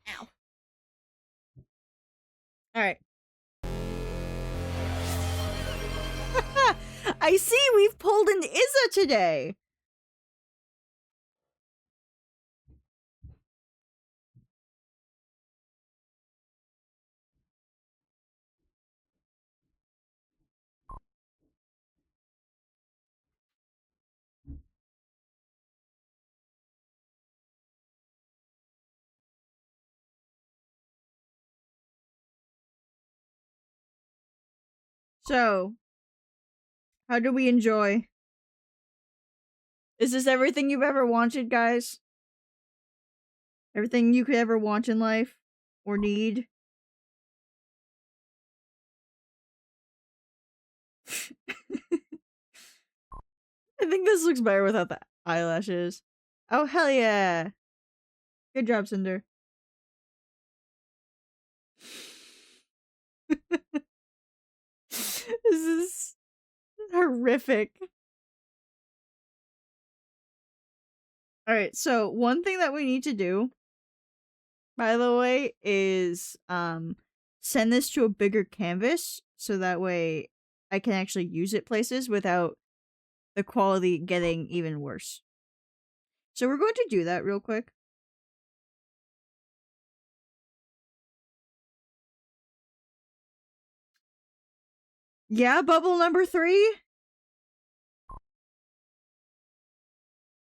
Ow. Alright. I see we've pulled an Izza today! So, how do we enjoy? Is this everything you've ever wanted, guys? Everything you could ever want in life? Or need? I think this looks better without the eyelashes. Oh, hell yeah! Good job, Cinder. This is horrific. Alright, so one thing that we need to do, by the way, is send this to a bigger canvas so that way I can actually use it places without the quality getting even worse. So we're going to do that real quick. Yeah, bubble number 3?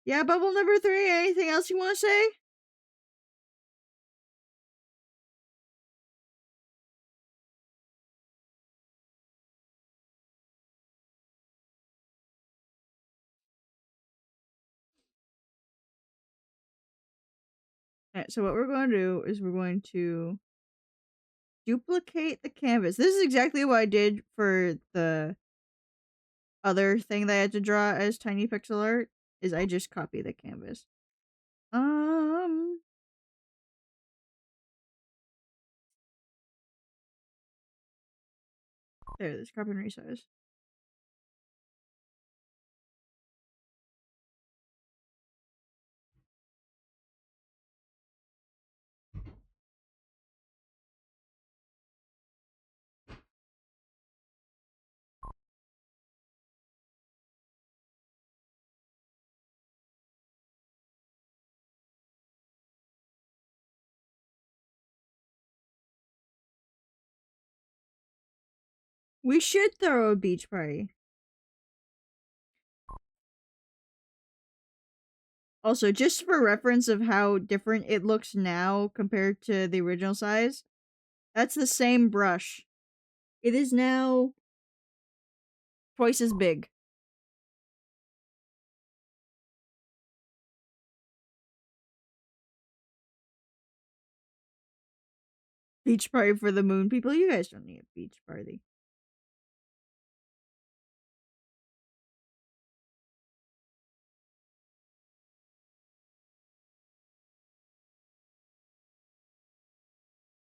Yeah, bubble number 3. Anything else you want to say? Alright, so what we're going to do is we're going to duplicate the canvas. This is exactly what I did for the other thing that I had to draw as tiny pixel art, is I just copy the canvas. There, this copy and resize. We should throw a beach party. Also, just for reference of how different it looks now compared to the original size, that's the same brush. It is now twice as big. Beach party for the moon people. You guys don't need a beach party.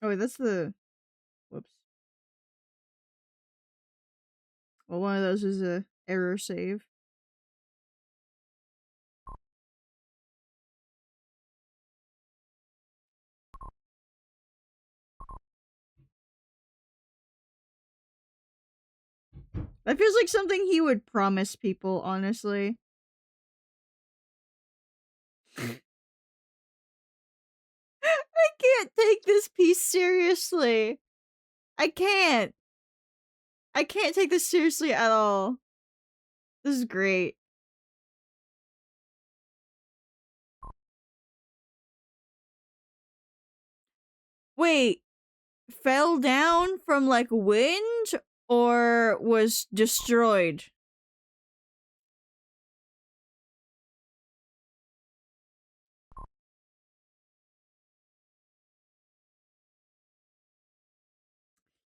Oh, wait, that's the... Whoops. Well, one of those is a error save. That feels like something he would promise people, honestly. I can't take this piece seriously. I can't. I can't take this seriously at all. This is great. Wait, fell down from like wind or was destroyed?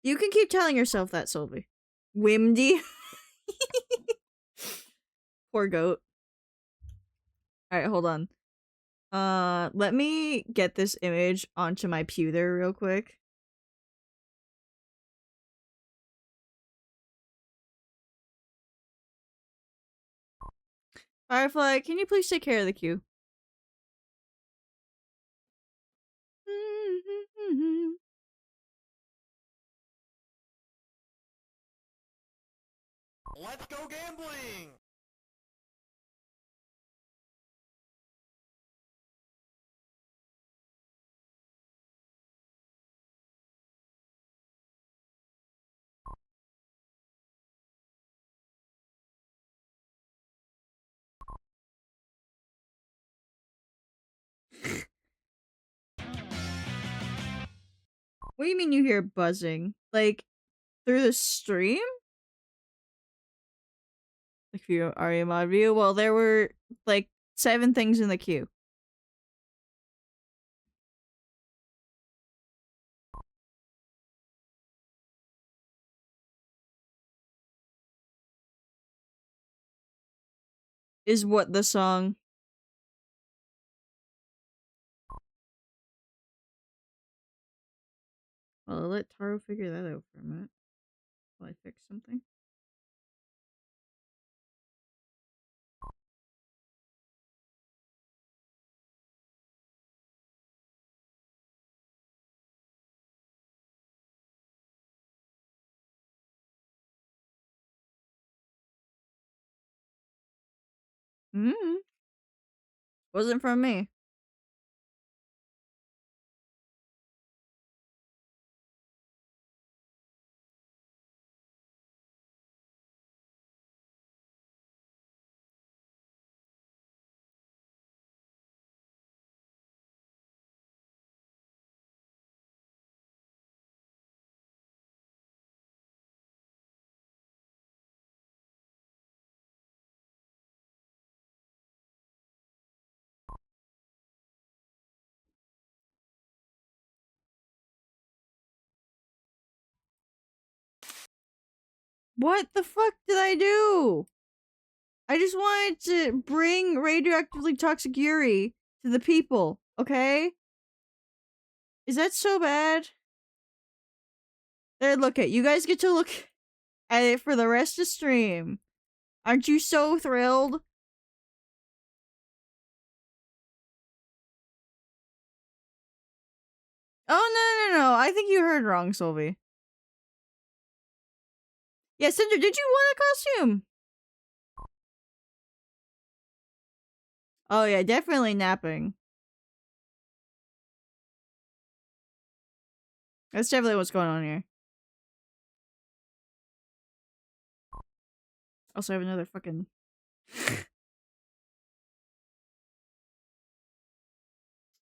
You can keep telling yourself that, Sylvie. Wimdy. Poor goat. Alright, hold on. Let me get this image onto my pewter real quick. Firefly, can you please take care of the queue? Let's go gambling! What do you mean you hear buzzing? Like, through the stream? If you are in my view, well, there were like 7 things in the queue. Is what the song. Well, I'll let Taro figure that out for a minute while I fix something. Wasn't from me. What the fuck did I do? I just wanted to bring radioactively toxic Yuri to the people, okay? Is that so bad? There, look at you guys get to look at it for the rest of stream. Aren't you so thrilled? Oh, no. I think you heard wrong, Sylvie. Yeah, Cinder, did you want a costume? Oh, yeah, definitely napping. That's definitely what's going on here. Also, I have another fucking.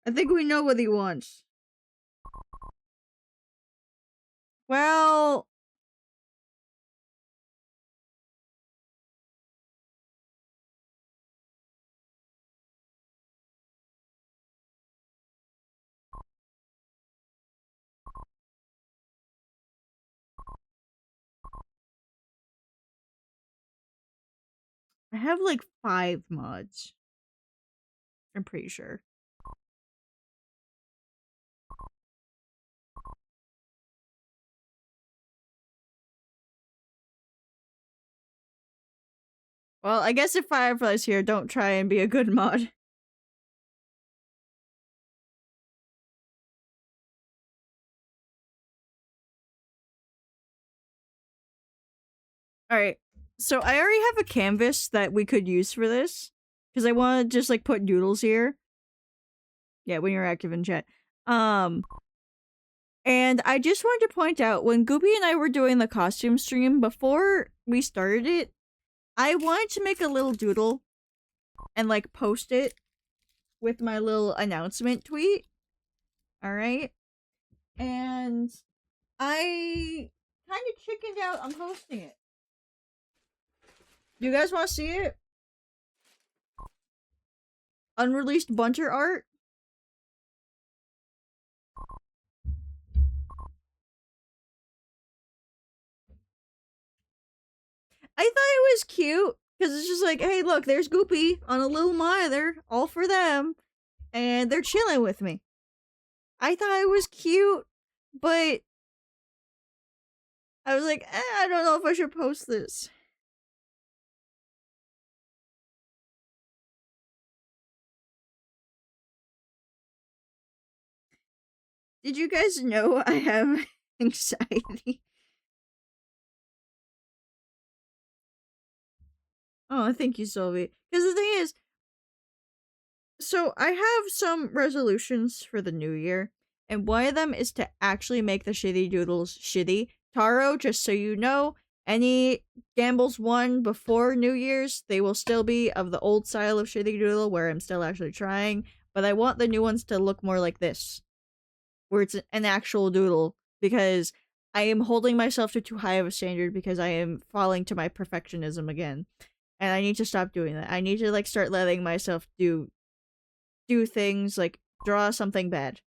I think we know what he wants. Well. I have like 5 mods. I'm pretty sure. Well, I guess if Firefly's here, don't try and be a good mod. Alright, so I already have a canvas that we could use for this. Because I want to just, like, put doodles here. Yeah, when you're active in chat. And I just wanted to point out, when Goopy and I were doing the costume stream, before we started it, I wanted to make a little doodle and, like, post it with my little announcement tweet. Alright? And I kind of chickened out on posting it. You guys want to see it? Unreleased bunter art? I thought it was cute because it's just like, hey, look, there's Goopy on a little monitor, all for them, and they're chilling with me. I thought it was cute, but I was like, I don't know if I should post this. Did you guys know I have anxiety? Oh, thank you, Sylvie. Because the thing is, so I have some resolutions for the new year, and one of them is to actually make the shitty doodles shitty. Taro, just so you know, any gambles won before New Year's, they will still be of the old style of shitty doodle where I'm still actually trying, but I want the new ones to look more like this, where it's an actual doodle, because I am holding myself to too high of a standard because I am falling to my perfectionism again. And I need to stop doing that. I need to like start letting myself do things like draw something bad.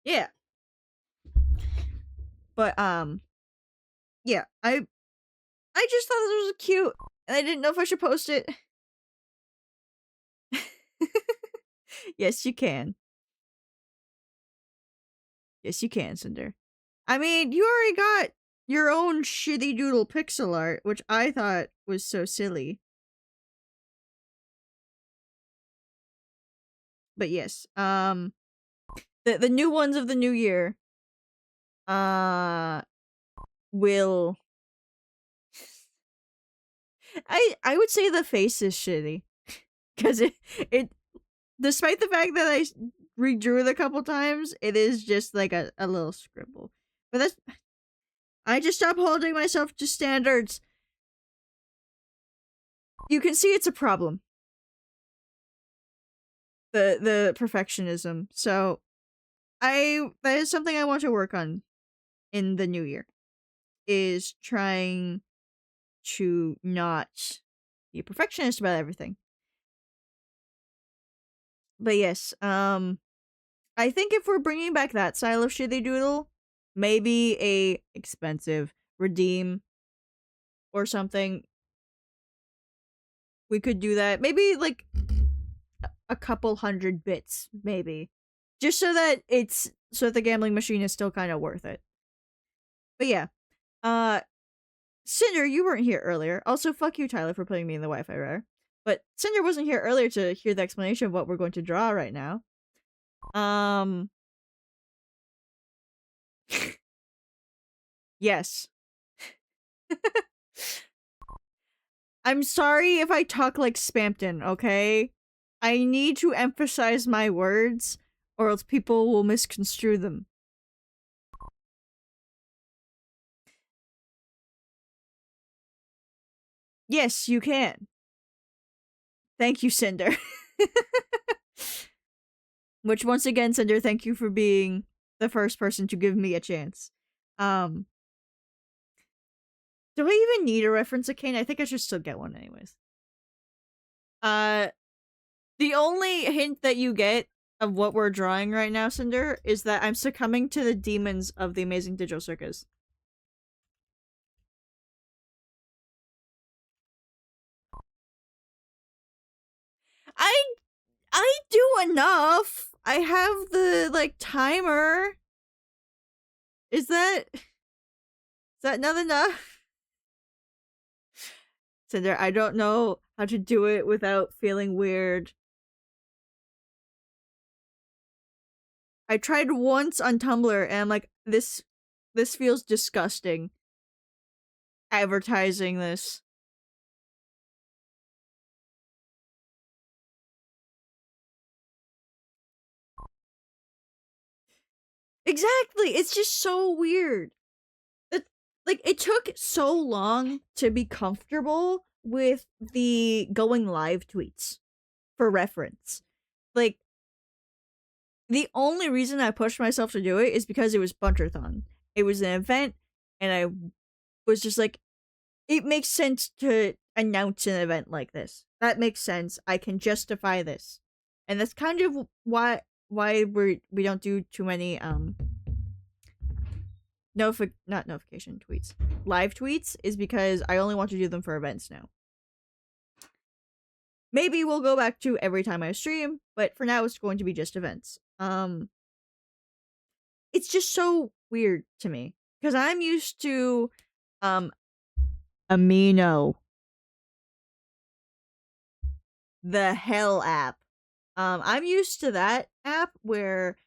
Yeah. But yeah, I just thought this was cute and I didn't know if I should post it. Yes, you can. Yes, you can, Cinder. I mean, you already got your own shitty doodle pixel art, which I thought was so silly. But yes, the new ones of the new year will I would say the face is shitty because it despite the fact that I redrew it a couple times, it is just like a little scribble. But that's I just stopped holding myself to standards. You can see it's a problem. The perfectionism. So that is something I want to work on in the new year. Is trying to not be a perfectionist about everything. But yes, I think if we're bringing back that style of shitty doodle, maybe a expensive redeem or something, we could do that. Maybe like a couple 100 bits, maybe, just so that the gambling machine is still kind of worth it. But yeah, Cinder, you weren't here earlier. Also, fuck you, Tyler, for putting me in the Wi-Fi router. But Cinder wasn't here earlier to hear the explanation of what we're going to draw right now. Yes. I'm sorry if I talk like Spampton, okay? I need to emphasize my words, or else people will misconstrue them. Yes, you can. Thank you, Cinder. Which, once again, Cinder, thank you for being the first person to give me a chance. Do I even need a reference arcane? I think I should still get one anyways. The only hint that you get of what we're drawing right now, Cinder, is that I'm succumbing to the demons of the Amazing Digital Circus. I do enough. I have the like timer. Is that not enough? Cinder, I don't know how to do it without feeling weird. I tried once on Tumblr and I'm like, this feels disgusting. Advertising this. Exactly. It's just so weird. Like, it took so long to be comfortable with the going live tweets for reference. Like, the only reason I pushed myself to do it is because it was Bunterthon. It was an event, and I was just like, it makes sense to announce an event like this. That makes sense. I can justify this. And that's kind of why we don't do too many not notification tweets. Live tweets is because I only want to do them for events now. Maybe we'll go back to every time I stream, but for now it's going to be just events. It's just so weird to me because I'm used to Amino, the Hell app. I'm used to that app where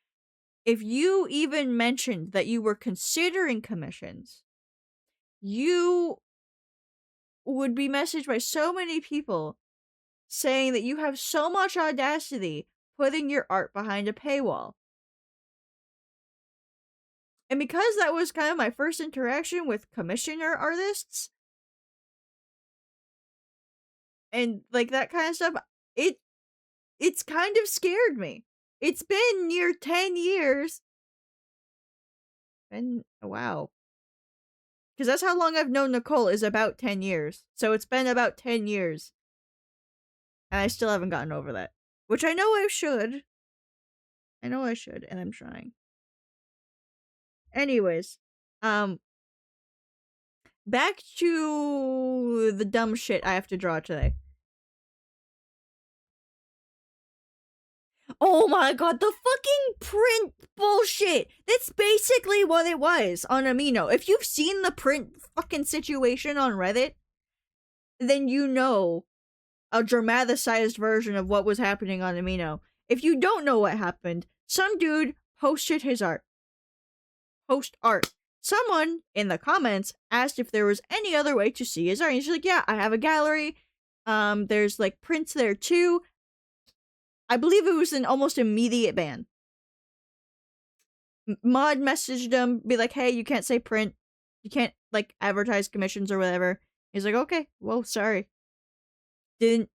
if you even mentioned that you were considering commissions, you would be messaged by so many people saying that you have so much audacity putting your art behind a paywall. And because that was kind of my first interaction with commissioner artists and like that kind of stuff, it's kind of scared me. It's been near 10 years. And wow. Because that's how long I've known Nicole, is about 10 years. So it's been about 10 years. And I still haven't gotten over that. Which I know I should. I know I should, and I'm trying. Anyways, back to the dumb shit I have to draw today. Oh my god, the fucking print bullshit! That's basically what it was on Amino. If you've seen the print fucking situation on Reddit, then you know a dramatized version of what was happening on Amino. If you don't know what happened, some dude posted his art. Post art. Someone in the comments asked if there was any other way to see his art. He's like, yeah, I have a gallery. There's like prints there too. I believe it was an almost immediate ban. Mod messaged him, be like, hey, you can't say print. You can't, like, advertise commissions or whatever. He's like, okay, well, sorry. Didn't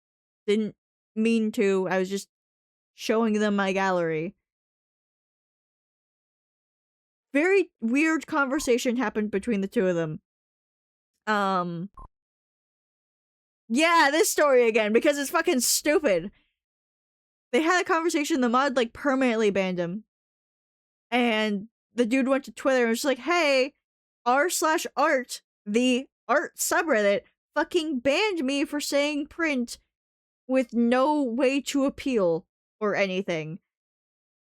mean to. I was just showing them my gallery. Very weird conversation happened between the two of them. Yeah, this story again, because it's fucking stupid. They had a conversation, the mod, like, permanently banned him. And the dude went to Twitter and was like, hey, r/art, the art subreddit, fucking banned me for saying print with no way to appeal or anything.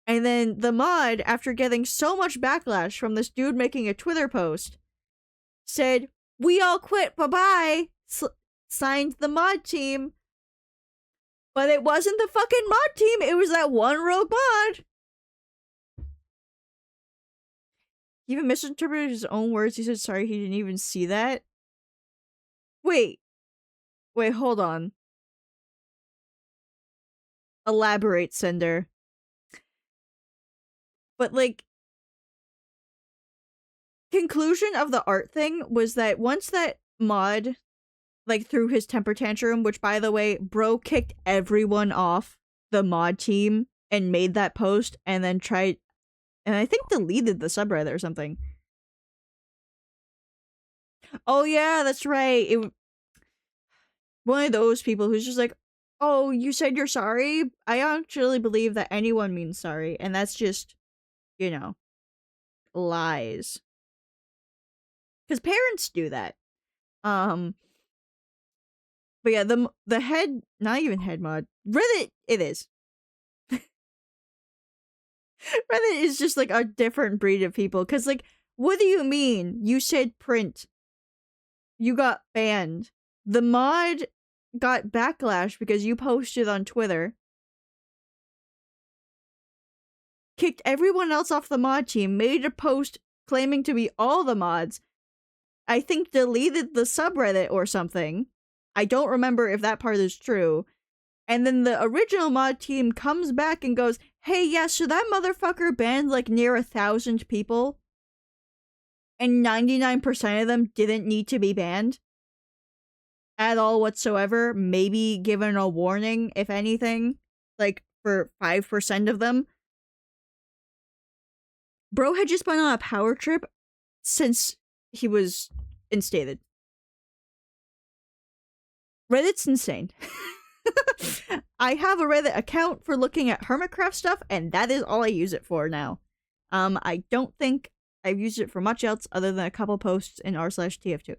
And then the mod, after getting so much backlash from this dude making a Twitter post, said, we all quit, bye-bye, signed the mod team. But it wasn't the fucking mod team, it was that one rogue mod. He even misinterpreted his own words. He said sorry he didn't even see that. Wait, hold on. Elaborate, Sender. But, like, conclusion of the art thing was that once that mod like threw his temper tantrum, which by the way, bro kicked everyone off the mod team and made that post and then tried and I think deleted the subreddit or something. Oh yeah, that's right. One of those people who's just like, "Oh, you said you're sorry?" I actually believe that anyone means sorry, and that's just, you know, lies. Cuz parents do that. Um but yeah, the head, not even head mod. Reddit it is. Reddit is just like a different breed of people cuz like what do you mean? You said print. You got banned. The mod got backlash because you posted on Twitter. Kicked everyone else off the mod team, made a post claiming to be all the mods. I think deleted the subreddit or something. I don't remember if that part is true. And then the original mod team comes back and goes, "Hey, yeah, so that motherfucker banned like near 1,000 people. And 99% of them didn't need to be banned at all whatsoever. Maybe given a warning, if anything, like for 5% of them." Bro had just been on a power trip since he was instated. Reddit's insane. I have a Reddit account for looking at Hermitcraft stuff, and that is all I use it for now. I don't think I've used it for much else other than a couple posts in r/tf2.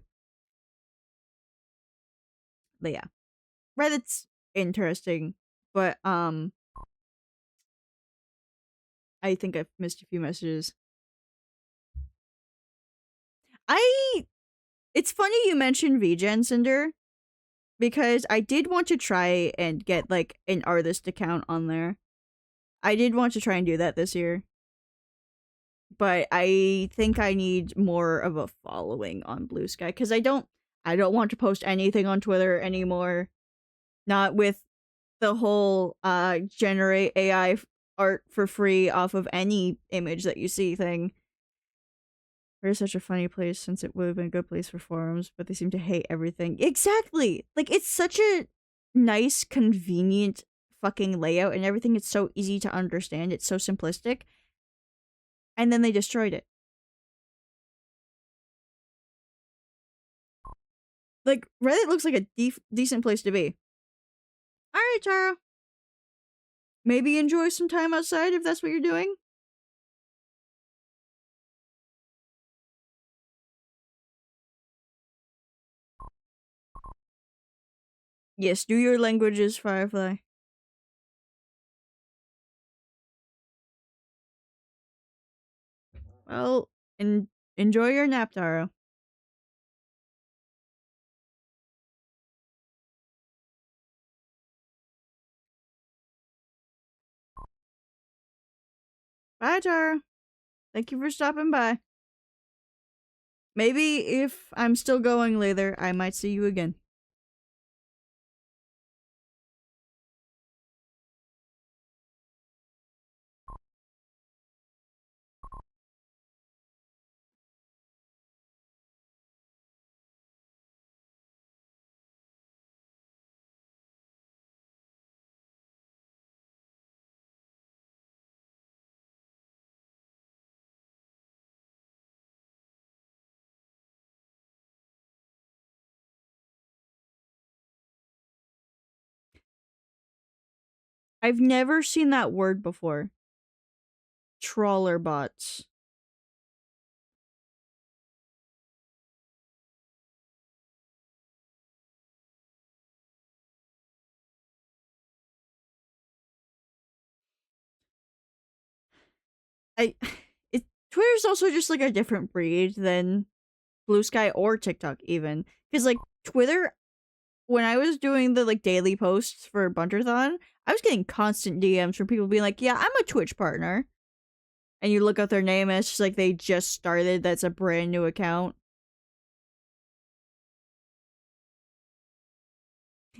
But yeah, Reddit's interesting, but I think I've missed a few messages. It's funny you mentioned VGen, Cinder, because I did want to try and get like an artist account on there. I did want to try and do that this year. But I think I need more of a following on Blue Sky because I don't want to post anything on Twitter anymore. Not with the whole generate AI art for free off of any image that you see thing. We're such a funny place since it would have been a good place for forums, but they seem to hate everything. Exactly! Like, it's such a nice, convenient fucking layout and everything. It's so easy to understand. It's so simplistic. And then they destroyed it. Like, Reddit looks like a decent place to be. Alright, Tara. Maybe enjoy some time outside if that's what you're doing. Yes, do your languages, Firefly. Well, enjoy your nap, Tara. Bye, Tara. Thank you for stopping by. Maybe if I'm still going later, I might see you again. I've never seen that word before. Trawler bots. I Twitter's also just like a different breed than Blue Sky or TikTok even. Because like Twitter, when I was doing the like daily posts for Bunterthon, I was getting constant DMs from people being like, "Yeah, I'm a Twitch partner." And you look up their name and it's just like they just started, that's a brand new account.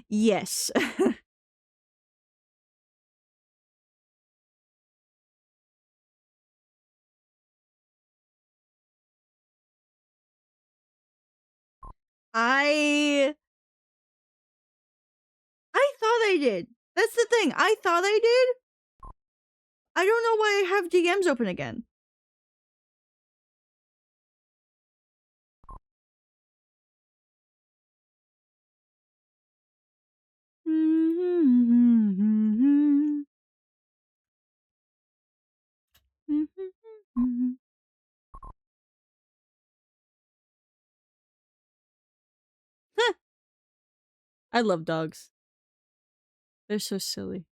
Yes. I I did. That's the thing. I thought I did. I don't know why I have DMs open again. I love dogs. They're so silly.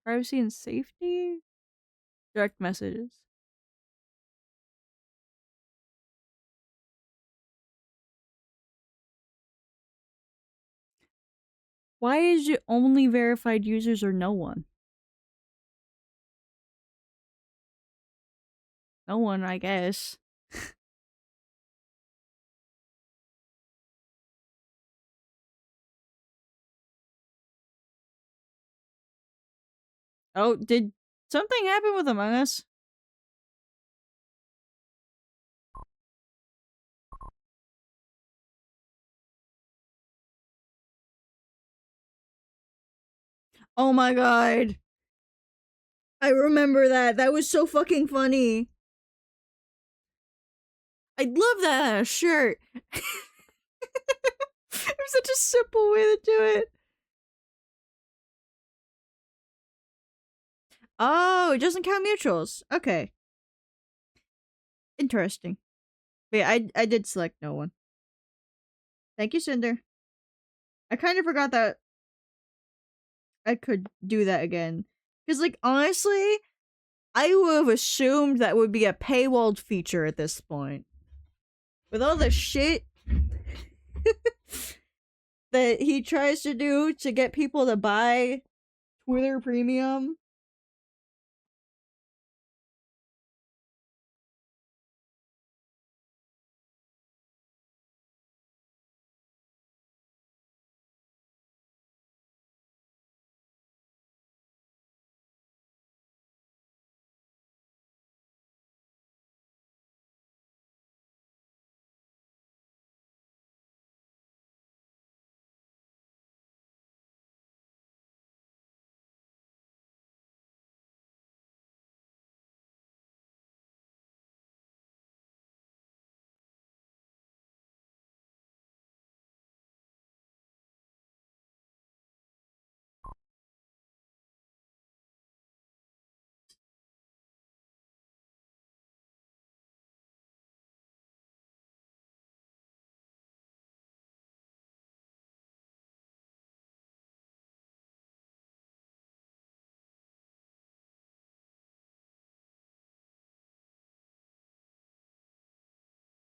Privacy and safety? Direct messages. Why is it only verified users or no one? No one, I guess. Oh, did something happen with Among Us? Oh my god. I remember that. That was so fucking funny. I'd love that on a shirt. It was such a simple way to do it. Oh, it doesn't count mutuals. Okay. Interesting. But yeah, I did select no one. Thank you, Cinder. I kind of forgot that I could do that again. Because, like, honestly, I would have assumed that would be a paywalled feature at this point. With all the shit that he tries to do to get people to buy Twitter Premium.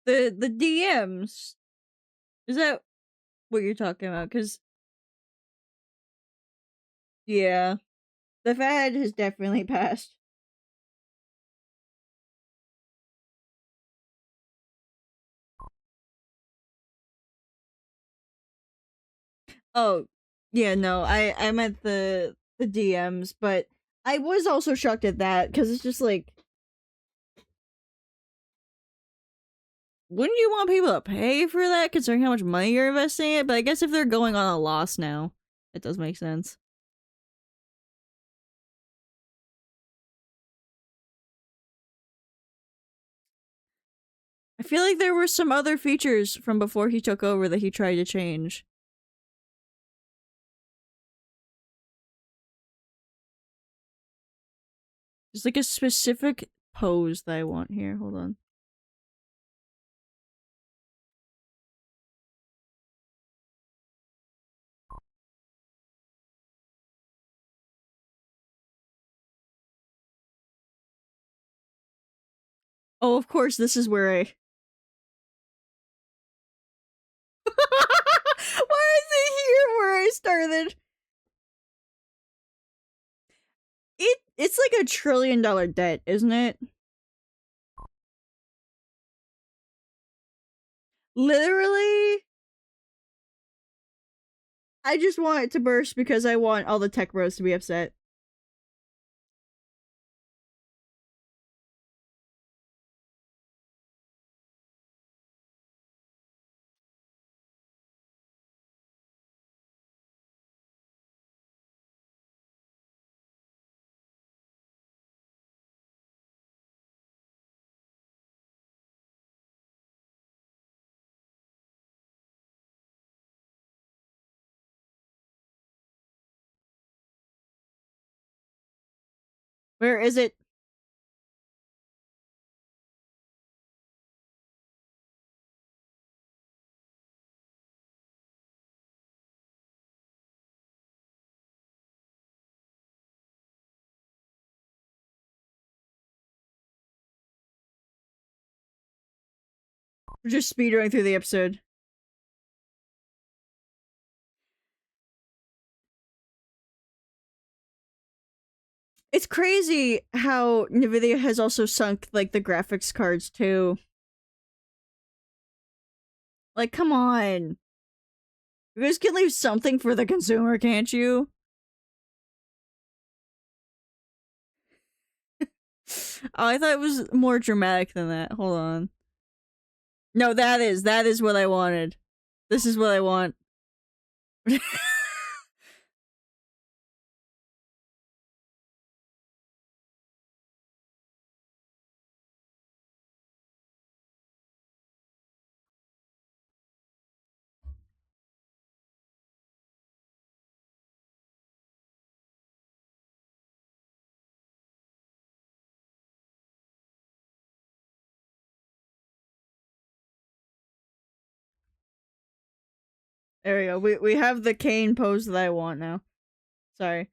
The DMs. Is that what you're talking about? Because, yeah, the fad has definitely passed. Oh, yeah, no, I meant the DMs, but I was also shocked at that because it's just like, wouldn't you want people to pay for that considering how much money you're investing in it? But I guess if they're going on a loss now, it does make sense. I feel like there were some other features from before he took over that he tried to change. There's like a specific pose that I want here. Hold on. Oh, of course, this is where I... Why is it here where I started? It's like a $1 trillion debt, isn't it? Literally, I just want it to burst because I want all the tech bros to be upset. Where is it? We're just speedrunning through the episode. It's crazy how Nvidia has also sunk, like, the graphics cards, too. Like, come on. You guys can leave something for the consumer, can't you? Oh, I thought it was more dramatic than that. Hold on. No, that is what I wanted. This is what I want. There we go. We have the cane pose that I want now. Sorry.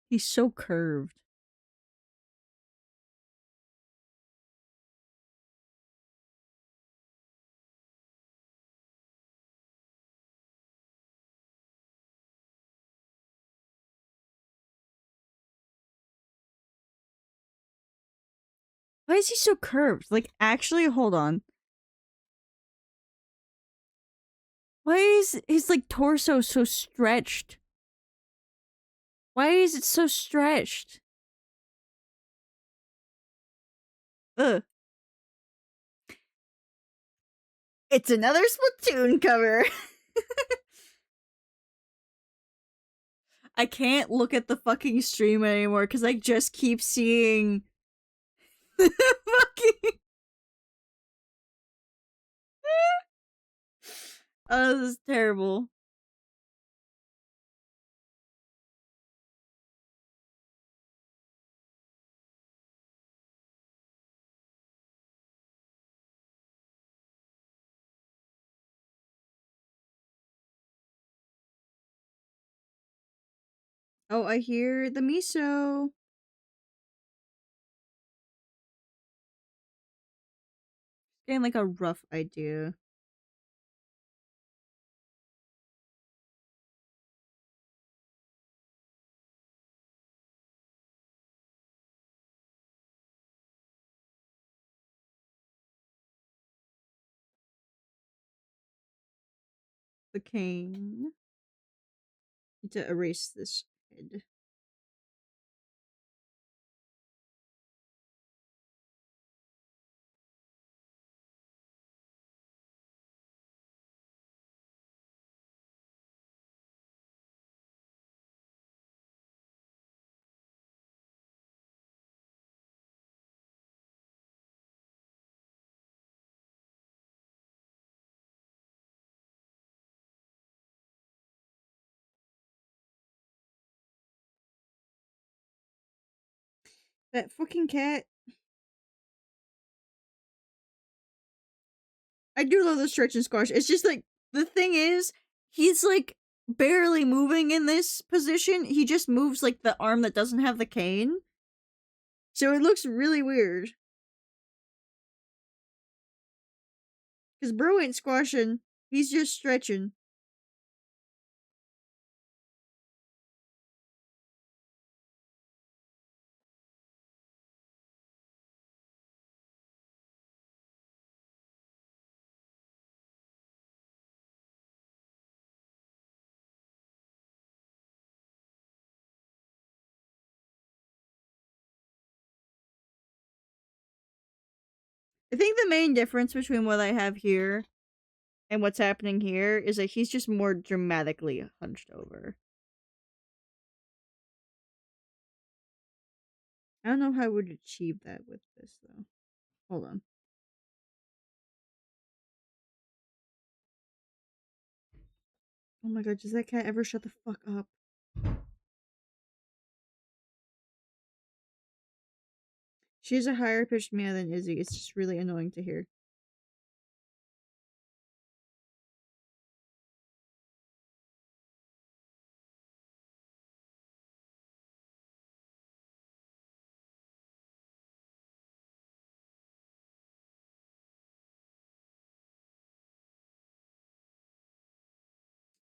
He's so curved. Why is he so curved? Like, actually, hold on. Why is his, like, torso so stretched? Why is it so stretched? Ugh. It's another Splatoon cover. I can't look at the fucking stream anymore because I just keep seeing the fucking. Oh, this is terrible. Oh, I hear the miso. Getting like a rough idea. The cane. Need to erase this head. That fucking cat. I do love the stretch and squash. It's just like, the thing is, he's like barely moving in this position. He just moves like the arm that doesn't have the cane. So it looks really weird. Because bro ain't squashing. He's just stretching. I think the main difference between what I have here and what's happening here is that he's just more dramatically hunched over. I don't know how I would achieve that with this though. Hold on. Oh my god, does that cat ever shut the fuck up? She's a higher pitched meow than Izzy. It's just really annoying to hear.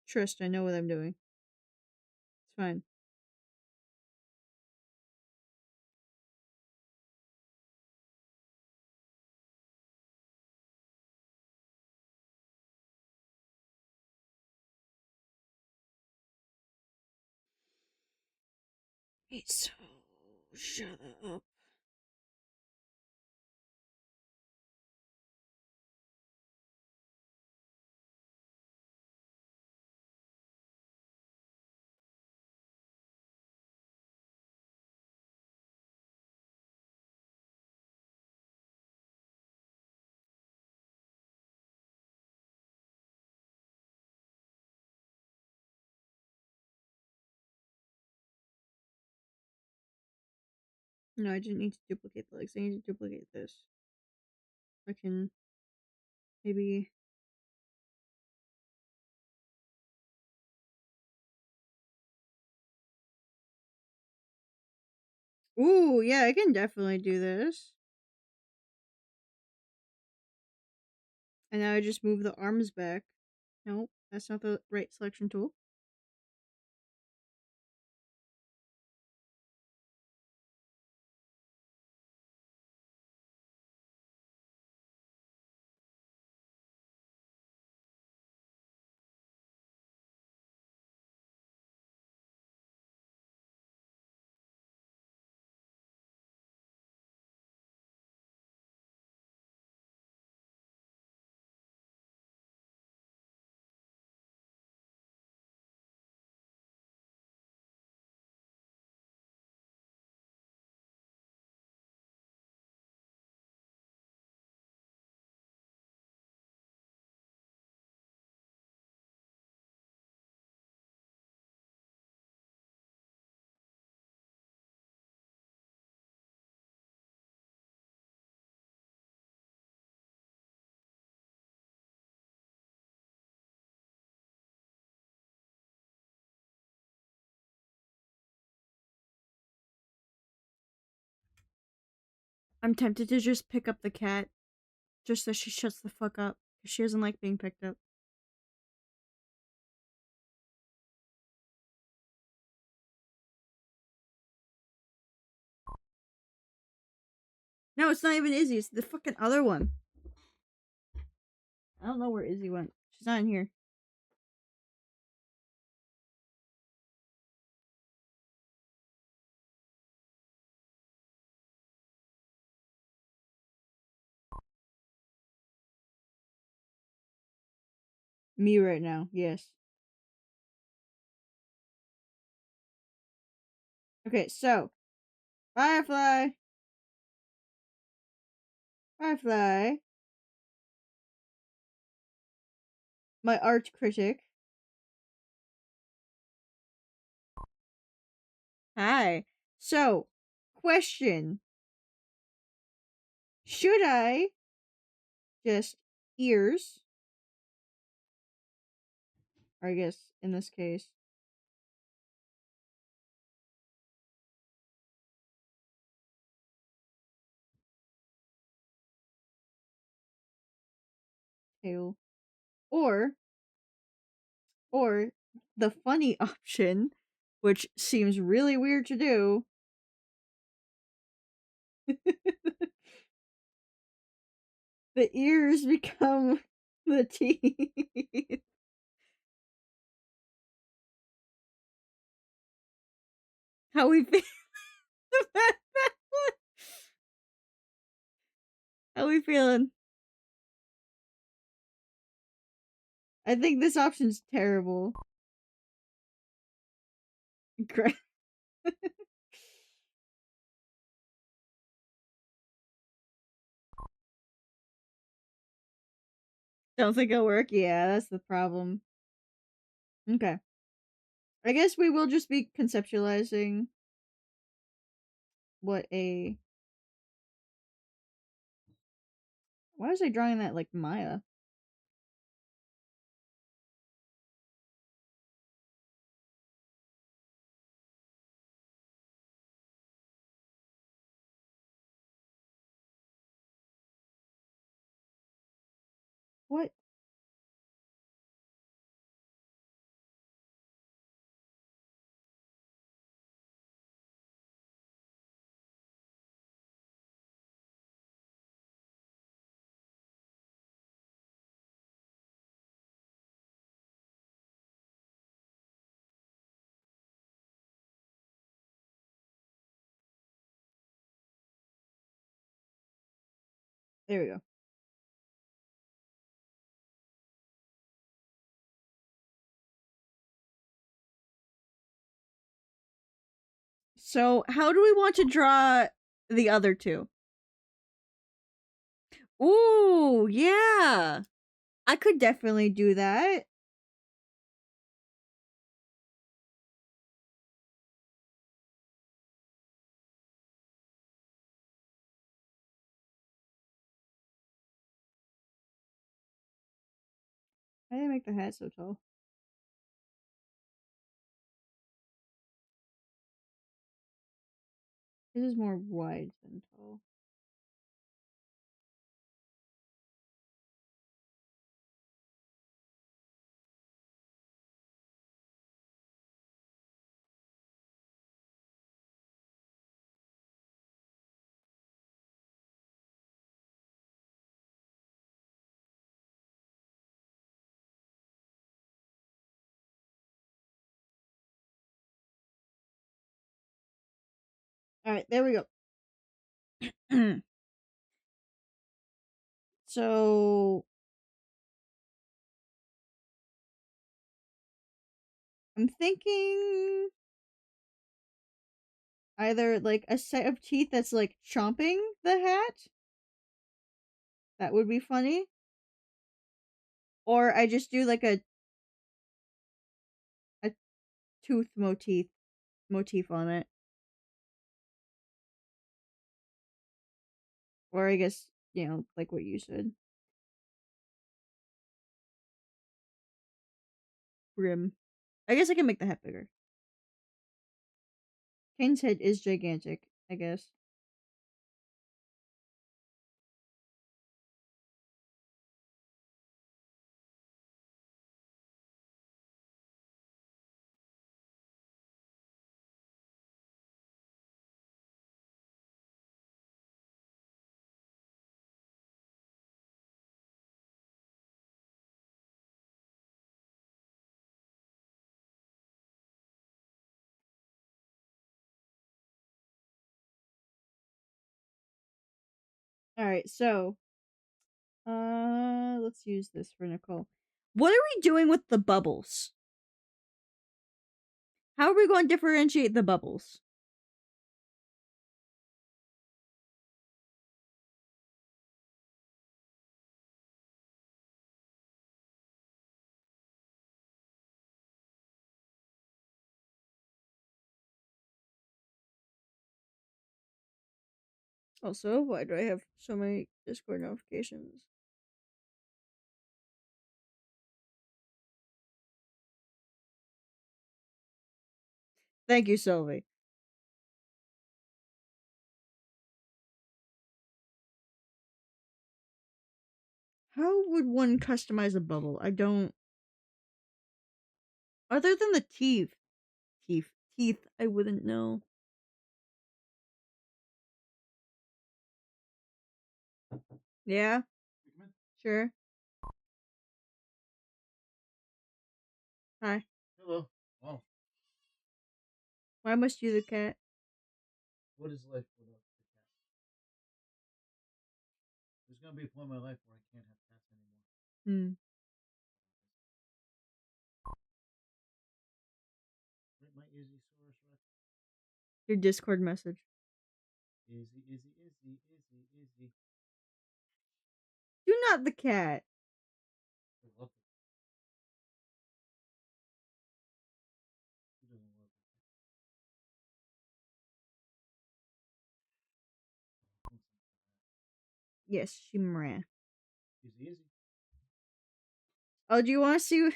Trust, I know what I'm doing. It's fine. Wait, so shut up. No, I didn't need to duplicate the legs. I need to duplicate this. I can maybe. Ooh, yeah, I can definitely do this. And now I just move the arms back. Nope, that's not the right selection tool. I'm tempted to just pick up the cat just so she shuts the fuck up. Because she doesn't like being picked up. No, it's not even Izzy. It's the fucking other one. I don't know where Izzy went. She's not in here. Me right now, yes. Okay, so. Firefly. Firefly. My art critic. Hi. So, question. Should I just ears? Or I guess in this case. Tail. Or the funny option, which seems really weird to do. The ears become the teeth. How we feel about that one? How we feeling? I think this option's terrible. Don't think it'll work? Yeah, that's the problem. Okay. I guess we will just be conceptualizing what a... Why was I drawing that like Maya? What? There we go. So, how do we want to draw the other two? Ooh, yeah. I could definitely do that. Why did I make the hat so tall? This is more wide than tall. Alright, there we go. So, I'm thinking either like a set of teeth that's like chomping the hat. That would be funny. Or I just do like a tooth motif on it. Or I guess, like what you said. Brim. I guess I can make the hat bigger. Kane's head is gigantic, I guess. Alright, so let's use this for Nicole. What are we doing with the bubbles? How are we going to differentiate the bubbles? Also, why do I have so many Discord notifications? Thank you, Sylvie. How would one customize a bubble? I don't. Other than the teeth, I wouldn't know. Yeah? Sure. Hi. Hello. Oh, Why must you the cat? what is life without the cat? There's gonna be a point in my life where I can't have cats anymore. Hmm. Rip my Izzy Source Rex. Your Discord message. Izzy, Izzy, Izzy, Izzy, Izzy. Do not the cat. Yes, Shimra. Easy, easy. Oh, do you want to see? You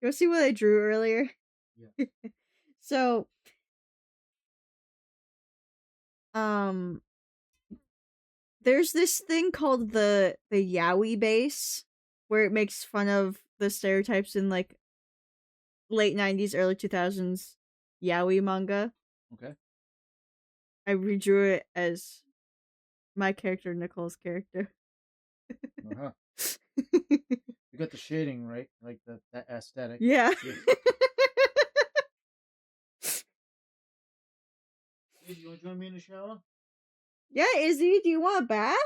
want to see what I drew earlier? Yeah. So, there's this thing called the yaoi base, where it makes fun of the stereotypes in like late 90s, early 2000s yaoi manga. Okay. I redrew it as my character, Nicole's character. Uh-huh. You got the shading right, like that aesthetic. Yeah. Yeah. Hey, you want to join me in the shower? Yeah, Izzy, do you want a bath?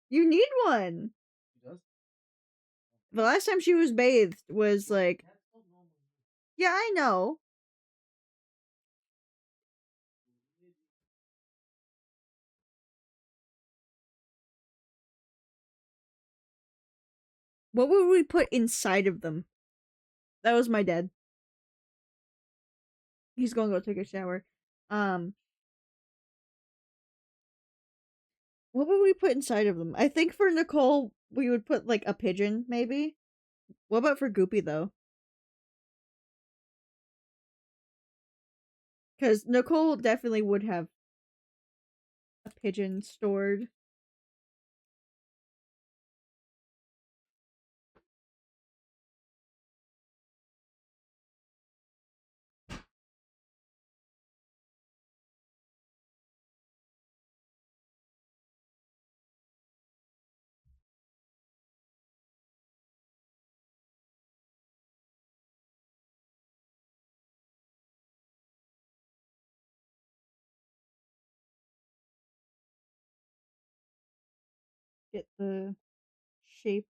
You need one. He does. The last time she was bathed was like, yeah, I know. What would we put inside of them? That was my dad. He's gonna go take a shower. What would we put inside of them? I think for Nicole, we would put like a pigeon, maybe. What about for Goopy though? Because Nicole definitely would have a pigeon stored. Get the shape.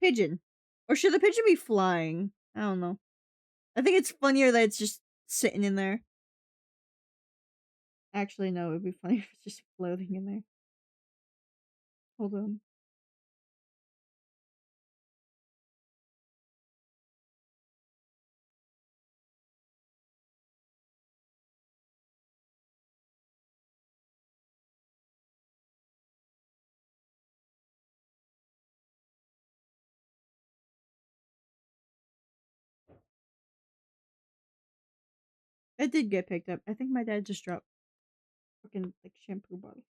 Pigeon. Or should the pigeon be flying? I don't know. I think it's funnier that it's just sitting in there. Actually, no, it would be funnier if it's just floating in there. Hold on. It did get picked up. I think my dad just dropped fucking like shampoo bottle.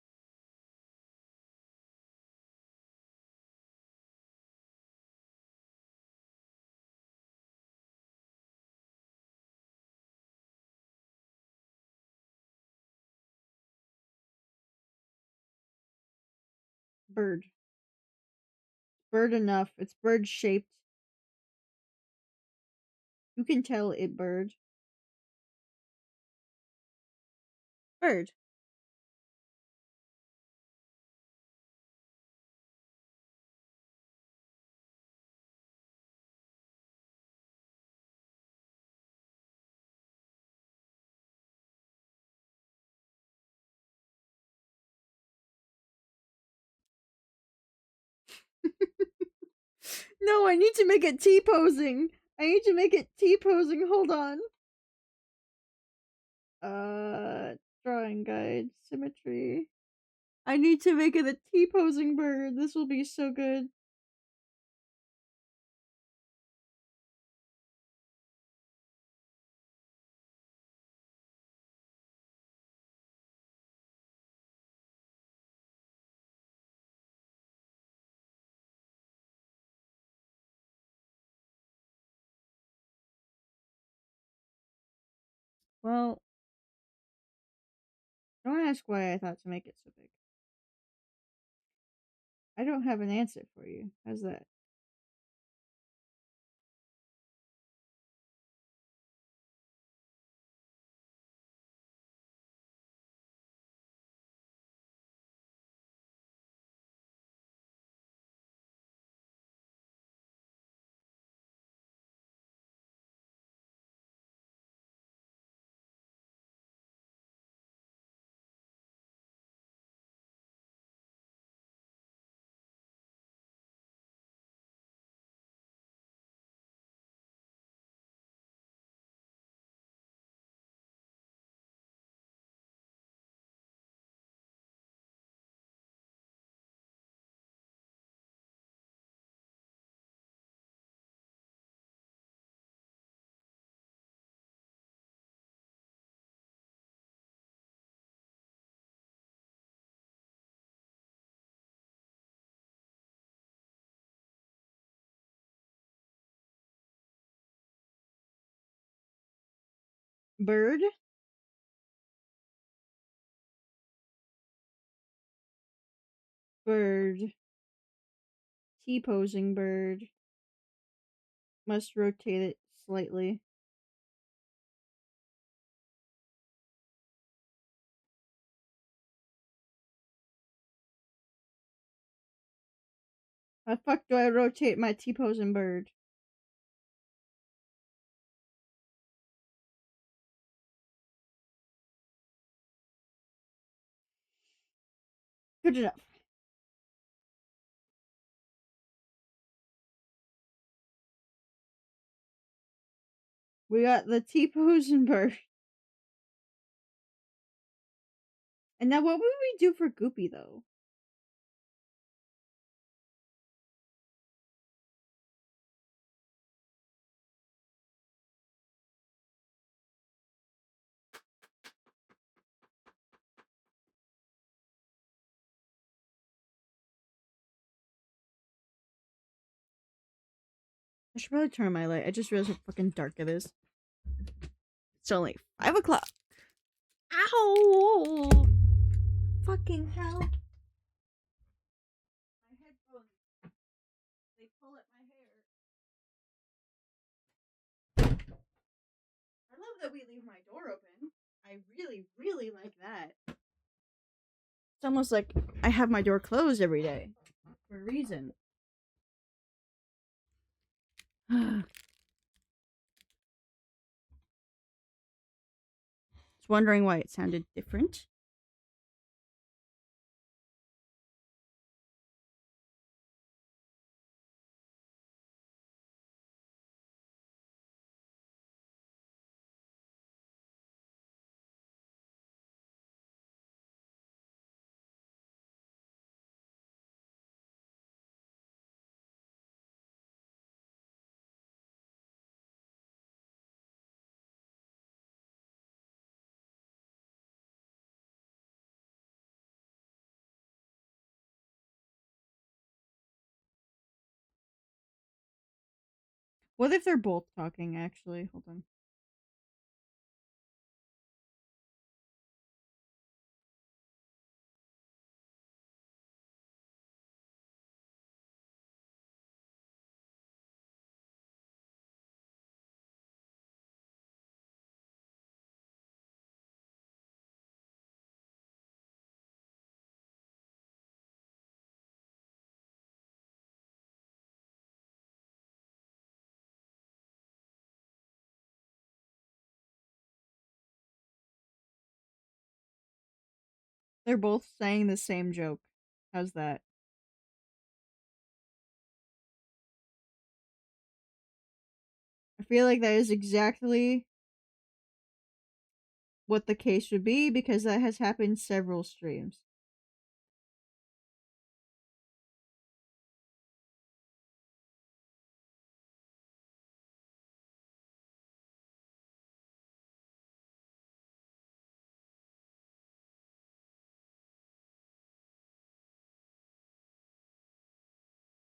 Bird. Bird enough. It's bird shaped. You can tell it bird. Bird. No, I need to make it T posing. I need to make it T posing. Hold on. Drawing guide, symmetry. I need to make it a T posing bird. This will be so good. Well, don't ask why I thought to make it so big. I don't have an answer for you. How's that? Bird? Bird. T-posing bird. Must rotate it slightly. How the fuck do I rotate my T-posing bird? Good enough. We got the T-posing bird. And now what would we do for Goopy, though? I should probably turn my light. I just realized how fucking dark it is. It's only 5 o'clock. Ow! Fucking hell. My headphones. They pull at my hair. I love that we leave my door open. I really, really like that. It's almost like I have my door closed every day. For a reason. Just wondering why it sounded different. What if they're both talking, actually? Hold on. They're both saying the same joke. How's that? I feel like that is exactly what the case would be because that has happened several streams.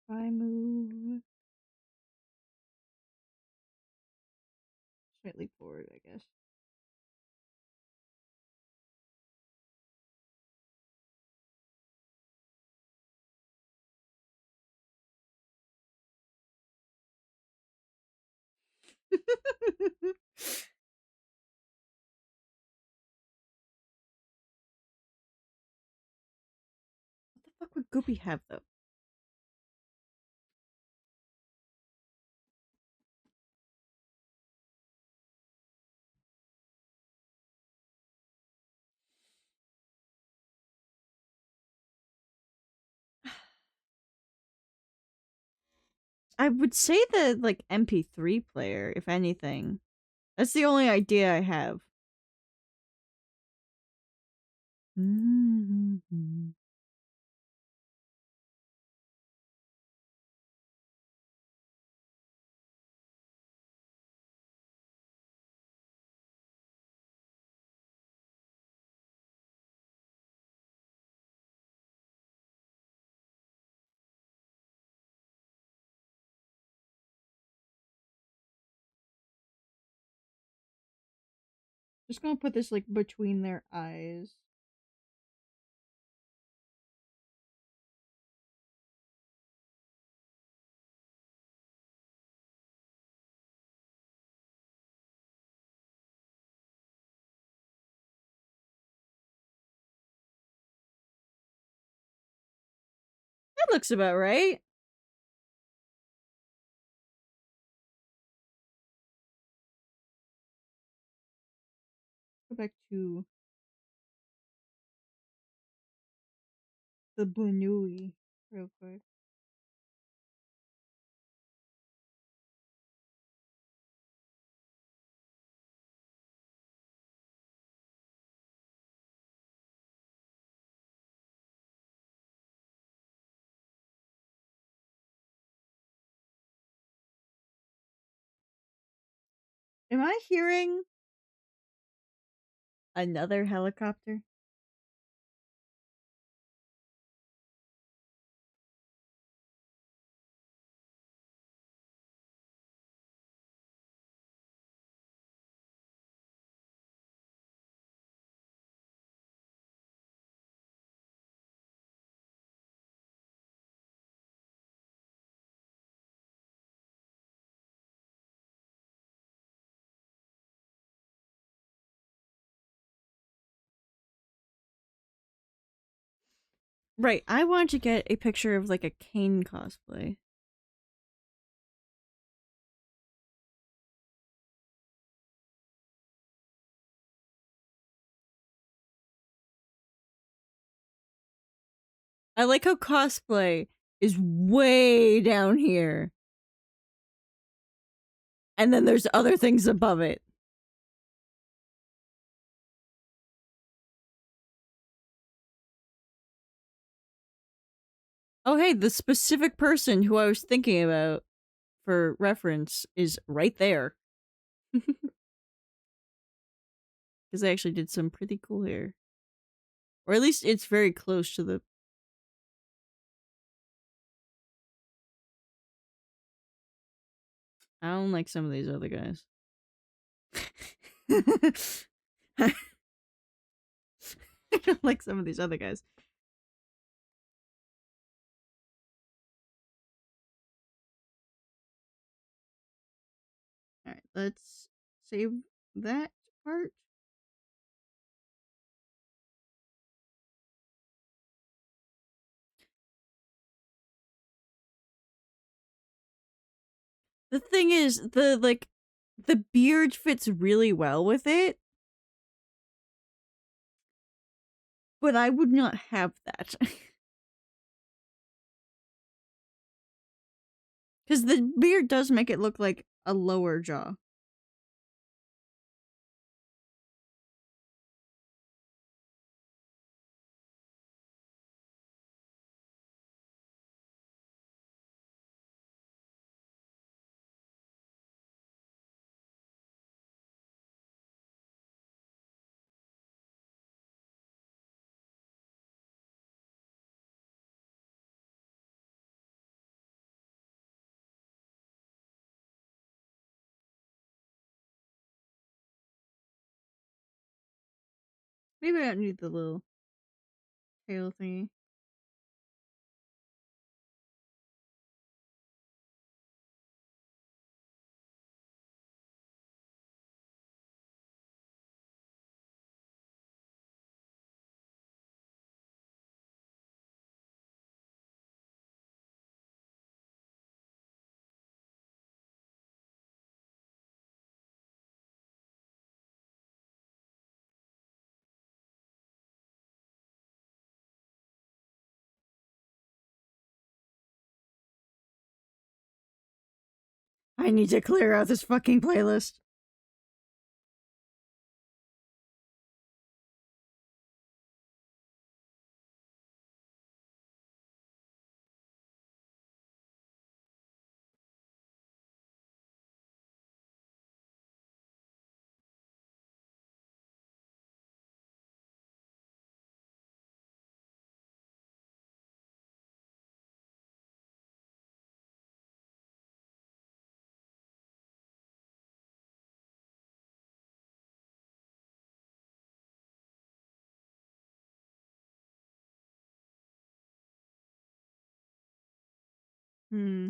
If I move slightly forward, I guess. What the fuck would Goopy have though? I would say the like MP3 player, if anything. That's the only idea I have. Mm-hmm. Just gonna put this like between their eyes. That looks about right. Go back to the Bunui real quick. Am I hearing another helicopter? Right, I wanted to get a picture of like a Kane cosplay. I like how cosplay is way down here. And then there's other things above it. Oh, hey, the specific person who I was thinking about for reference is right there. Because they actually did some pretty cool hair. Or at least it's very close to the... I don't like some of these other guys. I don't like some of these other guys. Alright, let's save that part. The thing is, the beard fits really well with it. But I would not have that. Because the beard does make it look like a lower jaw. Maybe I don't need the little tail thingy. I need to clear out this fucking playlist. Hmm.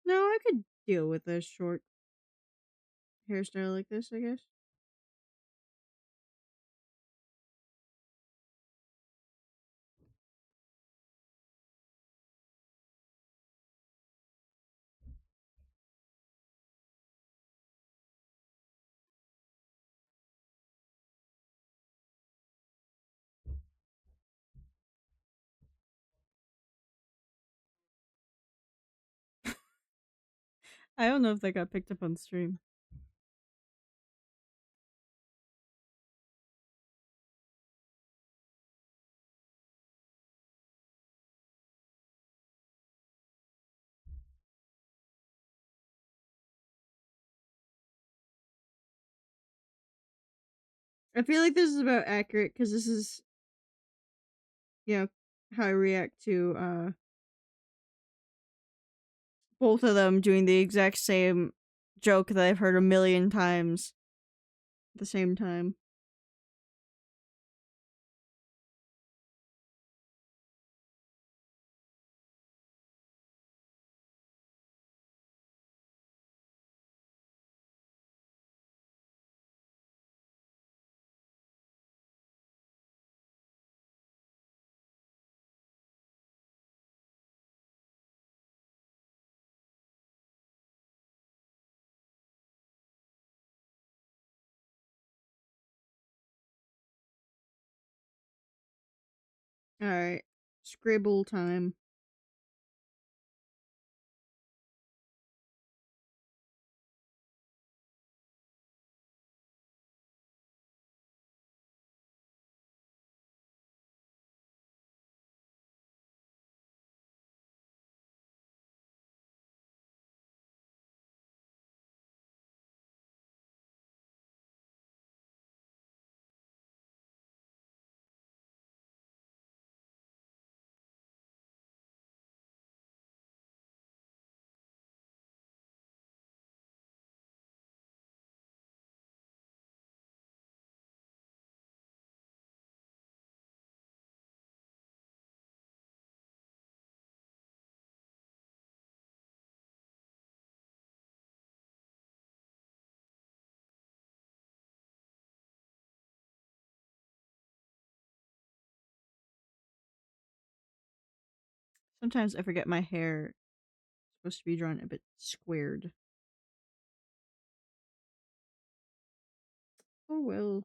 No, I could deal with a short hairstyle like this, I guess. I don't know if that got picked up on stream. I feel like this is about accurate because this is, how I react to both of them doing the exact same joke that I've heard a million times at the same time. Alright. Scribble time. Sometimes I forget my hair is supposed to be drawn a bit squared. Oh well.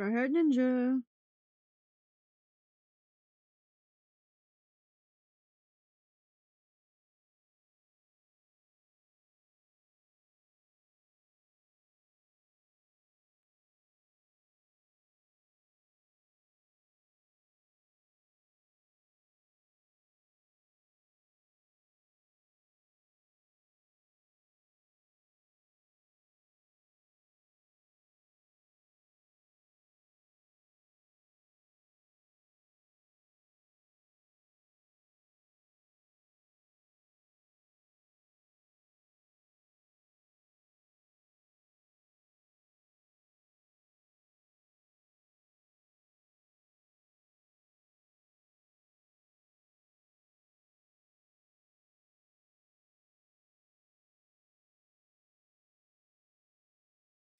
Try hard ninja.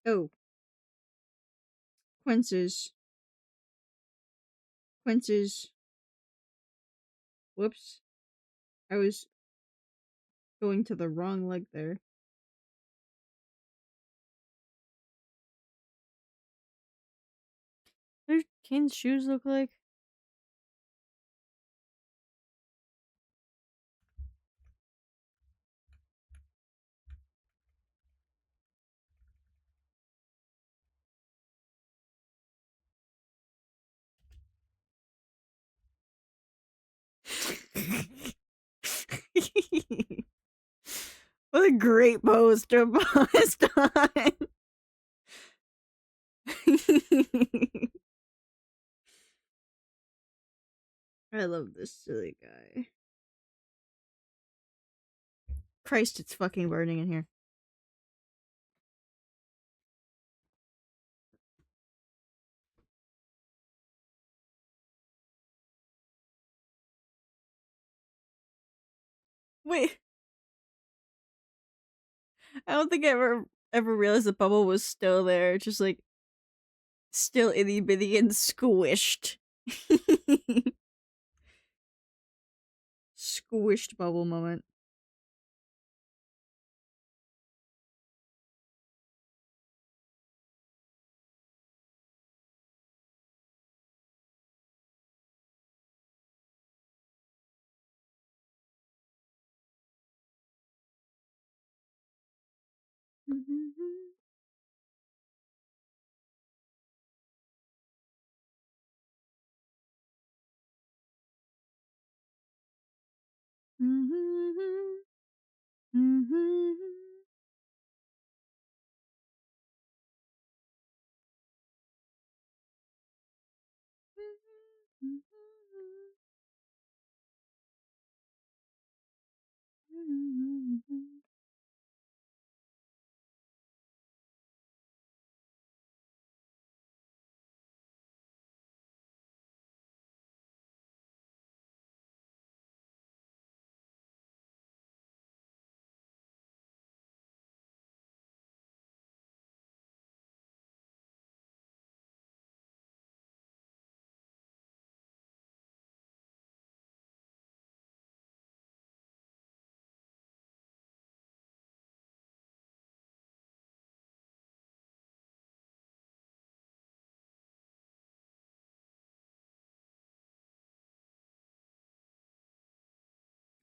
Oh, quinces. Quinces. Whoops. I was going to the wrong leg there. What do Kane's shoes look like? What a great pose to post on. I love this silly guy. Christ, it's fucking burning in here. Wait. I don't think I ever realized the bubble was still there, just like still itty bitty and squished. Squished bubble moment.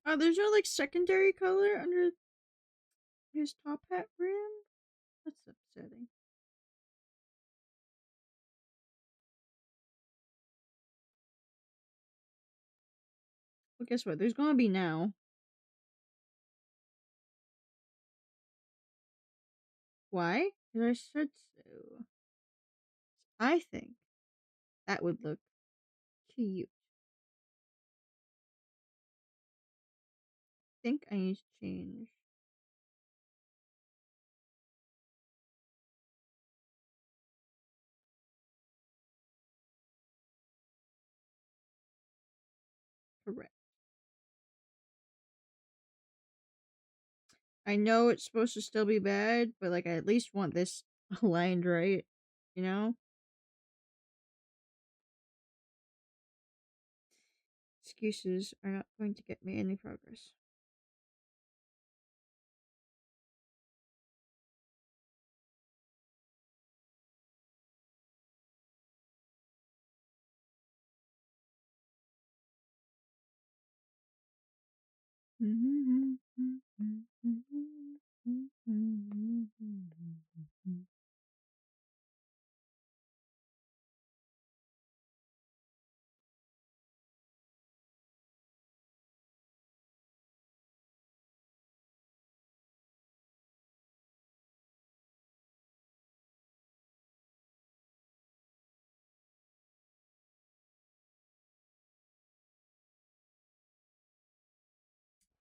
Oh, there's no like secondary color under his top hat rim? That's upsetting. Well, guess what? There's gonna be now. Why? Because I said so. I think that would look cute. I think I need to change. Correct. I know it's supposed to still be bad, but like I at least want this aligned right, you know? Excuses are not going to get me any progress.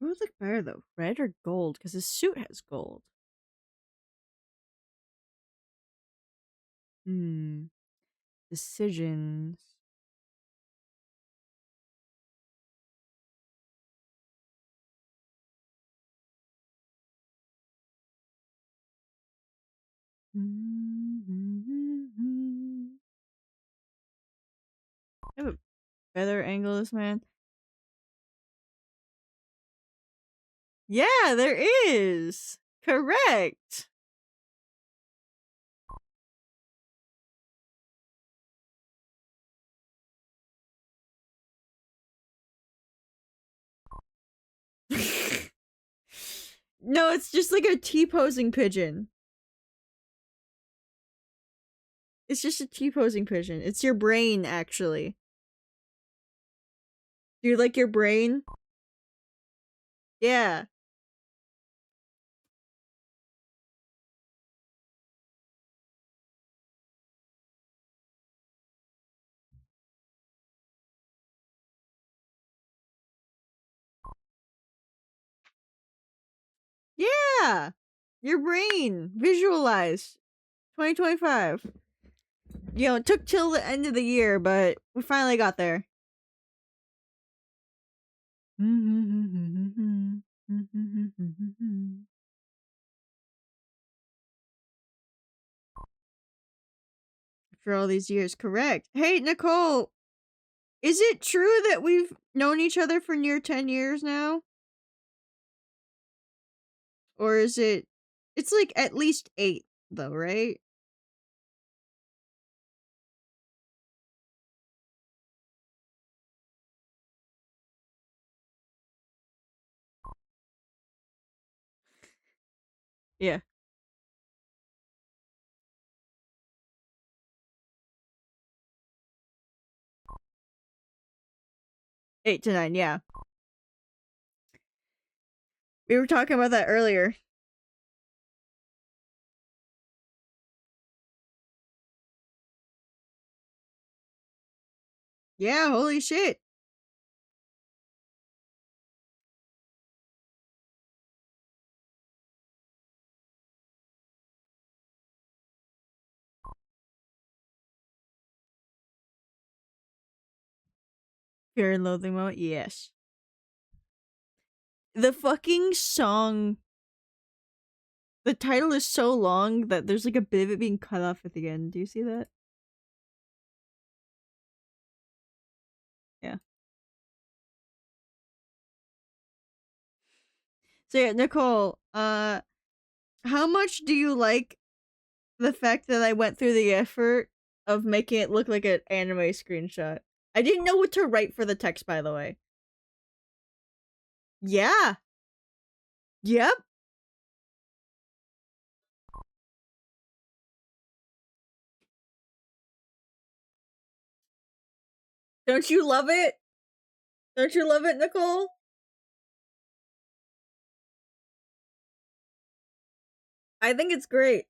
What would look better though? Red or gold? Because his suit has gold. Decisions. I have a better angle of this man. Yeah, there is. Correct. No, it's just like a T-posing pigeon. It's just a T-posing pigeon. It's your brain, actually. Do you like your brain? Yeah. Yeah! Your brain. Visualize. 2025. You know, it took till the end of the year, but we finally got there. For all these years, correct. Hey, Nicole, is it true that we've known each other for near 10 years now? Or is it... It's like at least 8, though, right? Yeah. 8 to 9, yeah. We were talking about that earlier. Yeah, holy shit. Fear and Loathing moment, yes. The fucking song... The title is so long that there's like a bit of it being cut off at the end. Do you see that? Yeah. So yeah, Nicole, how much do you like the fact that I went through the effort of making it look like an anime screenshot? I didn't know what to write for the text, by the way. Yeah. Yep. Don't you love it? Don't you love it, Nicole? I think it's great.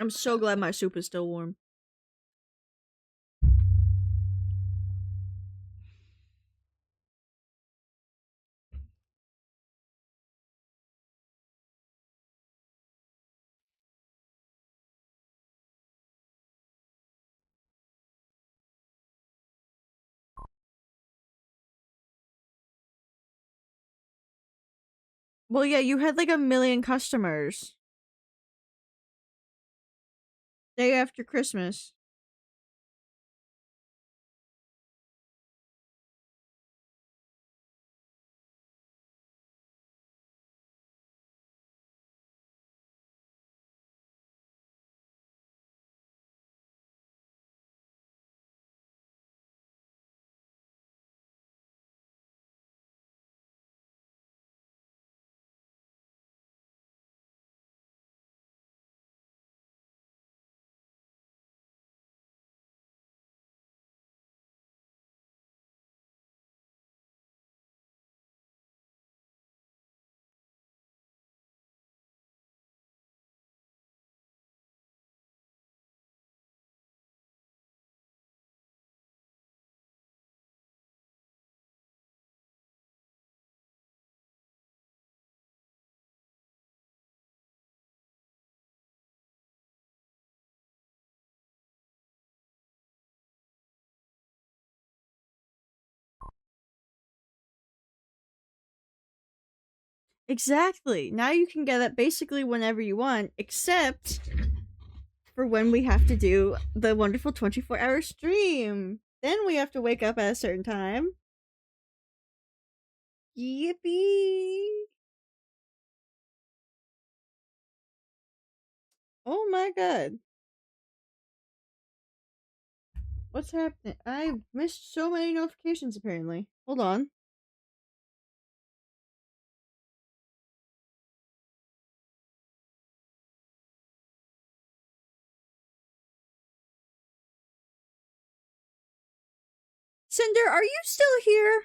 I'm so glad my soup is still warm. Well, yeah, you had like 1,000,000 customers. Day after Christmas. Exactly. Now you can get it basically whenever you want, except for when we have to do the wonderful 24-hour stream. Then we have to wake up at a certain time. Yippee! Oh my god. What's happening? I missed so many notifications apparently. Hold on. Cinder, are you still here?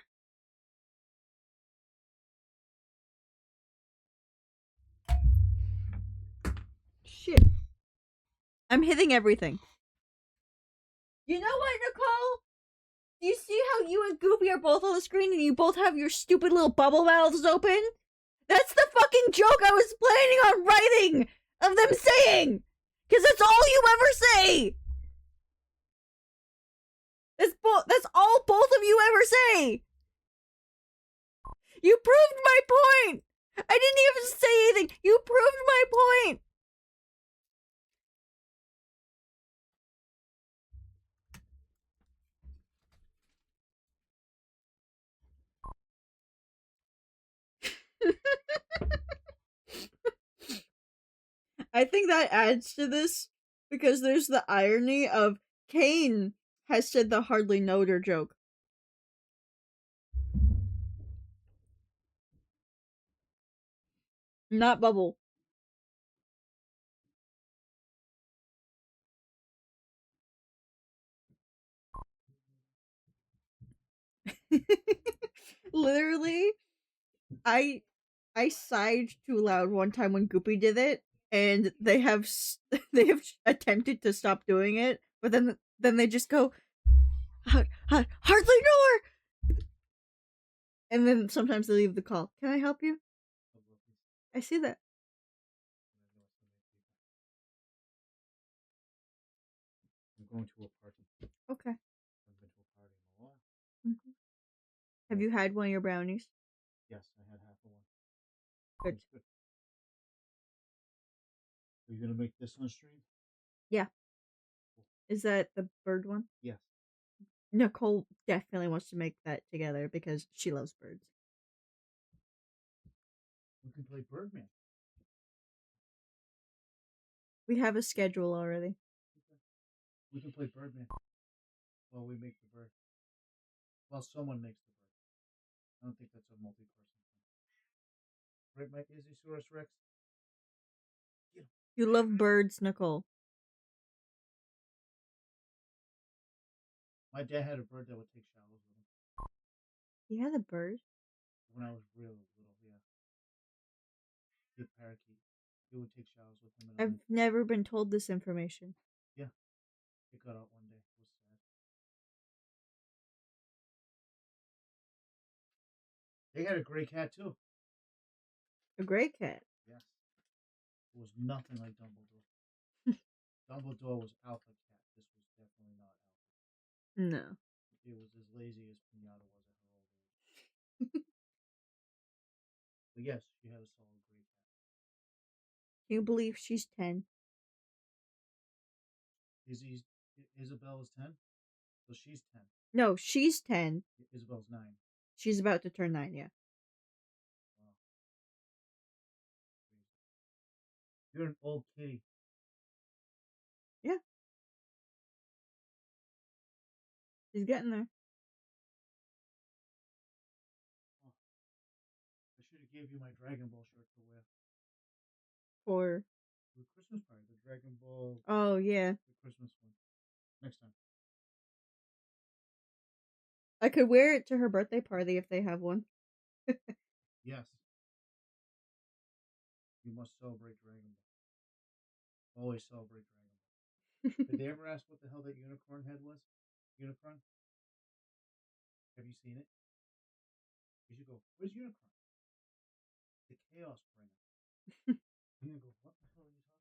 Shit. I'm hitting everything. You know what, Nicole? Do you see how you and Goopy are both on the screen and you both have your stupid little bubble mouths open? That's the fucking joke I was planning on writing of them saying! Because that's all you ever say! That's all both of you ever say! You proved my point! I didn't even say anything! You proved my point! I think that adds to this because there's the irony of Kane has said the hardly knowed her joke. Not Bubble. Literally, I sighed too loud one time when Goopy did it, and they have they have attempted to stop doing it, but then they just go, hardly know her, and then sometimes they leave the call. Can I help you? I see that. I'm going to a party. Okay. I've been to a party in a while. Mm-hmm. Have you had one of your brownies? Yes, I had half of one. Good. Good. Are you gonna make this on stream? Yeah. Is that the bird one? Yes. Nicole definitely wants to make that together because she loves birds. We can play Birdman. We have a schedule already. Okay. We can play Birdman while we make the bird. While someone makes the bird. I don't think that's a multi-person thing. Right, my Izzysaurus Rex? You love birds, Nicole. My dad had a bird that would take showers with him. You had a bird? When I was real little, yeah. The parakeet. He would take showers with him. And I've never been told this information. yeah. It got out one day. It was sad. They had a gray cat too. A gray cat? Yes. It was nothing like Dumbledore. Dumbledore was alpha cat. This was definitely not alpha. No. It was as lazy as Pinata was at her old age. But yes, she had a solid gray cat. Can you believe she's 10? Isabel is 10? So she's 10. No, she's 10. Isabel's 9. She's about to turn 9, yeah. Wow. You're an old kitty. Yeah. She's getting there. Oh. I should have gave you my Dragon Ball shirt to wear. For The Christmas party. The Dragon Ball. Oh, yeah. The Christmas one. Next time. I could wear it to her birthday party if they have one. Yes. You must celebrate Dragon Ball. Always celebrate Dragon Ball. Did they ever ask what the hell that unicorn head was? Unicron? Have you seen it? You should go, where's Unicron? The Chaos Bringer. And you go, what the hell are you talking about?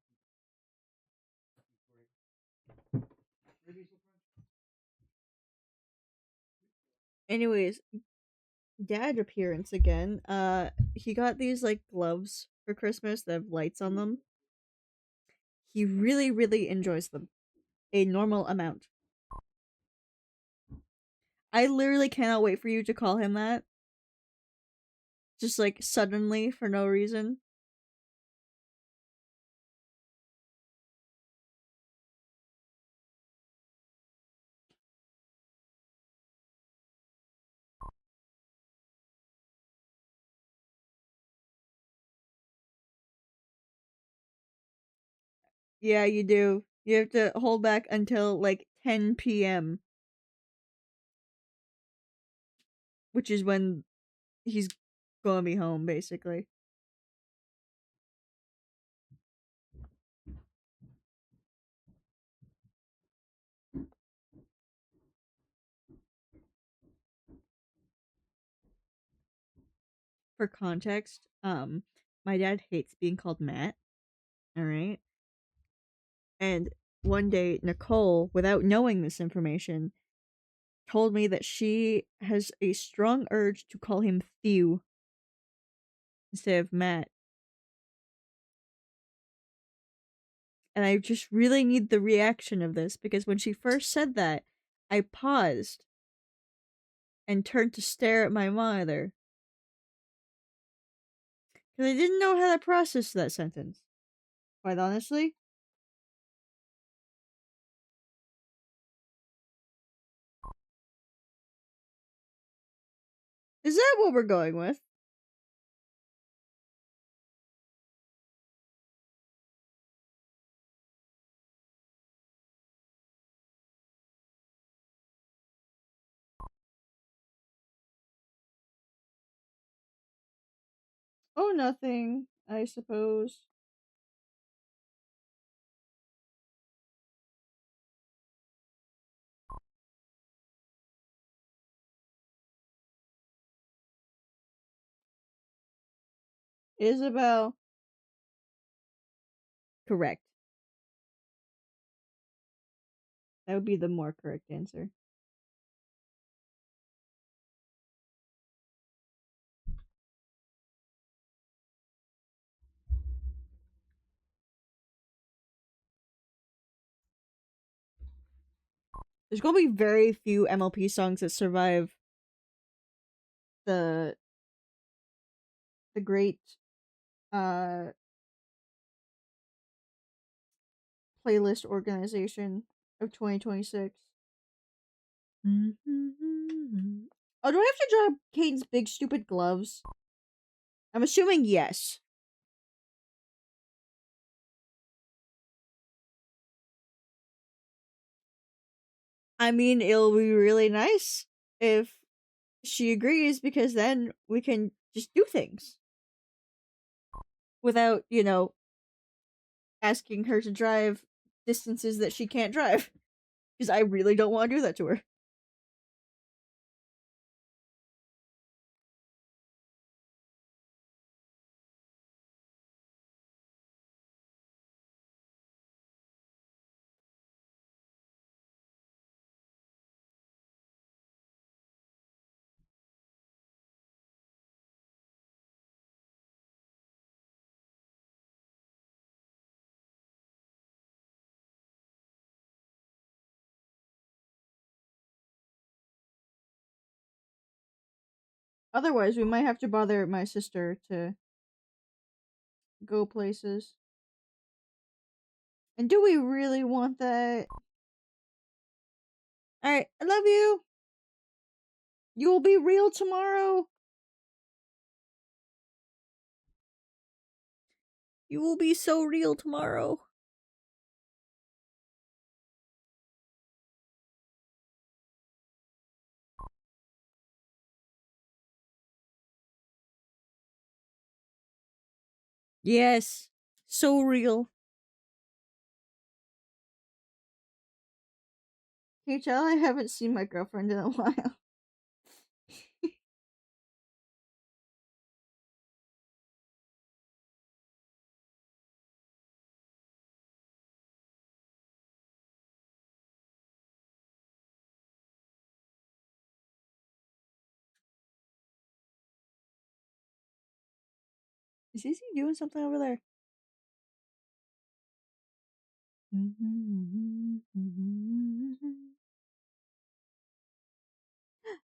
Anyways, dad appearance again. He got these like gloves for Christmas that have lights on them. He really, really enjoys them. A normal amount. I literally cannot wait for you to call him that. Just like suddenly for no reason. Yeah, you do. You have to hold back until like 10 p.m., which is when he's gonna be home, basically. For context, my dad hates being called Matt. All right. And one day, Nicole, without knowing this information, told me that she has a strong urge to call him Thew instead of Matt. And I just really need the reaction of this because when she first said that, I paused and turned to stare at my monitor because I didn't know how to process that sentence. Quite honestly. Is that what we're going with? Oh, nothing, I suppose. Isabel. Correct. That would be the more correct answer. There's gonna be very few MLP songs that survive the great uh playlist organization of 2026. Oh, do I have to draw Kane's big stupid gloves? I'm assuming yes. I mean, it'll be really nice if she agrees because then we can just do things without, asking her to drive distances that she can't drive. Because I really don't want to do that to her. Otherwise, we might have to bother my sister to go places. And do we really want that? Alright, I love you. You will be real tomorrow. You will be so real tomorrow. Yes. So real. Can you tell I haven't seen my girlfriend in a while? Is Izzy doing something over there?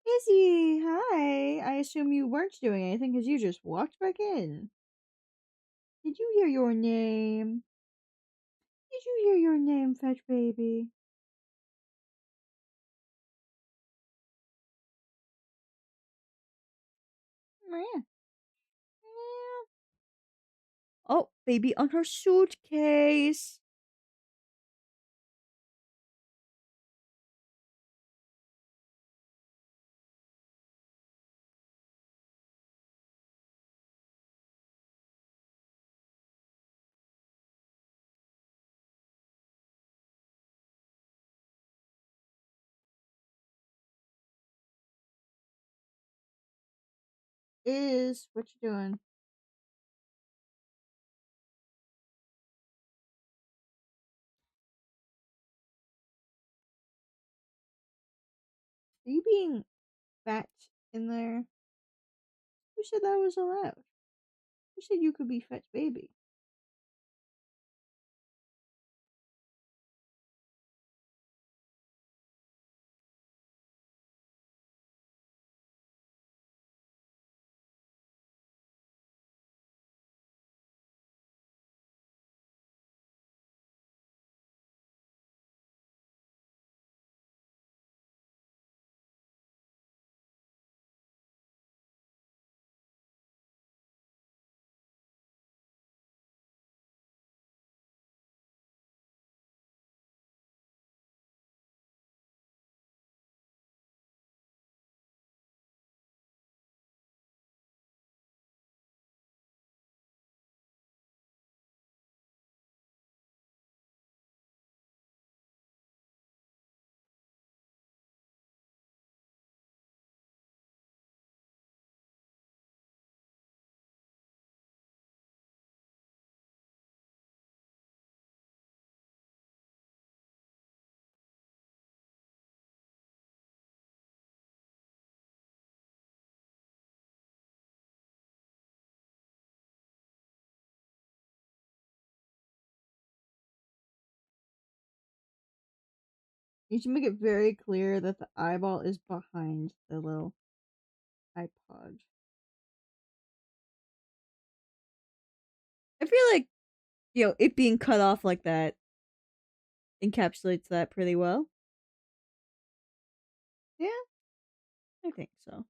Izzy, hi. I assume you weren't doing anything because you just walked back in. Did you hear your name? Did you hear your name, Fetch Baby? Meow. Meow. Oh, baby on her suitcase. Is what you doing? Are you being fat in there? Who said that was allowed? Who said you could be Fetch Baby? You should make it very clear that the eyeball is behind the little iPod. I feel like, it being cut off like that encapsulates that pretty well. Yeah, I think so.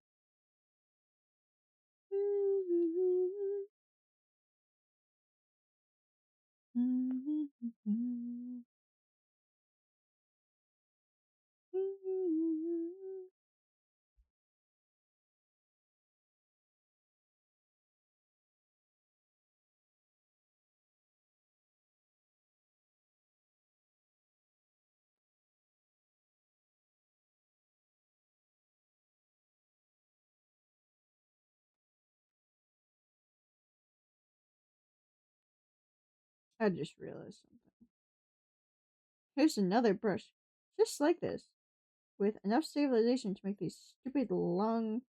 I just realized something. Here's another brush, just like this, with enough stabilization to make these stupid long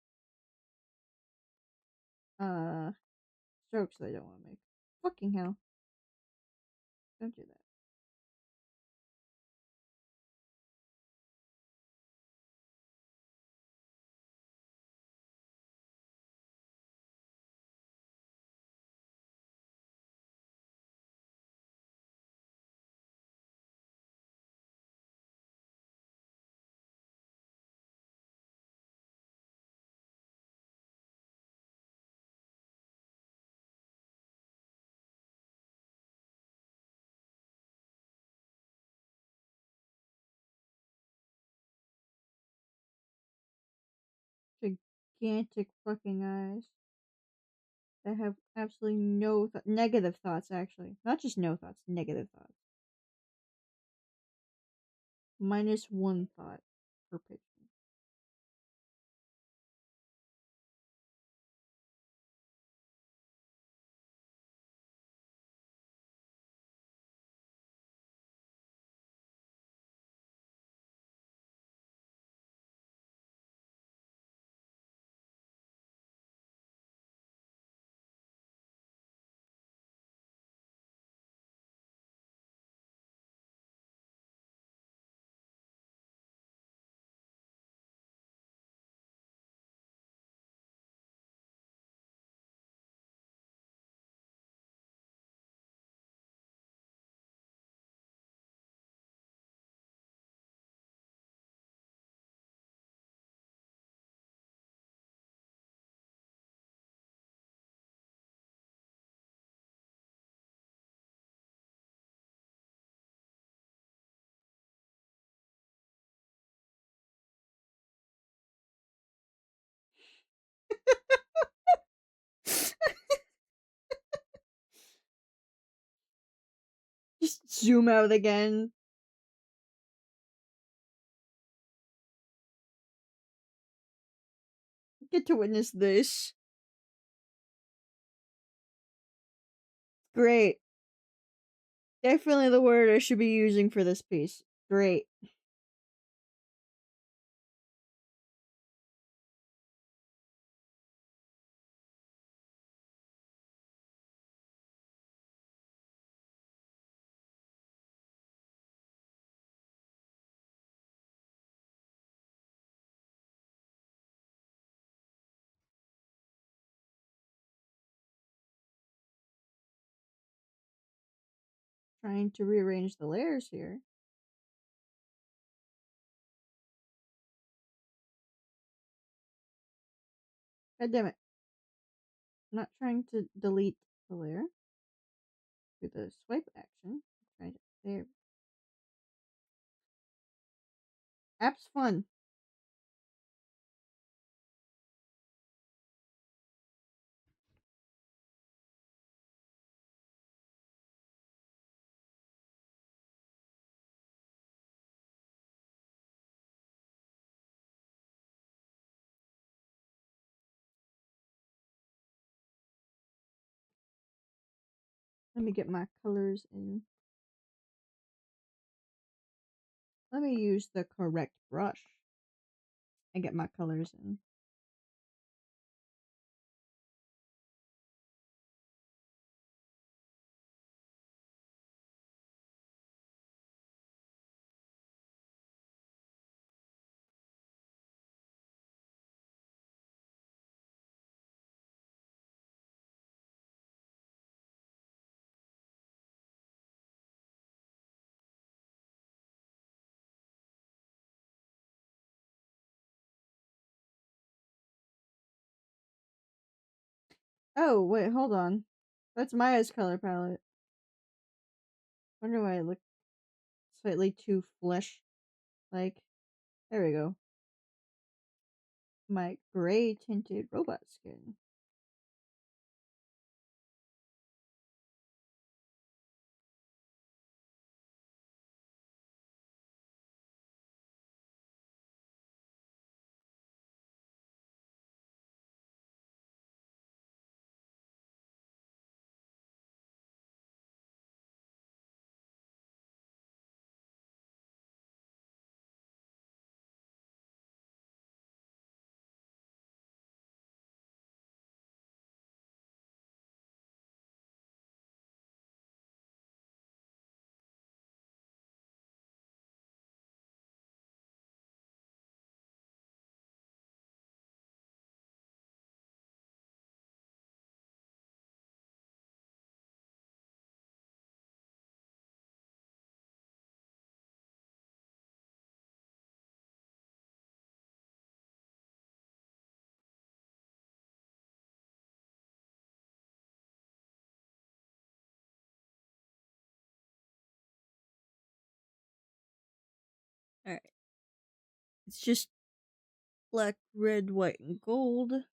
strokes that I don't want to make. Fucking hell. Don't do that. Gigantic fucking eyes that have absolutely no negative thoughts, actually. Not just no thoughts, negative thoughts. -1 thought per picture. zoom out again. Get to witness this. Great. Definitely the word I should be using for this piece. Great. Trying to rearrange the layers here. God damn it. I'm not trying to delete the layer. Do the swipe action. Right there. App's fun. Let me get my colors in. Let me use the correct brush and get my colors in. Oh, wait, hold on. That's Maya's color palette. Wonder why it looked slightly too flesh-like. There we go. My gray tinted robot skin. Alright. It's just black, red, white, and gold.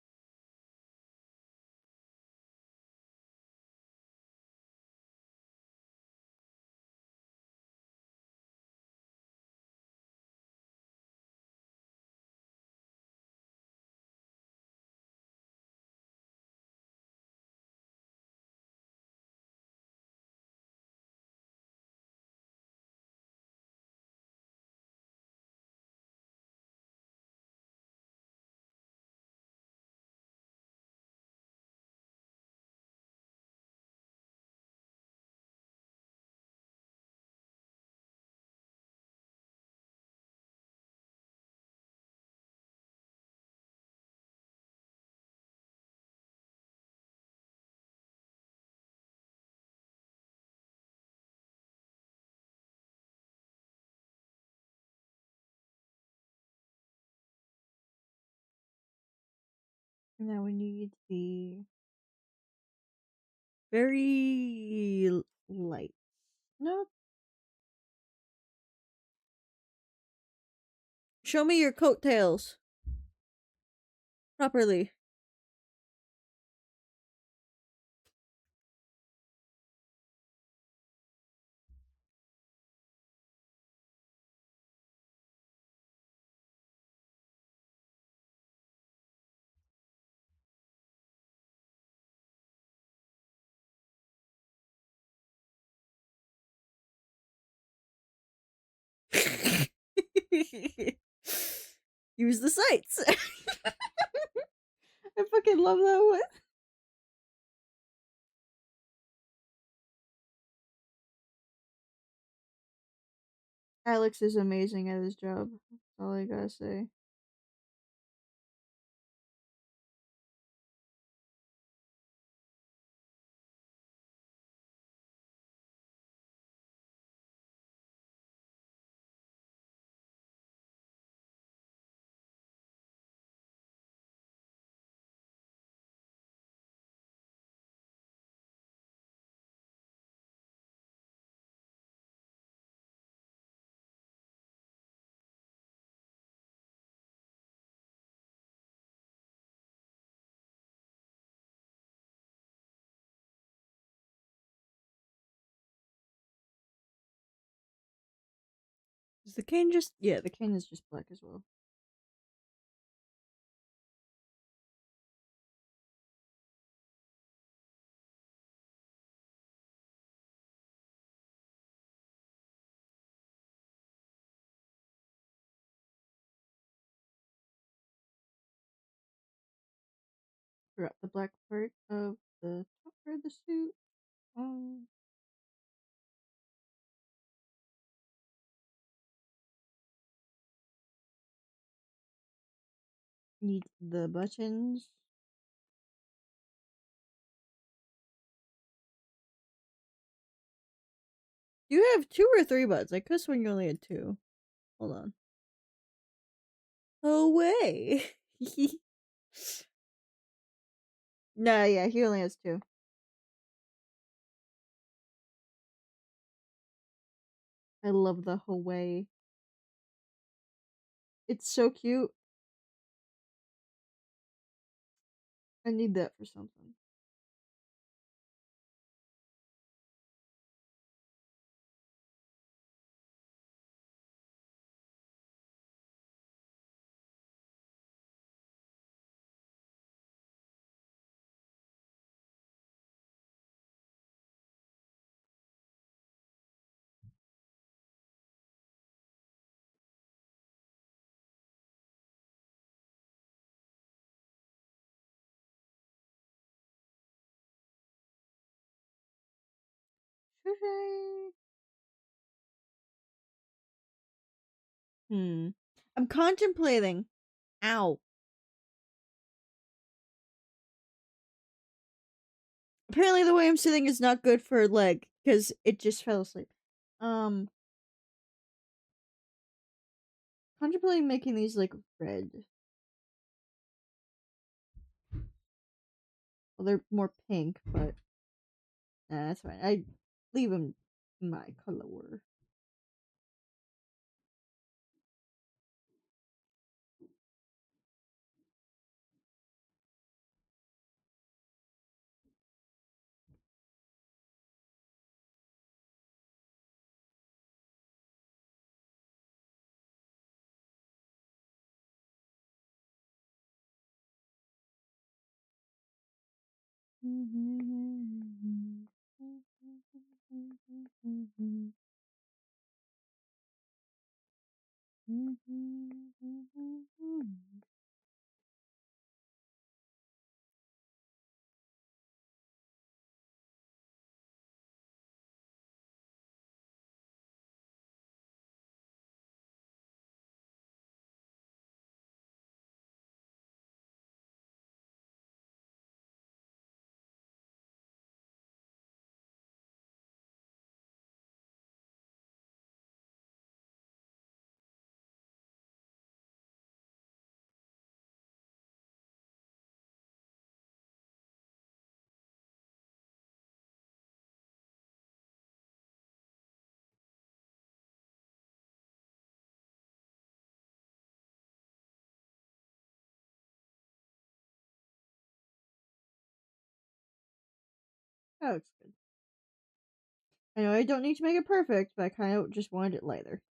Now we need the very light. No. Show me your coattails. Properly. Use the sights. I fucking love that one. Alex is amazing at his job. That's all I gotta say. Is the cane just... Yeah, the cane is just black as well. Forgot the black part of the top part of the suit. Oh. Need the buttons. You have 2 or 3 buttons. I could swear you only had 2. Hold on. Away. Nah, yeah, he only has 2. I love the Hawaii. It's so cute. I need that for something. Should I? I'm contemplating. Ow. Apparently the way I'm sitting is not good for a leg, because it just fell asleep. Contemplating making these, like, red. Well, they're more pink, but... Nah, that's fine. I leave them my color. That looks good. I know I don't need to make it perfect, but I kind of just wanted it lighter.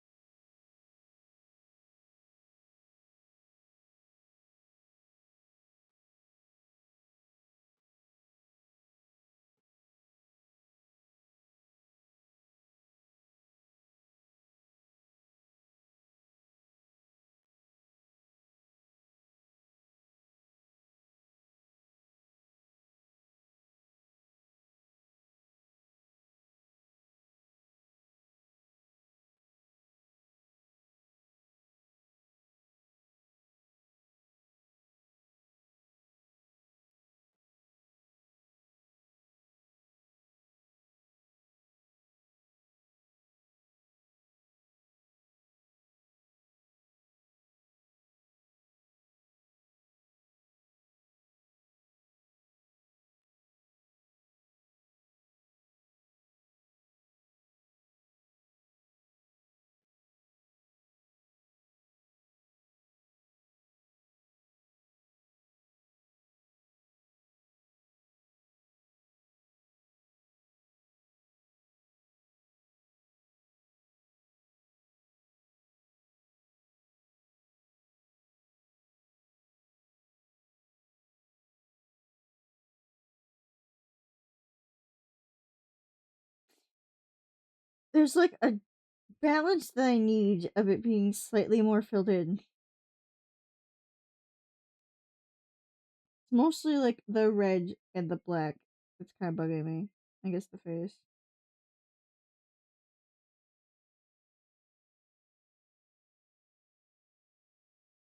there's like a balance that I need of it being slightly more filled in. It's mostly like the red and the black. It's kind of bugging me. I guess the face.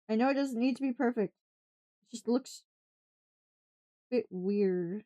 I know it doesn't need to be perfect. It just looks a bit weird.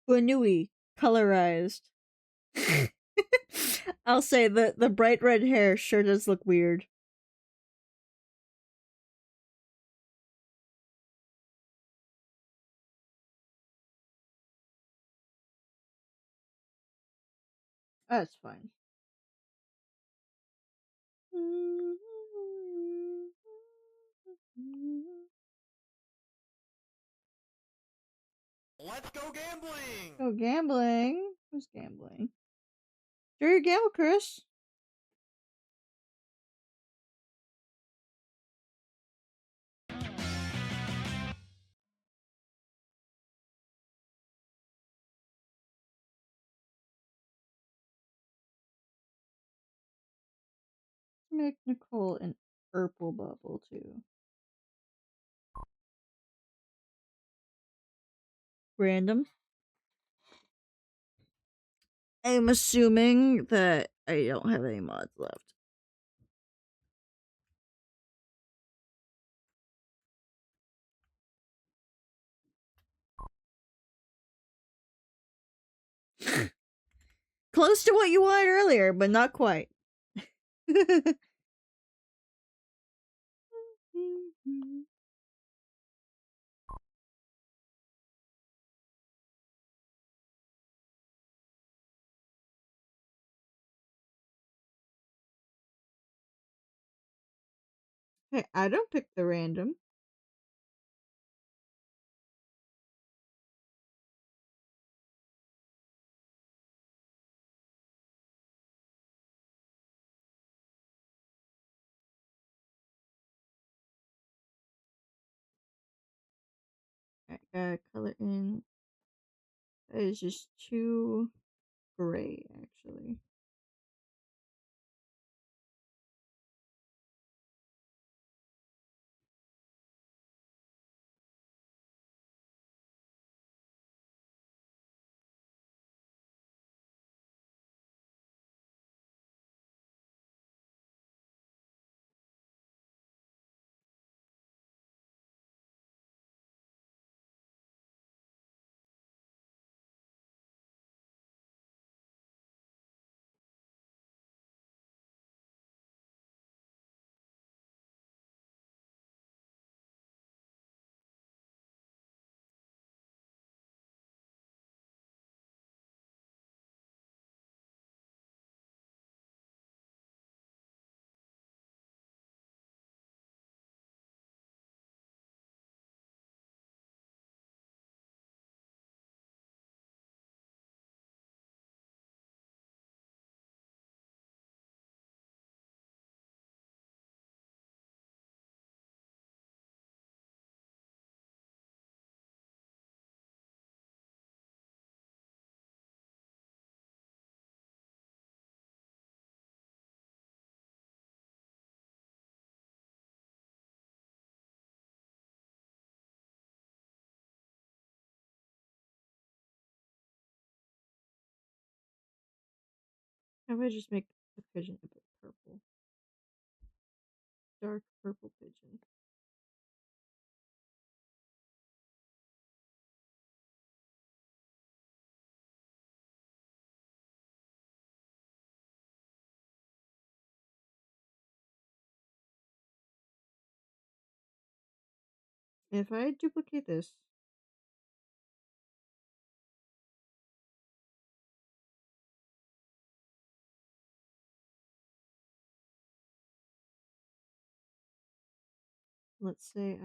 Bunui colorized. I'll say the bright red hair sure does look weird. That's fine. Let's go gambling! Go gambling. Who's gambling? Sure, you gamble, Chris. Make Nicole an purple bubble too. Random. I'm assuming that I don't have any mods left. Close to what you wanted earlier, but not quite. Hey, I don't pick the random. I gotta color in. That is just too gray, actually. How about I just make the pigeon a bit purple? Dark purple pigeon. If I duplicate this, let's say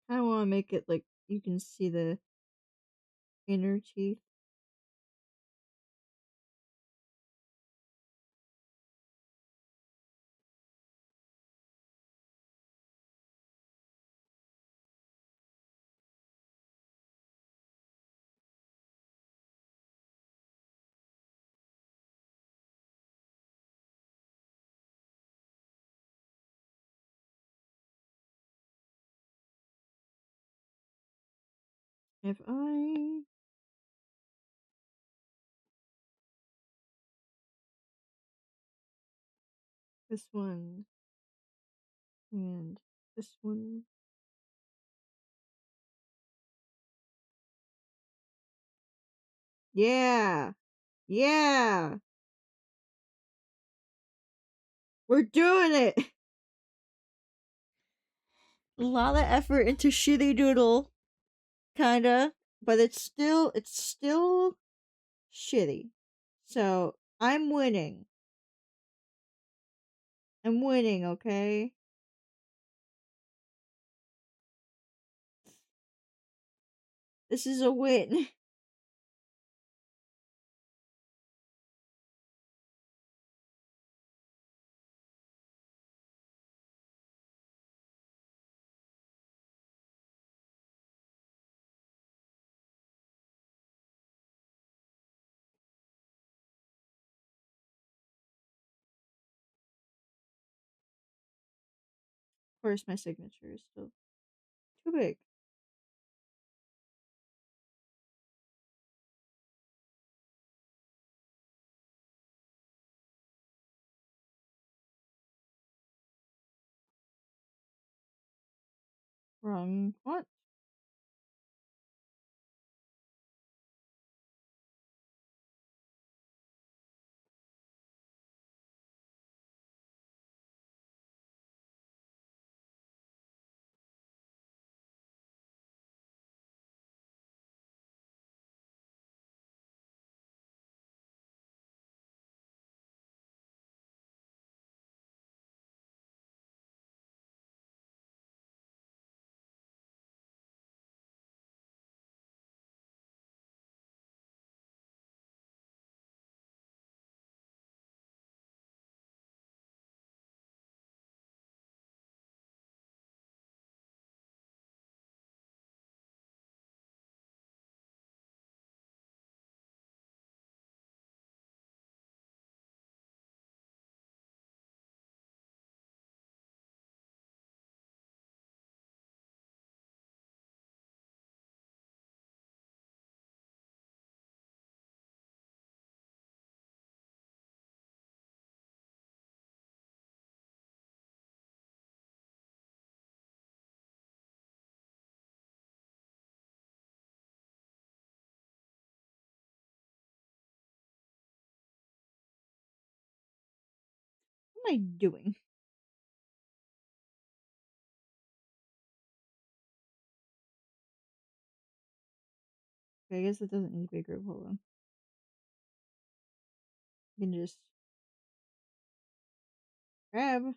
I want to make it like you can see the inner teeth. If I this one and this one, yeah, yeah, we're doing it. A lot of effort into shitty doodle, kinda, but it's still shitty. So I'm winning. I'm winning, okay? This is a win. Of course, my signature is still too big. Wrong font. What am I doing? Okay, I guess it doesn't need bigger. Hold on. You can just grab.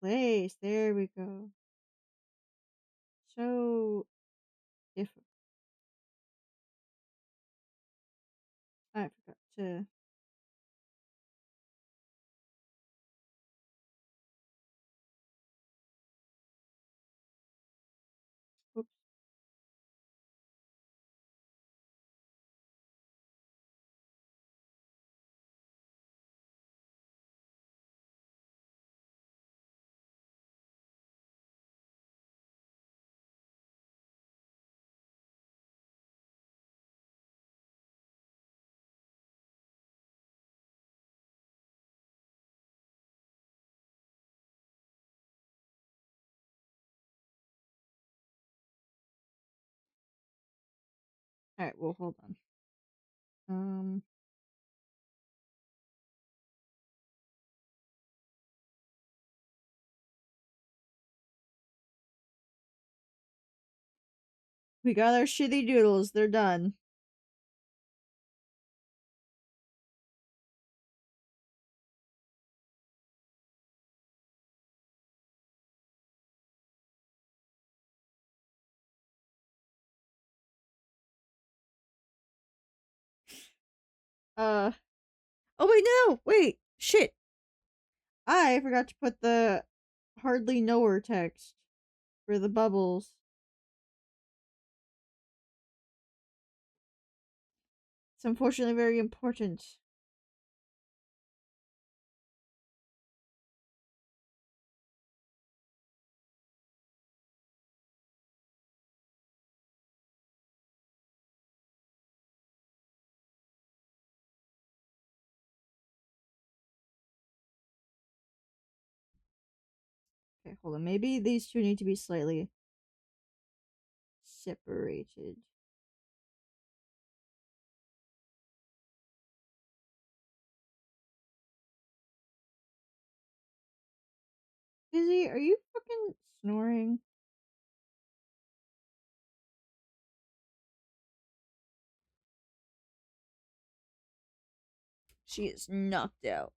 place. There we go. So different. I forgot to. Oops. All right. Well, hold on. We got our shitty doodles. They're done. Oh wait, no, wait, shit. I forgot to put the hardly knower text for the bubbles. It's unfortunately very important. Okay, hold on. Maybe these two need to be slightly separated. Izzy, are you fucking snoring? She is knocked out.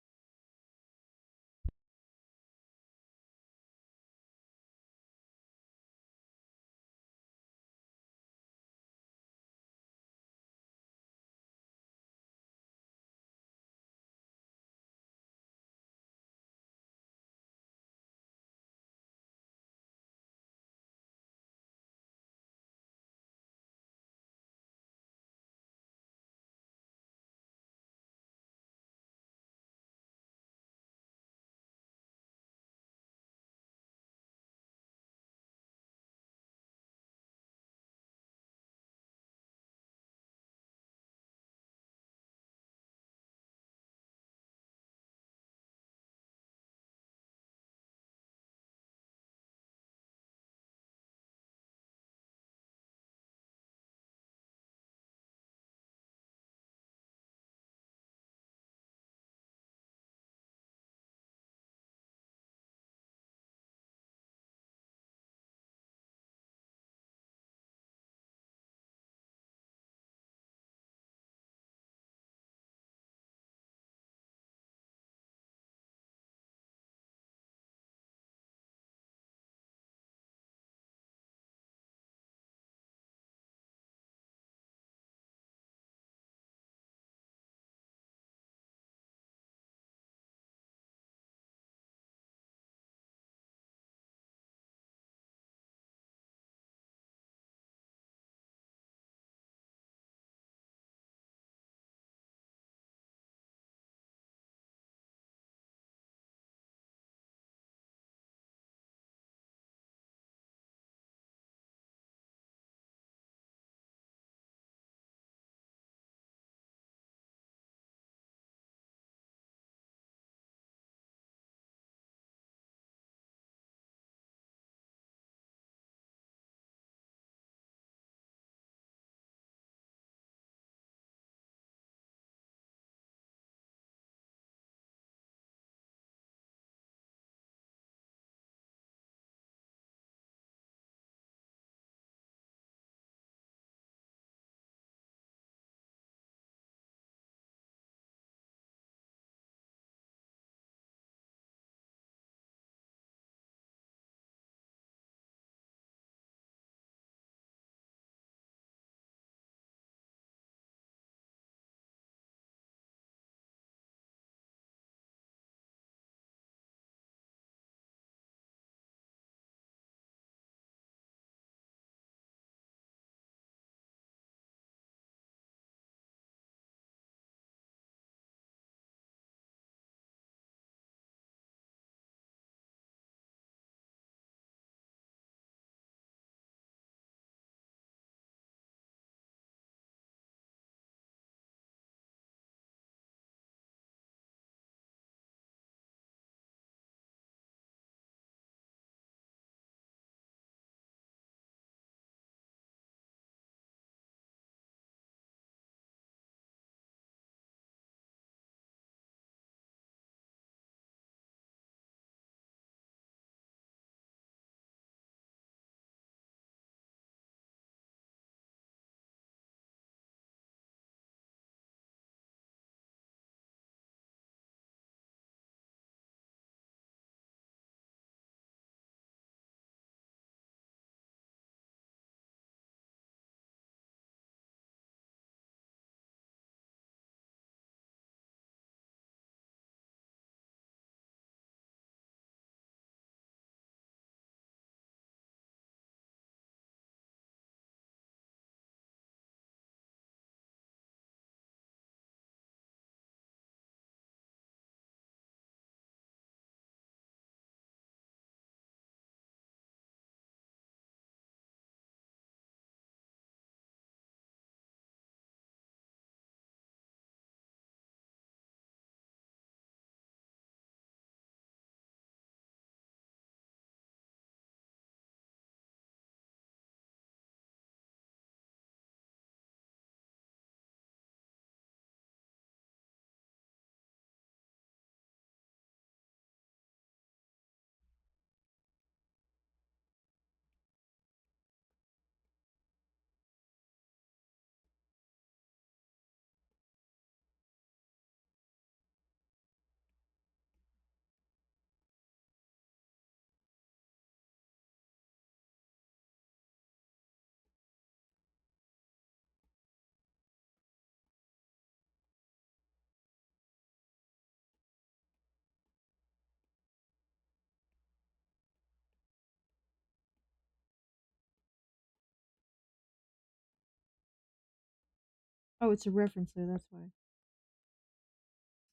Oh, it's a reference there, that's why.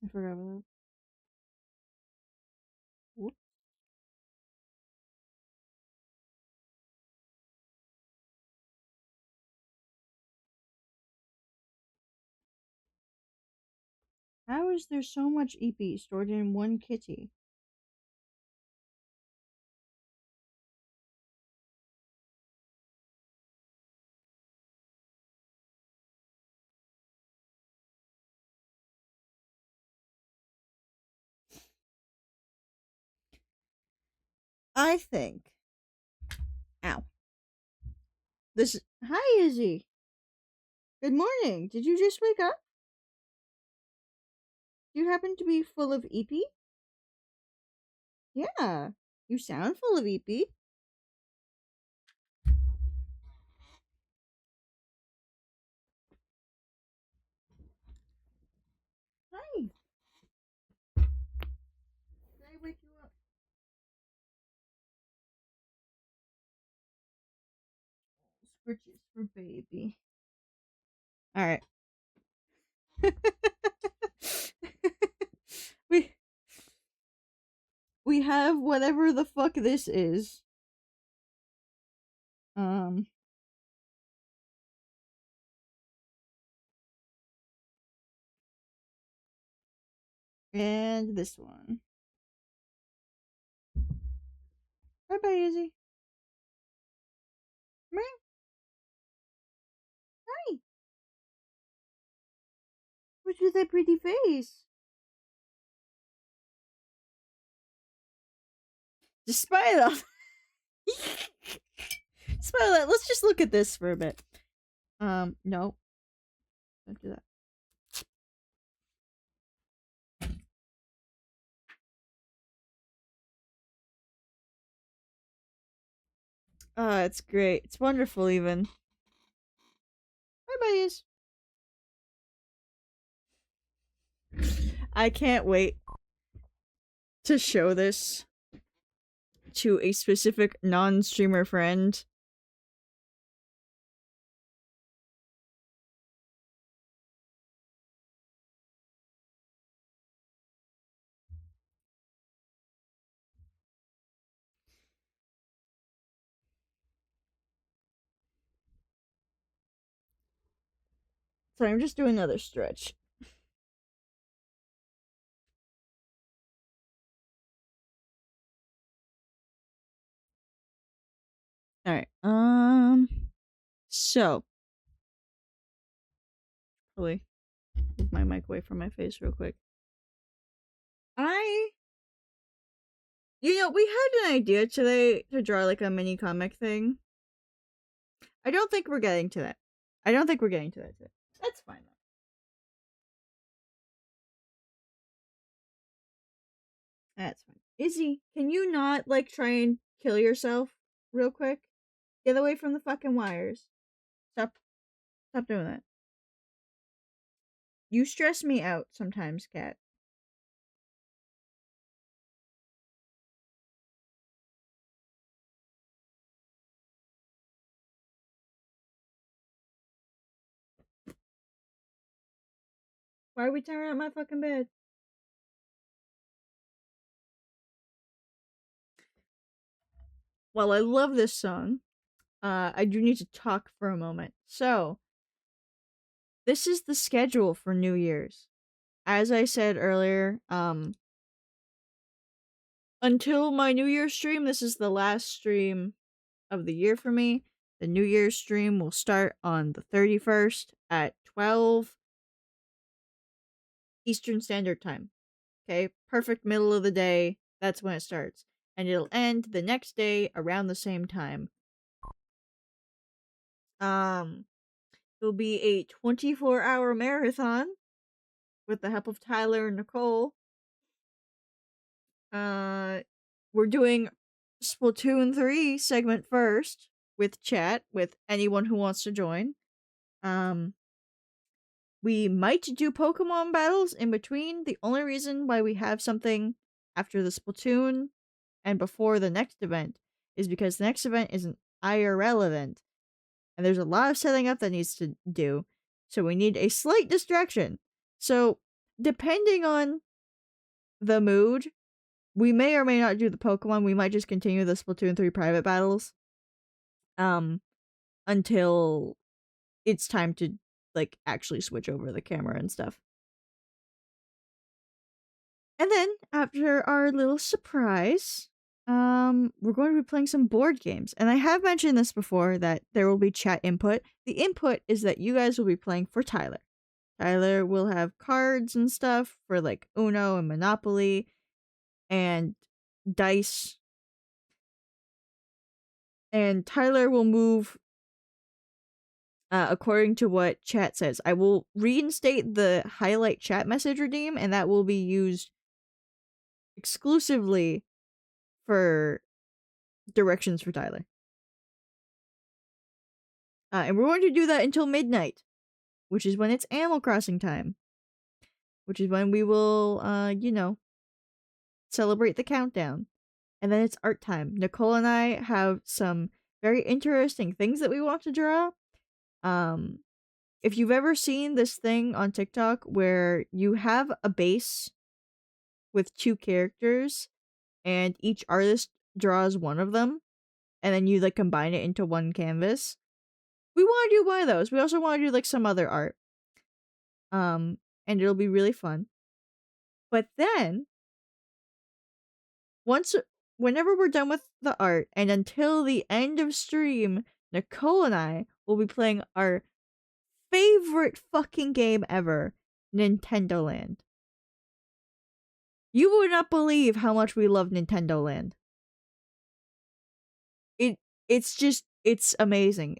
I forgot about that. Whoops. How is there so much EP stored in one kitty? I think. Ow. This. Hi, Izzy. Good morning. Did you just wake up? You happen to be full of EP? Yeah. You sound full of EP. Hi. Did I wake you up? Scritches for baby. Alright. we we have whatever the fuck this is. And this one. Bye bye, Izzy. Meow. Hi. What's with that pretty face? Despite all despite all that, let's just look at this for a bit. No. Don't do that. It's great. It's wonderful even. Bye bye. I can't wait to show this to a specific non-streamer friend. So I'm just doing another stretch. Alright, so. Probably move my mic away from my face real quick. We had an idea today to draw like a mini comic thing. I don't think we're getting to that. Today. That's fine though. That's fine. Izzy, can you not like try and kill yourself real quick? Get away from the fucking wires. Stop doing that. You stress me out sometimes, cat. Why are we tearing out my fucking bed? Well, I love this song. I do need to talk for a moment. So, this is the schedule for New Year's. As I said earlier, until my New Year's stream, this is the last stream of the year for me. The New Year's stream will start on the 31st at 12 Eastern Standard Time. Okay, perfect middle of the day. That's when it starts. And it'll end the next day around the same time. It'll be a 24-hour marathon with the help of Tyler and Nicole. We're doing Splatoon 3 segment first with chat with anyone who wants to join. We might do Pokemon battles in between. The only reason why we have something after the Splatoon and before the next event is because the next event is an IRL event. And there's a lot of setting up that needs to do. So we need a slight distraction. So depending on the mood, we may or may not do the Pokemon. We might just continue the Splatoon 3 private battles. Until it's time to like actually switch over the camera and stuff. And then after our little surprise, we're going to be playing some board games. And I have mentioned this before that there will be chat input. The input is that you guys will be playing for Tyler. Tyler will have cards and stuff for like Uno and Monopoly and dice. And Tyler will move according to what chat says. I will reinstate the highlight chat message redeem, and that will be used exclusively for directions for Tyler. And we're going to do that until midnight, which is when it's Animal Crossing time. Which is when we will, celebrate the countdown. And then it's art time. Nicole and I have some very interesting things that we want to draw. If you've ever seen this thing on TikTok where you have a base with 2 characters and each artist draws one of them and then you like combine it into one canvas, we want to do one of those. We also want to do like some other art. And it'll be really fun. But then whenever we're done with the art and until the end of stream, Nicole and I will be playing our favorite fucking game ever, Nintendo Land. You would not believe how much we love Nintendo Land. It's amazing.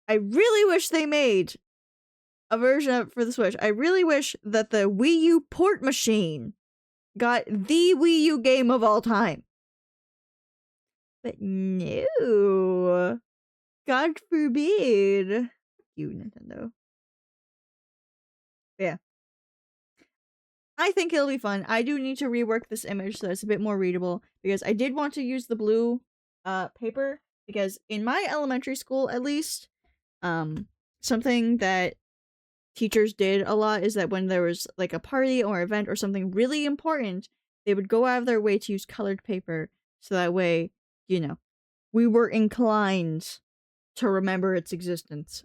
I really wish they made a version of it for the Switch. I really wish that the Wii U port machine got the Wii U game of all time. But no. God forbid. You, Nintendo. Yeah. I think it'll be fun. I do need to rework this image so it's a bit more readable, because I did want to use the blue paper, because in my elementary school, at least, something that teachers did a lot is that when there was like a party or event or something really important, they would go out of their way to use colored paper, so that way, we were inclined to remember its existence.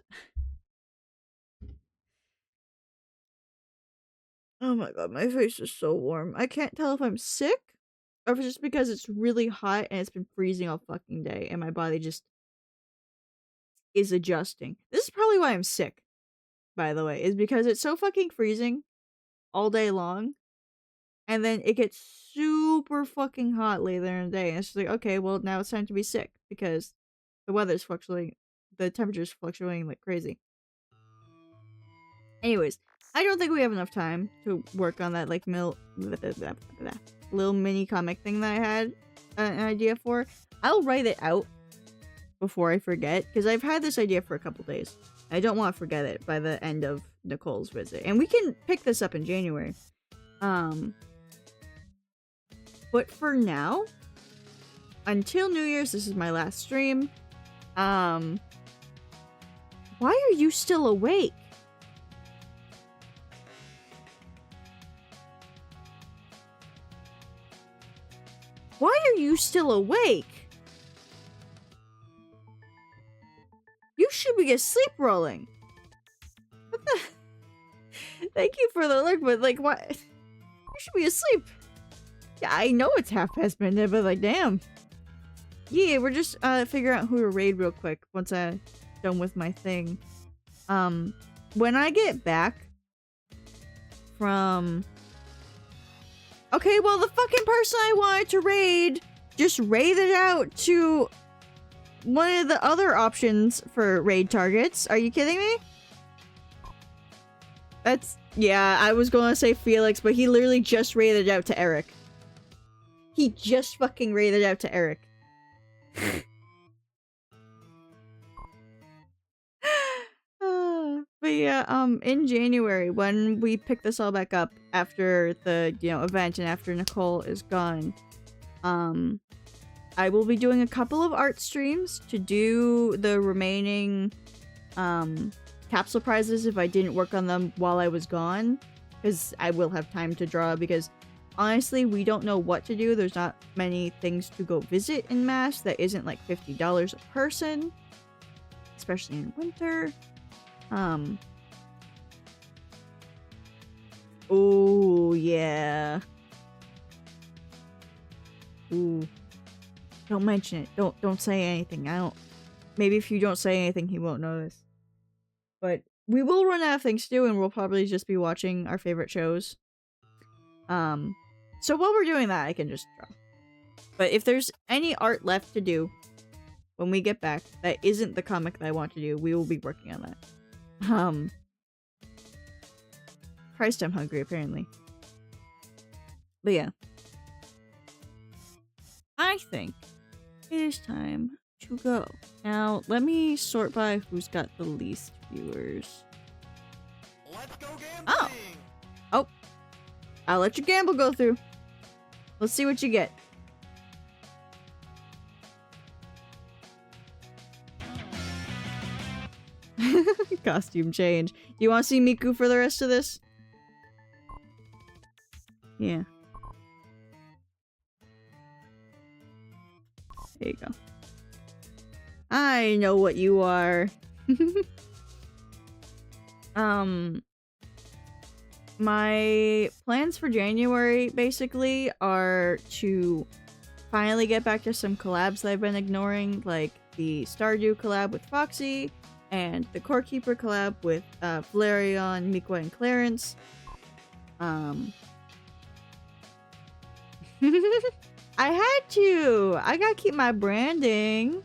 Oh my god, my face is so warm. I can't tell if I'm sick or if it's just because it's really hot and it's been freezing all fucking day and my body just is adjusting. This is probably why I'm sick, by the way, is because it's so fucking freezing all day long. And then it gets super fucking hot later in the day. And it's just like, okay, well, now it's time to be sick because the weather's fluctuating. The temperature's fluctuating like crazy. Anyways, I don't think we have enough time to work on that, like, little mini comic thing that I had an idea for. I'll write it out before I forget, because I've had this idea for a couple days. I don't want to forget it by the end of Nicole's visit. And we can pick this up in January. But for now, until New Year's, this is my last stream. Why are you still awake? Why are you still awake? You should be asleep rolling. What the? Thank you for the look, but like, what? You should be asleep. Yeah, I know it's midnight, but like, damn. Yeah, we're just figuring out who to raid real quick once I'm done with my thing. When I get back from... Okay, well, the fucking person I wanted to raid just raided out to one of the other options for raid targets. Are you kidding me? That's... Yeah, I was gonna say Felix, but he literally just raided out to Eric. He just fucking raided out to Eric. But yeah, in January, when we pick this all back up after the, event and after Nicole is gone, I will be doing a couple of art streams to do the remaining capsule prizes if I didn't work on them while I was gone, because I will have time to draw, because honestly, we don't know what to do. There's not many things to go visit in Mass that isn't like $50 a person, especially in winter. Oh, yeah. Ooh. Don't mention it. Don't say anything. Maybe if you don't say anything, he won't notice. But we will run out of things to do, and we'll probably just be watching our favorite shows. So while we're doing that, I can just draw. But if there's any art left to do when we get back that isn't the comic that I want to do, we will be working on that. Christ, I'm hungry, apparently. But yeah. I think it is time to go. Now, let me sort by who's got the least viewers. Let's go gambling! Oh! I'll let your gamble go through. Let's see what you get. Costume change. You want to see Miku for the rest of this? Yeah. There you go. I know what you are. My plans for January basically are to finally get back to some collabs that I've been ignoring, like the Stardew collab with Foxy and the Core Keeper collab with Valerion, Mikwa, and Clarence. I had to! I gotta keep my branding.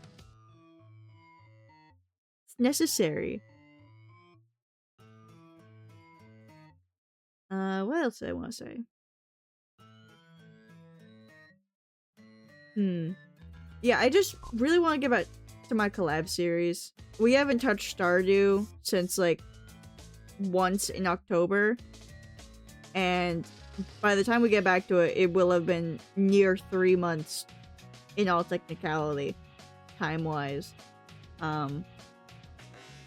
It's necessary. What else do I want to say? Yeah, I just really want to get back to my collab series. We haven't touched Stardew since, like, once in October. And by the time we get back to it, it will have been near 3 months in all technicality, time-wise. I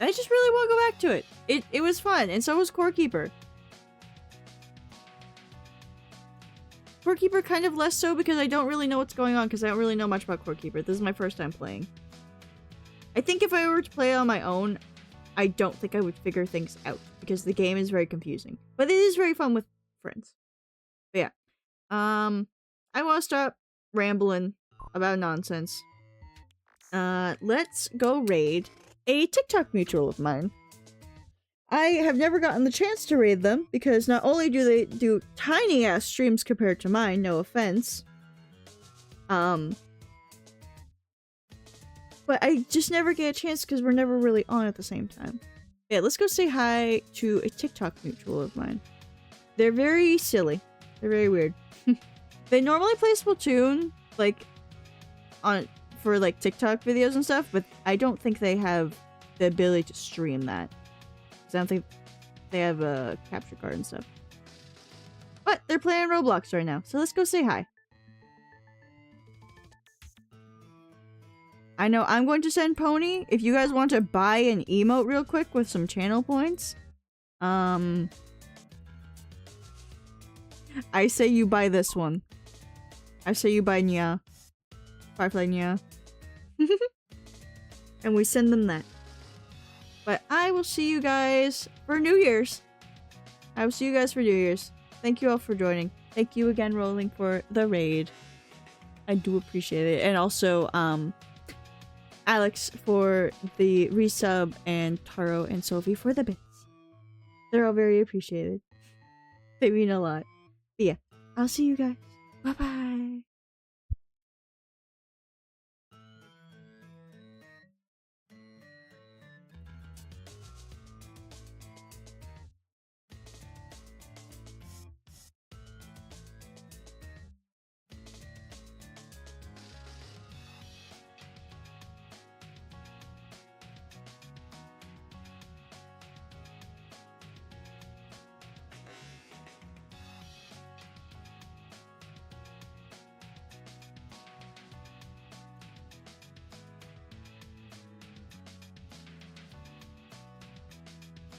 just really want to go back to it. It was fun, and so was Core Keeper. Core Keeper kind of less so because I don't really know what's going on, because I don't really know much about Core Keeper. This is my first time playing. I think if I were to play on my own, I don't think I would figure things out, because the game is very confusing. But it is very fun with friends. But yeah. I want to stop rambling about nonsense. Let's go raid a TikTok mutual of mine. I have never gotten the chance to raid them, because not only do they do tiny-ass streams compared to mine, no offense, but I just never get a chance because we're never really on at the same time. Yeah, let's go say hi to a TikTok mutual of mine. They're very silly. They're very weird. They normally play Splatoon, like, for, like, TikTok videos and stuff, but I don't think they have the ability to stream that. I don't think they have a capture card and stuff. But they're playing Roblox right now, so let's go say hi. I know I'm going to send Pony. If you guys want to buy an emote real quick with some channel points, I say you buy this one. I say you buy Nya. Firefly Nya. And we send them that. But I will see you guys for New Year's. I will see you guys for New Year's. Thank you all for joining. Thank you again, Rolling, for the raid. I do appreciate it. And also, Alex for the resub, and Taro and Sophie for the bits. They're all very appreciated. They mean a lot. But yeah, I'll see you guys. Bye-bye.